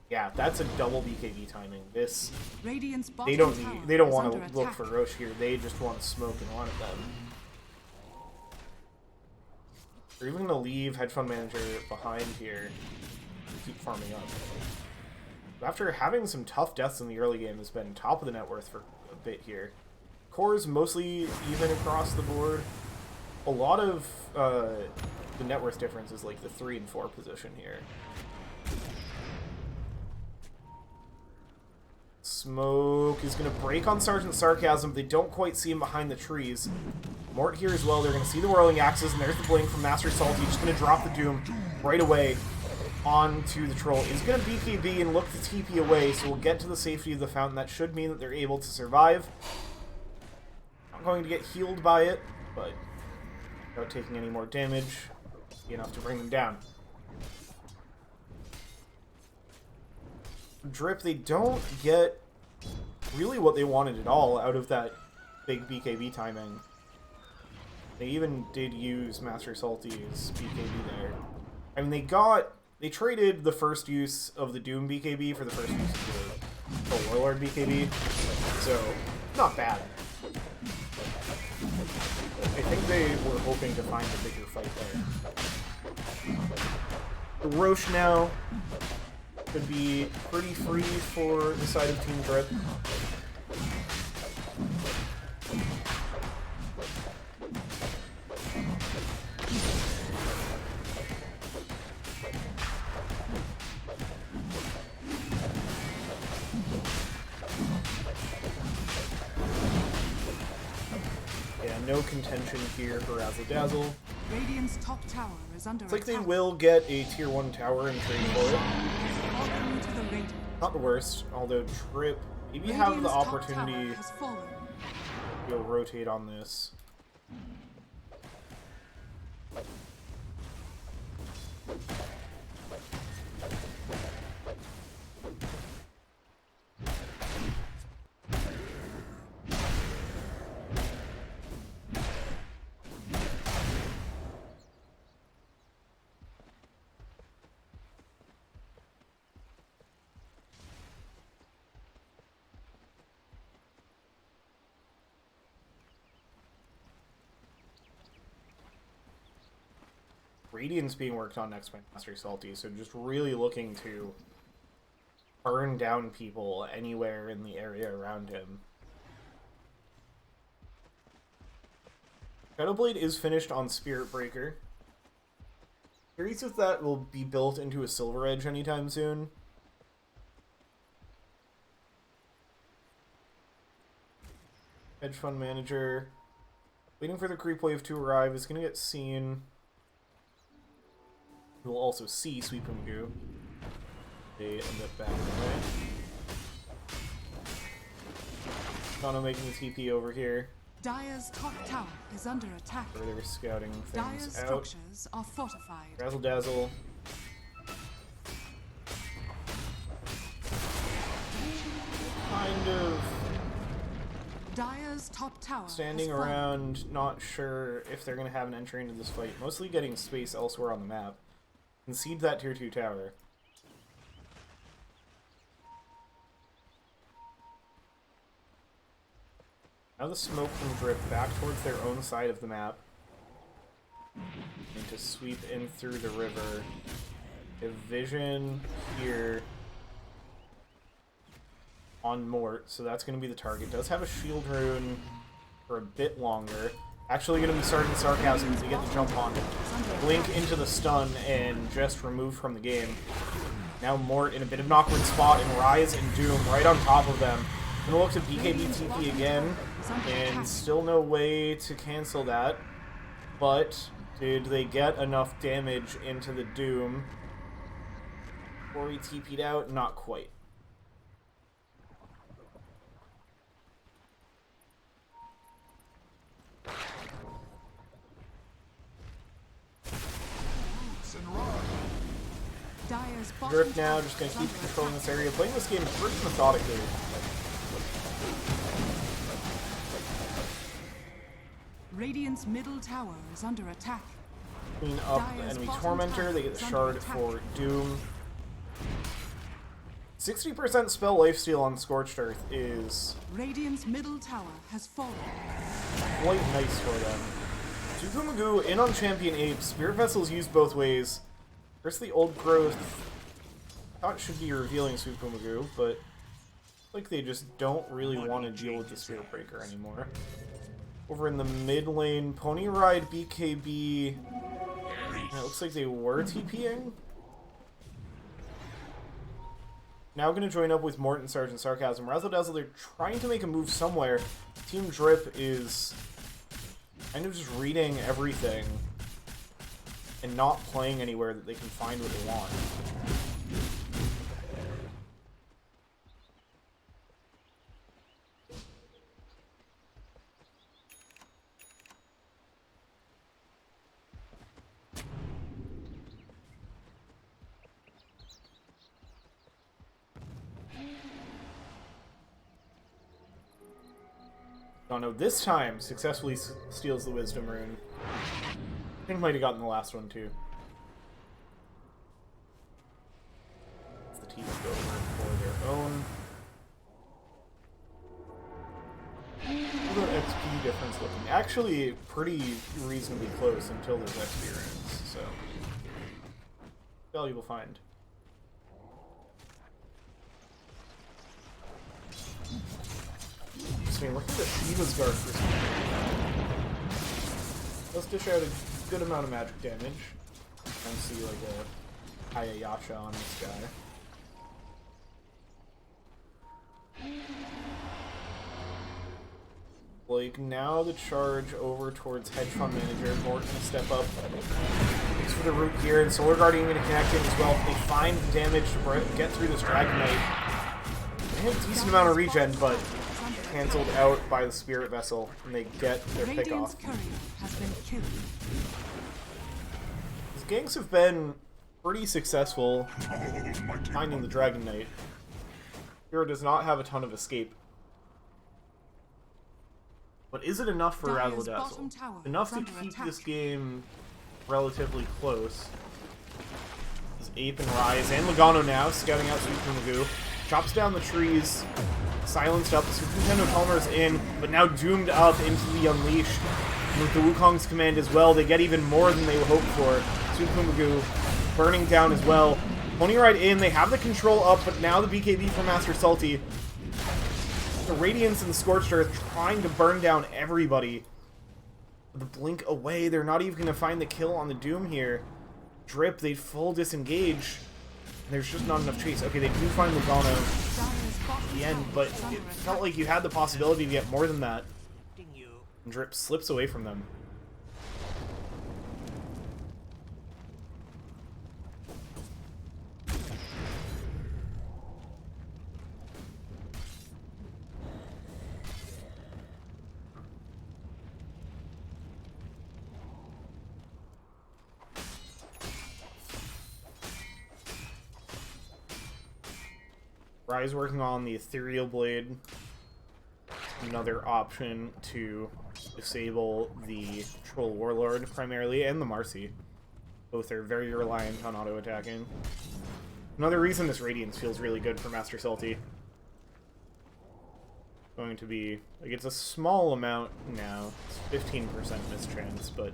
Yeah, that's a double BKB timing. This Radiant's they don't bottom need. tower They don't is want under to look attack. for Roche here. They just want to smoke and want them. They're even gonna leave Headphone Manager behind here and keep farming up. After having some tough deaths in the early game, has been top of the net worth for a bit here. Core's mostly even across the board. A lot of the net worth difference is like the 3 and 4 position here. Smoke is going to break on Sergeant Sarcasm. They don't quite see him behind the trees. Mort here as well. They're going to see the Whirling Axes, and there's the Blink from Master Salty. Just going to drop the Doom right away onto the Troll. He's going to BKB and look to TP away, so we'll get to the safety of the Fountain. That should mean that they're able to survive. Not going to get healed by it, but without taking any more damage, be enough to bring them down. Drip, they don't get really what they wanted at all out of that big BKB timing. They even did use Master Salty's BKB there. I mean, they traded the first use of the Doom BKB for the first use of the Warlord BKB, so not bad. I think they were hoping to find a bigger fight there. The Roche now could be pretty free for the side of Team Drip. No contention here for Razzil Dazzle. Radiant's top tower is under It's like attack. they will get a tier 1 tower and trade for it. Welcome to the Radiant. Not the worst, although Trip maybe have the opportunity to rotate on this. Radiant's being worked on next by Master Salty, so just really looking to burn down people anywhere in the area around him. Shadowblade is finished on Spirit Breaker. Curious if that will be built into a Silver Edge anytime soon. Hedge Fund Manager, waiting for the creep wave to arrive, is going to get seen. We'll also see Sweep and Goo. They end up back away. Dono making the TP over here. Dire's top tower is under attack. Further scouting Dire's things out. structures are fortified. Razzil Dazzle. Kind of Dire's top tower standing has fallen. around, not sure if they're going to have an entry into this fight. Mostly getting space elsewhere on the map. Concede that tier 2 tower. Now the smoke from Drip back towards their own side of the map. And to sweep in through the river. A vision here on Mort, so that's going to be the target. Does have a shield rune for a bit longer. Actually going to be Sergeant Sarcasm to get the jump on it. Blink into the stun and just remove from the game. Now Mort in a bit of an awkward spot, and Rise and Doom right on top of them. Gonna look to BKB TP again, and still no way to cancel that. But did they get enough damage into the Doom before he TP'd out? Not quite. Drip now, just going to keep controlling this area, playing this game pretty methodically. Radiant's middle tower is under attack. Clean up the enemy Tormentor, they get the shard for Doom. 60% spell lifesteal on Scorched Earth is Radiant's middle tower has fallen. quite nice for them. Sukumagu in on Champion Ape, Spirit Vessels used both ways. First the old growth, I thought it should be revealing Sukumagu, but like they just don't really want to deal with the Spirit Breaker anymore. Over in the mid lane, Pony Ride BKB, and it looks like they were TPing. Now going to join up with Mort and Sergeant Sarcasm. Razzil Dazzle, they're trying to make a move somewhere. Team Drip is kind of just reading everything and not playing anywhere that they can find what they want. Oh no, this time successfully steals the Wisdom Rune. I think might have gotten the last one too. The teams go for their own. How's that XP difference looking? Actually, pretty reasonably close until there's experience, so. Valuable find. I mean, look at the Shiva's Guard for speed. Let's dish out a good amount of magic damage. And see like a Hayayasha on this guy. Like, now the charge over towards Hedge Fund Manager. More gonna step up. Thanks for the root here, and Solar Guardian gonna connect in as well. They find the damage to get through this Dragon Knight. They have a decent amount of regen, but cancelled out by the Spirit Vessel, and they get their pick off. These ganks have been pretty successful finding the Dragon Knight. Hero does not have a ton of escape. But is it enough for Razzil Dazzle? Enough to keep this game relatively close. This Ape and Rise, and Logano now, scouting out Sweet Magoo. Chops down the trees, silenced up. The Super Nintendo Palmer's in, but now doomed up into the Unleashed. With the Wukong's command as well, they get even more than they hoped for. Super Magoo burning down as well. Pony Ride in, they have the control up, but now the BKB from Master Salty. The Radiance and the Scorched Earth trying to burn down everybody. The Blink away, they're not even going to find the kill on the Doom here. Drip, they full disengage. There's just not enough chase. Okay, they do find Logano at the end, but it felt like you had the possibility to get more than that. And Drip slips away from them. Rise working on the Ethereal Blade. Another option to disable the Troll Warlord primarily, and the Marcy. Both are very reliant on auto-attacking. Another reason this Radiance feels really good for Master Salty. Going to be, like, it's a small amount now. It's 15% mischance, but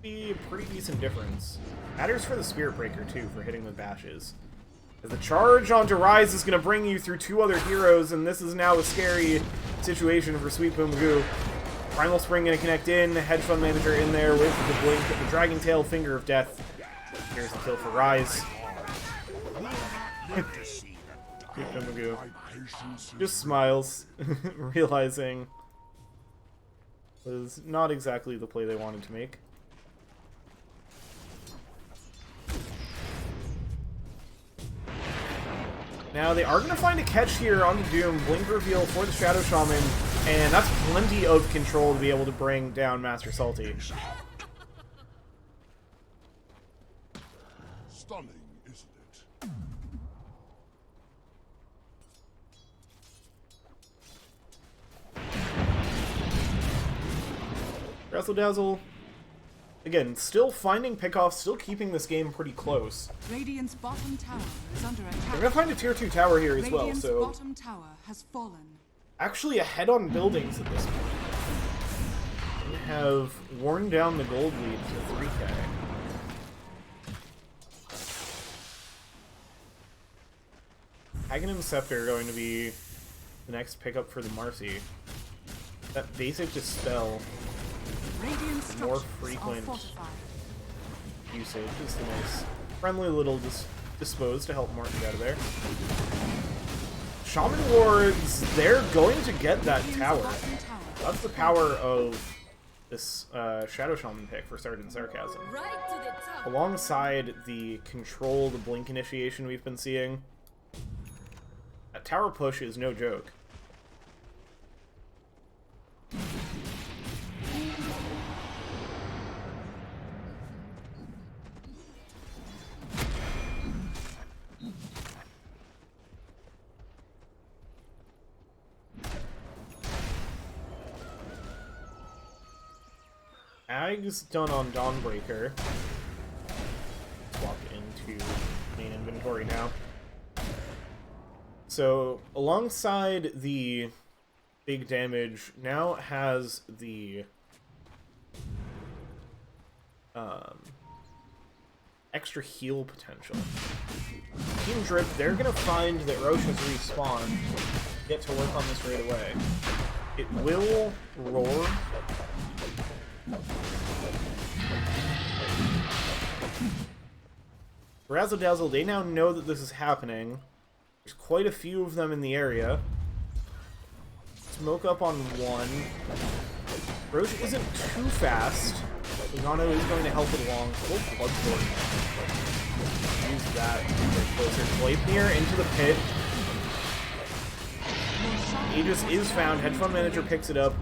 be a pretty decent difference. Matters for the Spirit Breaker, too, for hitting with bashes. The charge onto Rise is going to bring you through two other heroes, and this is now a scary situation for Sweet Magoo. Primal Spring going to connect in, Hedge Fund Manager in there with the Blink, the Dragon Tail, Finger of Death. Here's a kill for Rise. Sweet Magoo just smiles, realizing it was not exactly the play they wanted to make. Now, they are going to find a catch here on the Doom. Blink reveal for the Shadow Shaman, and that's plenty of control to be able to bring down Master Salty. Stunning, isn't it? Razzil Dazzle, again, still finding pickoffs, still keeping this game pretty close. Radiant's bottom tower is under attack. They're going to find a tier 2 tower here as well, so bottom tower has fallen. actually ahead on buildings at this point. They have worn down the gold lead to 3k. Aghanim Scepter going to be the next pickup for the Marcy. That basic Dispel, more frequent usage is the nice, friendly little dispose to help Martin get out of there. Shaman Wards, they're going to get that tower. That's the power of this Shadow Shaman pick for Sergeant Sarcasm. Alongside the control, the Blink initiation we've been seeing, that tower push is no joke. Ag's done on Dawnbreaker. Swap into main inventory now. So, alongside the big damage, now has the extra heal potential. Team Drip, they're gonna find that Roche has respawned. Get to work on this right away. It will roar. Razzil Dazzle, they now know that this is happening. There's quite a few of them in the area. Smoke up on one. Roche isn't too fast. Logano is going to help it along. Full Bloodsport. Use that to get closer. Sleipnir into the pit. Aegis is found. Hedge Fund Manager picks it up.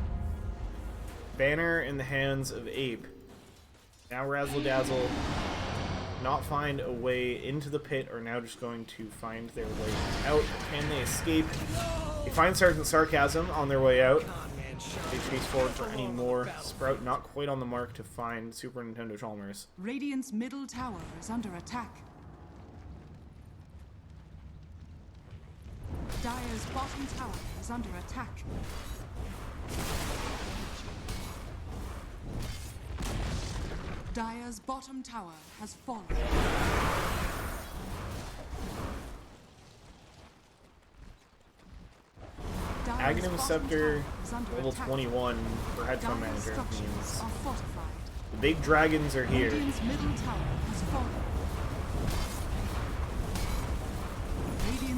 Banner in the hands of Ape. Now Razzle Dazzle not find a way into the pit, are now just going to find their way out. Can they escape? They find Sergeant Sarcasm on their way out. They chase forward for any more. Sprout not quite on the mark to find Super Nintendo Chalmers. Radiant's middle tower is under attack. Dire's bottom tower is under attack. Dire's bottom tower has fallen. Aghanim Scepter, level 21 for Hedge Fund Manager means the big dragons are here. Radiant's middle tower has fallen.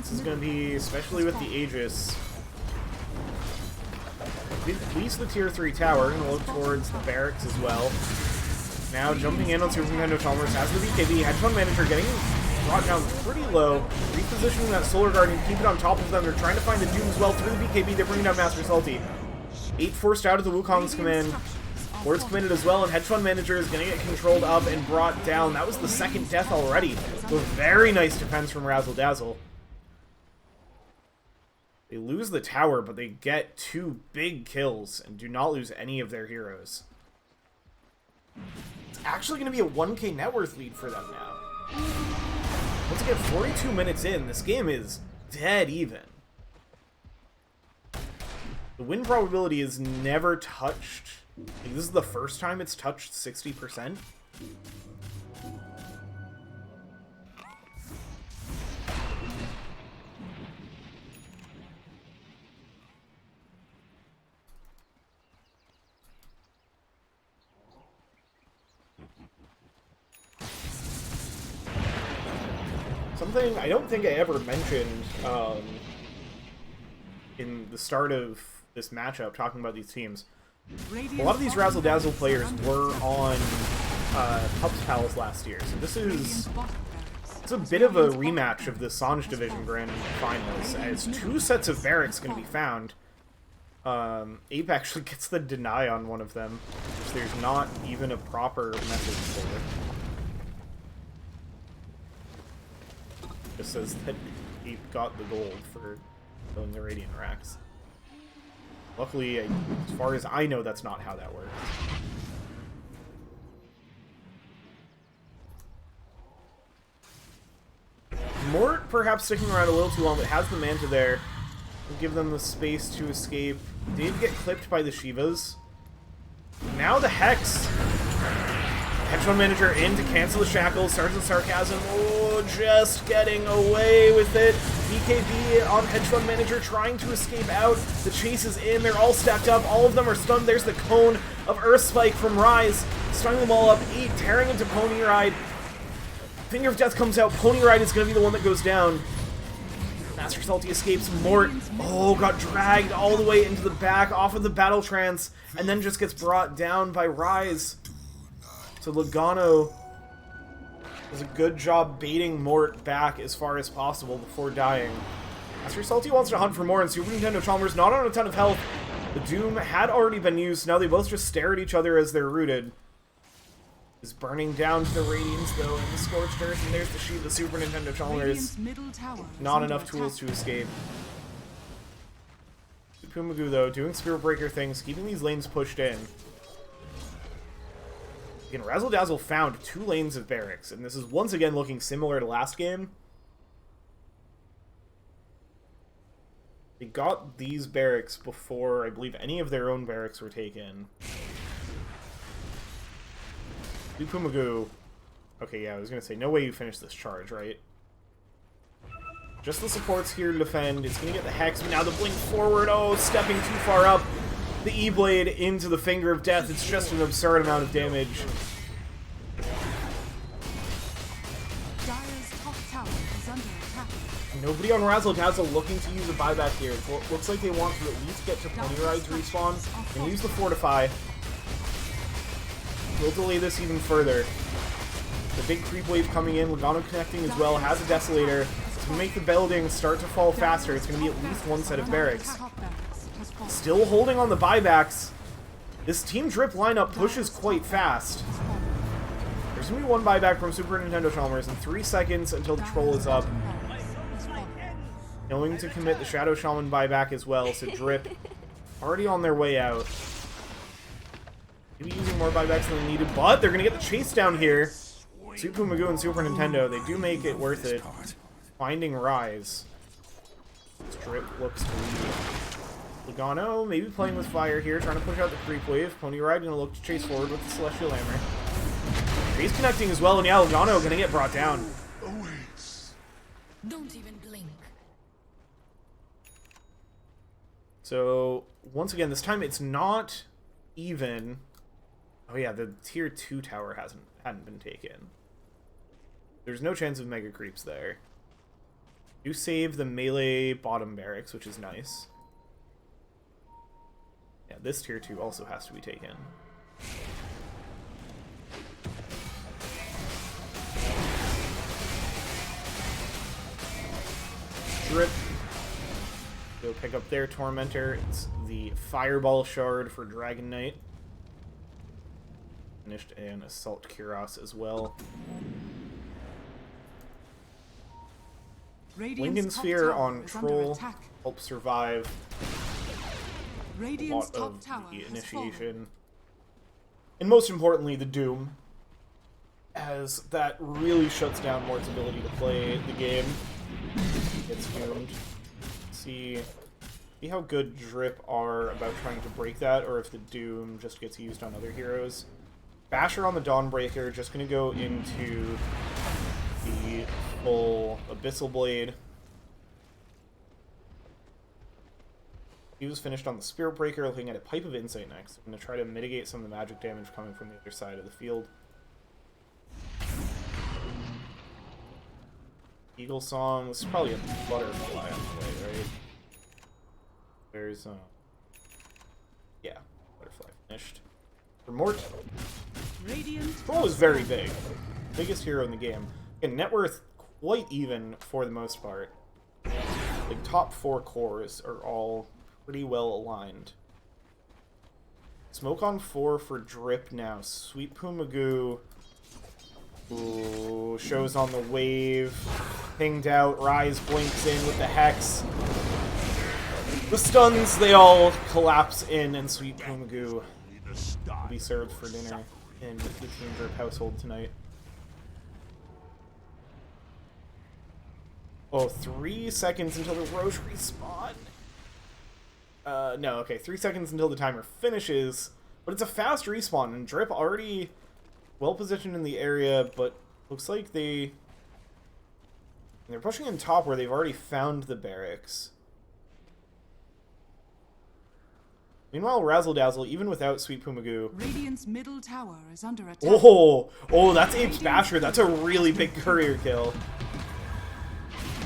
This is going to be, especially with the Aegis, at least the tier 3 tower. Going to look towards the barracks as well. Now jumping in on Super Nintendo Chalmers has the BKB. Hedge Fund Manager getting brought down pretty low. Repositioning that Solar Guardian, keep it on top of them. They're trying to find the Doom as well through the BKB. They're bringing down Master Salty. 8 forced out of the Wukong's command. Ward's committed as well, and Hedge Fund Manager is going to get controlled up and brought down. That was the second death already. So very nice defense from Razzle Dazzle. They lose the tower, but they get 2 big kills and do not lose any of their heroes. It's actually going to be a 1k net worth lead for them now. Once again, 42 minutes in, this game is dead even. The win probability is never touched. Like, this is the first time it's touched 60%. Something I don't think I ever mentioned in the start of this matchup, talking about these teams. A lot of these Razzle Dazzle players were on Pups Palace last year, so this is it's a bit of a rematch of the Sanj Division Grand Finals, as 2 sets of barracks going to be found. Ape actually gets the deny on one of them, which there's not even a proper message for. Just says that Ape got the gold for killing the Radiant Racks. Luckily, as far as I know, that's not how that works. Mort perhaps sticking around a little too long, but has the Manta there. Will give them the space to escape. Did get clipped by the Shivas. Now the Hex. Hedge Fund Manager in to cancel the shackles. Sergeant Sarcasm, oh, just getting away with it. BKB on Hedge Fund Manager trying to escape out. The chase is in. They're all stacked up. All of them are stunned. There's the cone of Earth Spike from Rise. Stunning them all up. 8 tearing into Pony Ride. Finger of Death comes out. Pony Ride is going to be the one that goes down. Master Salty escapes. Mort, oh, got dragged all the way into the back off of the Battle Trance, and then just gets brought down by Rise. So Logano does a good job baiting Mort back as far as possible before dying. Master Salty wants to hunt for more, and Super Nintendo Chalmers not on a ton of health. The Doom had already been used. Now they both just stare at each other as they're rooted. Is burning down to the Radiance, though, in the Scorched Earth, and there's the Shiva Super Nintendo Chalmers. Not enough tools to escape. Pumagu, though, doing Spirit Breaker things, keeping these lanes pushed in. Again, Razzil Dazzle found 2 lanes of barracks, and this is once again looking similar to last game. They got these barracks before, I believe, any of their own barracks were taken. Magoo. Okay, yeah, I was gonna say, no way you finish this charge, right? Just the supports here to defend. It's gonna get the Hex, but now the blink forward. Oh, stepping too far up. The E-Blade into the Finger of Death. It's just an absurd amount of damage. Dire's top tower is under attack. Nobody on Razzil Dazzle looking to use a buyback here. It looks like they want to at least get to Pony Ride's respawn and use the Fortify. We'll delay this even further. The big creep wave coming in, Logano connecting as well, has a Desolator. To make the buildings start to fall faster, it's going to be at least 1 set of barracks. Still holding on the buybacks. This Team Drip lineup pushes quite fast. There's going to be 1 buyback from Super Nintendo Chalmers in 3 seconds until the troll is up. Going to commit the Shadow Shaman buyback as well, so Drip already on their way out. Maybe using more buybacks than needed, but they're going to get the chase down here. Super Magoo and Super Nintendo, they do make it worth it. Finding Rise. Drip looks to lead. Logano maybe playing with fire here, trying to push out the creep wave. Pony Ride going to look to chase forward with the Celestial Hammer. He's connecting as well, and yeah, Logano going to get brought down. Don't even blink. So, once again, this time it's not even. Oh yeah, the tier 2 tower hadn't been taken. There's no chance of mega creeps there. You save the melee bottom barracks, which is nice. Yeah, this tier 2 also has to be taken. Drip. Go pick up their Tormentor. It's the Fireball Shard for Dragon Knight. Finished an Assault Kuros as well. Lincoln Sphere on Troll helps survive a lot of the initiation. And most importantly, the Doom, as that really shuts down Mort's ability to play the game. Gets doomed. See how good Drip are about trying to break that, or if the Doom just gets used on other heroes. Basher on the Dawnbreaker, just going to go into the full Abyssal Blade. He was finished on the Spirit Breaker, looking at a Pipe of Insight next. I'm going to try to mitigate some of the magic damage coming from the other side of the field. Eagle Song, this is probably a Butterfly on the way, right? There's, yeah, Butterfly finished. For Mort, Troll is very big. Biggest hero in the game. And net worth quite even for the most part. Like, top 4 cores are all pretty well aligned. Smoke on 4 for Drip now. Sweet Magoo. Ooh, shows on the wave. Pinged out. Rise blinks in with the Hex. The stuns, they all collapse in, and Sweet Magoo will be served for dinner in the Team Drip household tonight. Oh, 3 seconds until the Roche respawn. No, okay, 3 seconds until the timer finishes, but it's a fast respawn, and Drip already well positioned in the area, but looks like they're pushing in top where they've already found the barracks. Meanwhile, Razzil Dazzle, even without Sweet Magoo. Radiant's middle tower is under attack. Oh, that's Ape's Basher. That's a really big courier kill.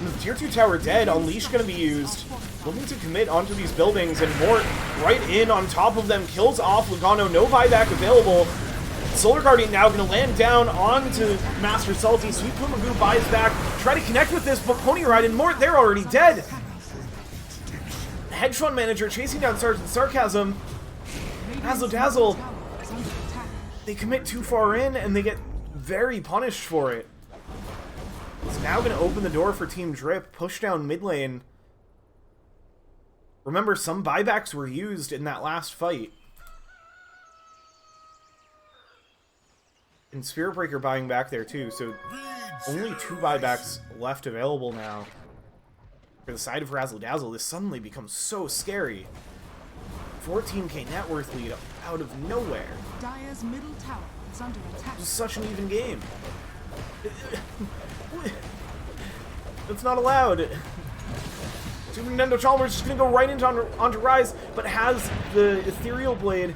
The tier 2 tower dead. Unleash going to be used. Looking to commit onto these buildings, and Mort right in on top of them. Kills off Logano. No buyback available. Solar Guardian now going to land down onto Master Salty. Sweet Magoo buys back. Try to connect with this, but Pony Ride and Mort, they're already dead. Hedge Fund Manager chasing down Sergeant Sarcasm. Razzil Dazzle. They commit too far in, and they get very punished for it. It's now going to open the door for Team Drip. Push down mid lane. Remember, some buybacks were used in that last fight. And Spirit Breaker buying back there too, so only 2 buybacks left available now. For the side of Razzil Dazzle, this suddenly becomes so scary. 14k net worth lead out of nowhere. Dire's middle tower is under attack. This is such an even game. That's not allowed. Super Nintendo Chalmers just gonna go right into onto Rise, but has the Ethereal Blade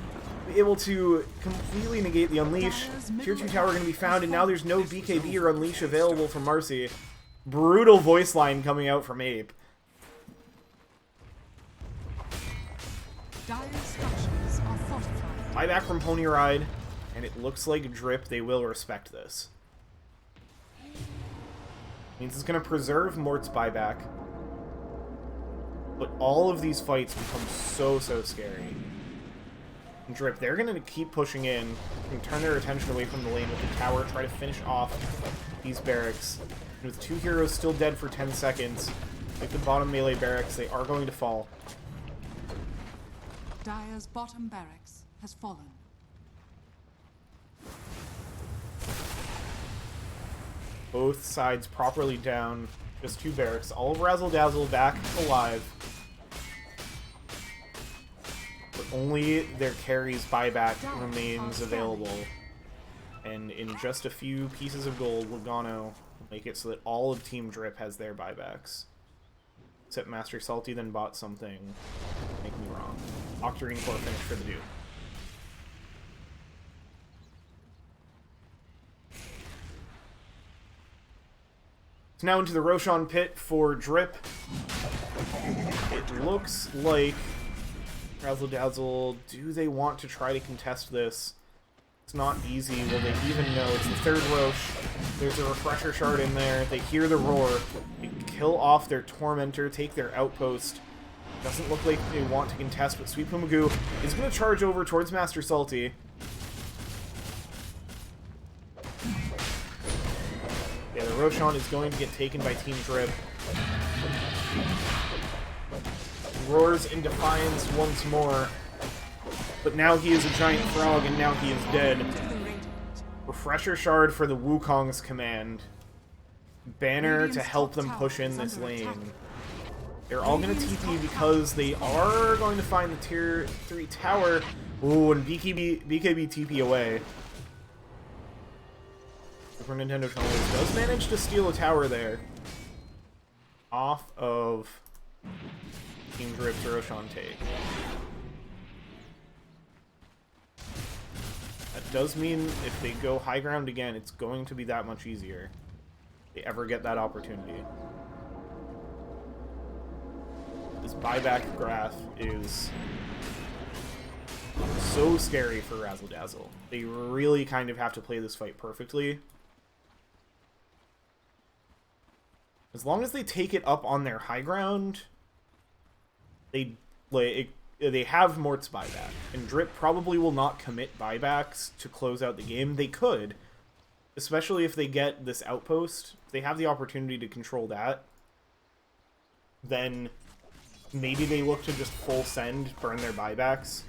be able to completely negate the Unleash. Tier 2 tower gonna be found, and now there's no BKB or Unleash available from Marcy. Brutal voice line coming out from Ape. Dire's structures are fortified. Buyback from Pony Ride, and it looks like Drip, they will respect this. Means it's gonna preserve Mort's buyback. But all of these fights become so scary. And Drip, they're going to keep pushing in and turn their attention away from the lane with the tower, try to finish off these barracks. And with 2 heroes still dead for 10 seconds, like the bottom melee barracks, they are going to fall. Dire's bottom barracks has fallen. Both sides properly down. Just 2 barracks. All of Razzil Dazzle back alive. But only their carry's buyback remains available. And in just a few pieces of gold, Logano will make it so that all of Team Drip has their buybacks. Except Master Salty then bought something. Make me wrong. Octarine Core finish for the dude. Now into the Roshan pit for Drip. It looks like Razzil Dazzle, do they want to try to contest this? It's not easy. Will they even know? It's the 3rd Rosh. There's a Refresher Shard in there. They hear the roar. They kill off their Tormentor, take their outpost. Doesn't look like they want to contest, but Sweet Pumagoo is going to charge over towards Master Salty. Yeah, the Roshan is going to get taken by Team Drip. Roars in defiance once more. But now he is a giant frog, and now he is dead. Refresher Shard for the Wukong's command. Banner to help them push in this lane. They're all going to TP because they are going to find the Tier 3 tower. Ooh, and BKB TP away. Super Nintendo Chalmers does manage to steal a tower there. Off of Team Drip's Roshan take. That does mean if they go high ground again, it's going to be that much easier. If they ever get that opportunity. This buyback graph is so scary for Razzil Dazzle. They really kind of have to play this fight perfectly. As long as they take it up on their high ground, they have Mort's buyback. And Drip probably will not commit buybacks to close out the game. They could, especially if they get this outpost. If they have the opportunity to control that, then maybe they look to just full send, burn their buybacks.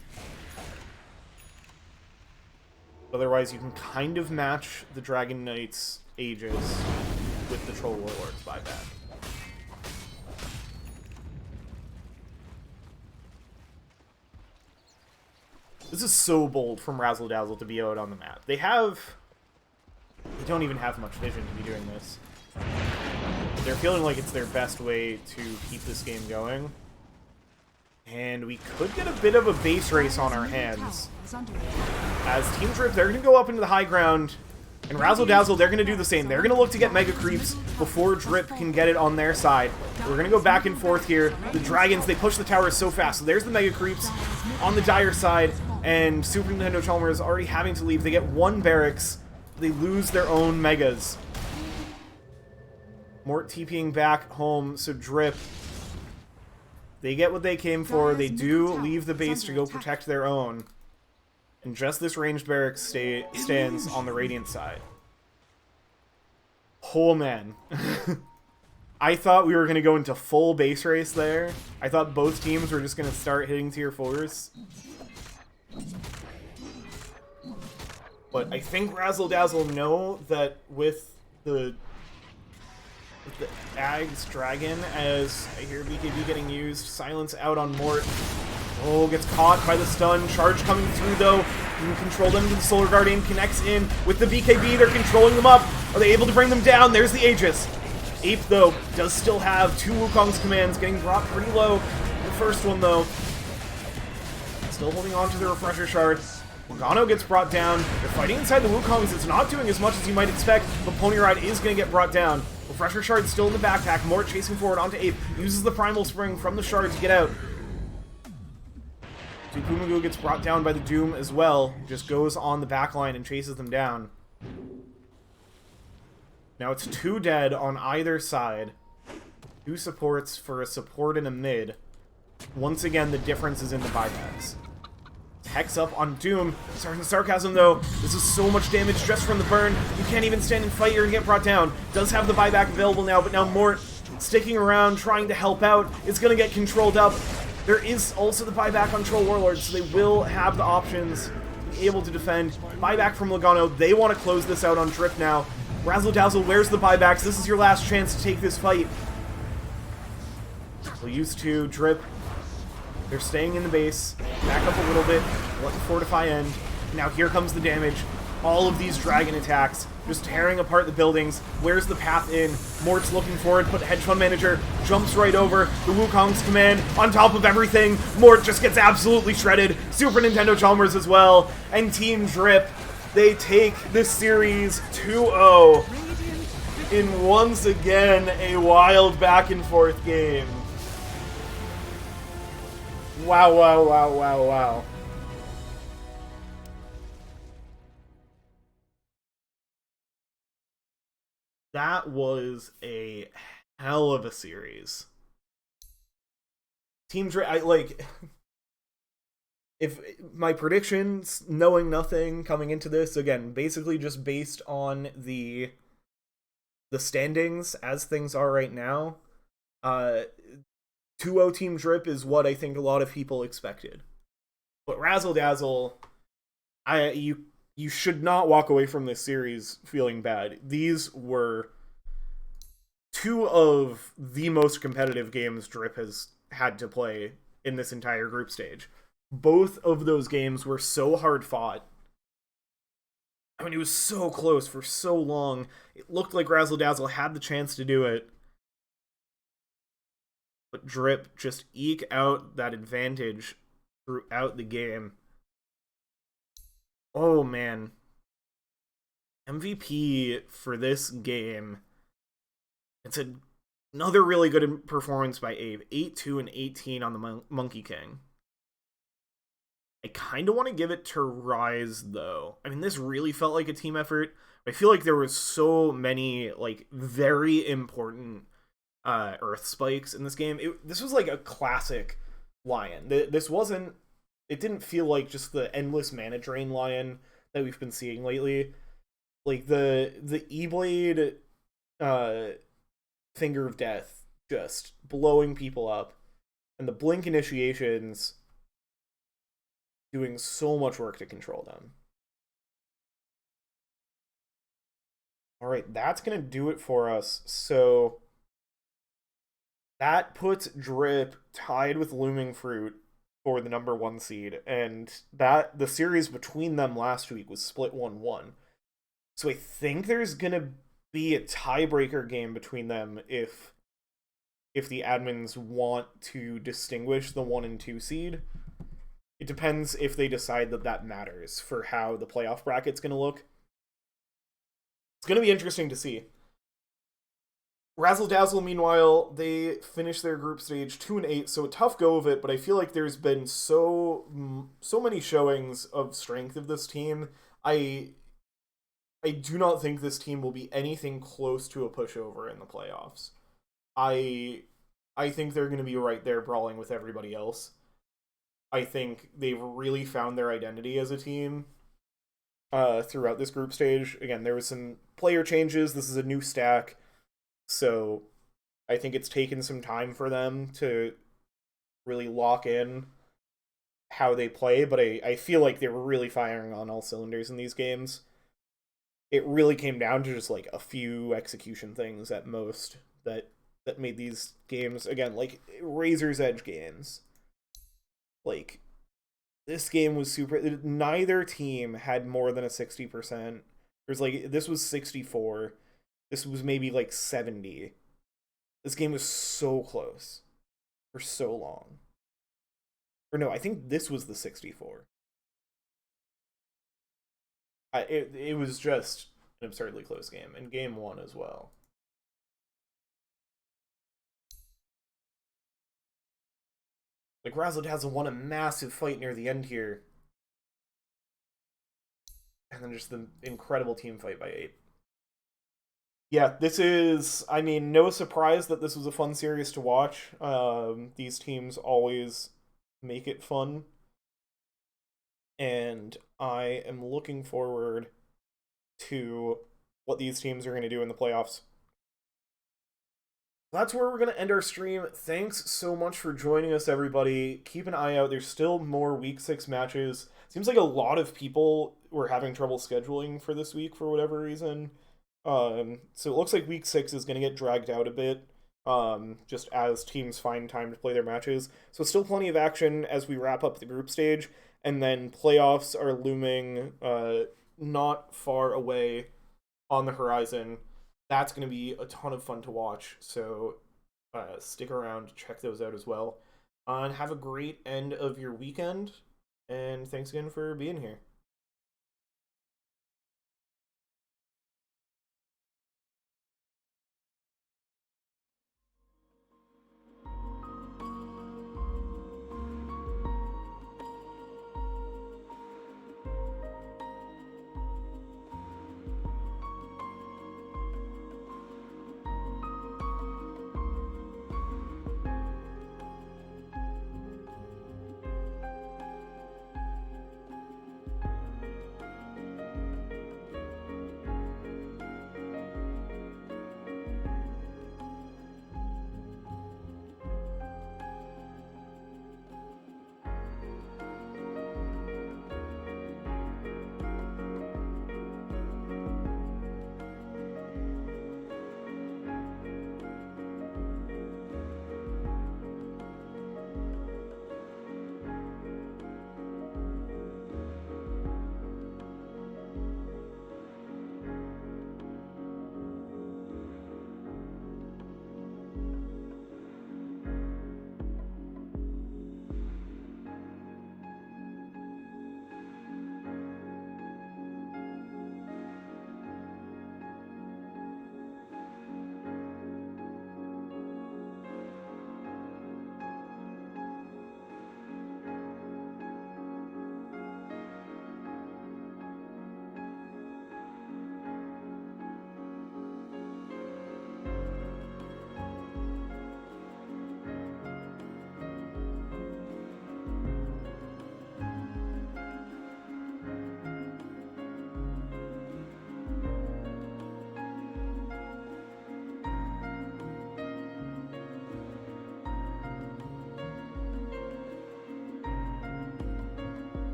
Otherwise, you can kind of match the Dragon Knight's Aegis with the Troll Warlord's buyback. This is so bold from Razzil Dazzle to be out on the map. They don't even have much vision to be doing this. They're feeling like it's their best way to keep this game going. And we could get a bit of a base race on our hands. As Team Drip, they're going to go up into the high ground. And Razzil Dazzle, they're going to do the same. They're going to look to get Mega Creeps before Drip can get it on their side. We're going to go back and forth here. The Dragons, they push the towers so fast. So there's the Mega Creeps on the Dire side. And Super Nintendo Chalmers already having to leave. They get 1 barracks. They lose their own Megas. Mort TPing back home. So Drip, they get what they came for. They do leave the base to go protect their own. And just this ranged barracks stands on the Radiant side. Oh, man. I thought we were going to go into full base race there. I thought both teams were just going to start hitting tier 4s. But I think Razzil Dazzle know that with the Ag's Dragon, as I hear BKB getting used, silence out on Mort. Oh, gets caught by the stun. Charge coming through, though. You can control them to the Solar Guardian. Connects in with the BKB. They're controlling them up. Are they able to bring them down? There's the Aegis. Ape, though, does still have 2 Wukong's commands, getting brought pretty low. The first one, though, still holding on to the Refresher Shard. Logano gets brought down. They're fighting inside the Wukongs. It's not doing as much as you might expect, but Pony Ride is going to get brought down. Refresher Shard still in the backpack. Mort chasing forward onto Ape. Uses the Primal Spring from the Shard to get out. Pumagu gets brought down by the Doom as well. Just goes on the backline and chases them down. Now it's 2 dead on either side. 2 supports for a support and a mid. Once again, the difference is in the buybacks. Hex up on Doom. Sergeant Sarcasm, though. This is so much damage just from the burn. You can't even stand and fight. You're gonna get brought down. Does have the buyback available now, but now Mort sticking around, trying to help out. It's gonna get controlled up. There is also the buyback on Troll Warlords, so they will have the options to be able to defend. Buyback from Logano. They want to close this out on Drip now. Razzle Dazzle, where's the buybacks? This is your last chance to take this fight. We'll use 2. Drip. They're staying in the base. Back up a little bit. Let the Fortify end. Now here comes the damage. All of these dragon attacks. Just tearing apart the buildings. Where's the path in? Mort's looking forward, but Hedge Fund Manager jumps right over. The Wukong's command on top of everything. Mort just gets absolutely shredded. Super Nintendo Chalmers as well. And Team Drip, they take this series 2-0 in once again a wild back and forth game. Wow, wow, wow, wow, wow. That was a hell of a series. Team Drip, if my predictions, knowing nothing coming into this, again, basically just based on the standings as things are right now, 2-0 Team Drip is what I think a lot of people expected. But Razzle Dazzle, you should not walk away from this series feeling bad. These were 2 of the most competitive games Drip has had to play in this entire group stage. Both of those games were so hard fought. I mean, it was so close for so long. It looked like Razzle Dazzle had the chance to do it. But Drip just eke out that advantage throughout the game. Oh, man. MVP for this game. It's another really good performance by Abe. 8-2 and 18 on the Monkey King. I kind of want to give it to Rise, though. I mean, this really felt like a team effort. I feel like there was so many, very important Earth spikes in this game. This was like a classic Lion. This wasn't... It didn't feel like just the endless mana drain Lion that we've been seeing lately. Like, the E-Blade Finger of Death just blowing people up. And the Blink initiations doing so much work to control them. Alright, that's going to do it for us. So that puts Drip tied with Looming Fruit for the number 1 seed, and that the series between them last week was split 1-1. So I think there's gonna be a tiebreaker game between them if the admins want to distinguish the 1 and 2 seed. It depends if they decide that matters for how the playoff bracket's gonna look. It's gonna be interesting to see. Razzle Dazzle, meanwhile, they finished their group stage 2-8, so a tough go of it, but I feel like there's been so many showings of strength of this team. I do not think this team will be anything close to a pushover in the playoffs. I think they're going to be right there brawling with everybody else. I think they've really found their identity as a team throughout this group stage. Again, there was some player changes. This is a new stack. So I think it's taken some time for them to really lock in how they play, but I feel like they were really firing on all cylinders in these games. It really came down to just like a few execution things at most that made these games, again, like razor's edge games. Like, this game was super. Neither team had more than a 60%. There's like, this was 64. This was maybe like 70. This game was so close for so long. Or no, I think this was the 64. It was just an absurdly close game, and game one as well. Like, Razzil Dazzle won a massive fight near the end here. And then just the incredible team fight by 8. Yeah, this is, I mean, no surprise that this was a fun series to watch. These teams always make it fun. And I am looking forward to what these teams are going to do in the playoffs. That's where we're going to end our stream. Thanks so much for joining us, everybody. Keep an eye out. There's still more Week 6 matches. Seems like a lot of people were having trouble scheduling for this week for whatever reason. So it looks like Week 6 is going to get dragged out a bit, just as teams find time to play their matches. So still plenty of action as we wrap up the group stage, and then playoffs are looming not far away on the horizon. That's going to be a ton of fun to watch, so stick around to check those out as well. And have a great end of your weekend, and thanks again for being here.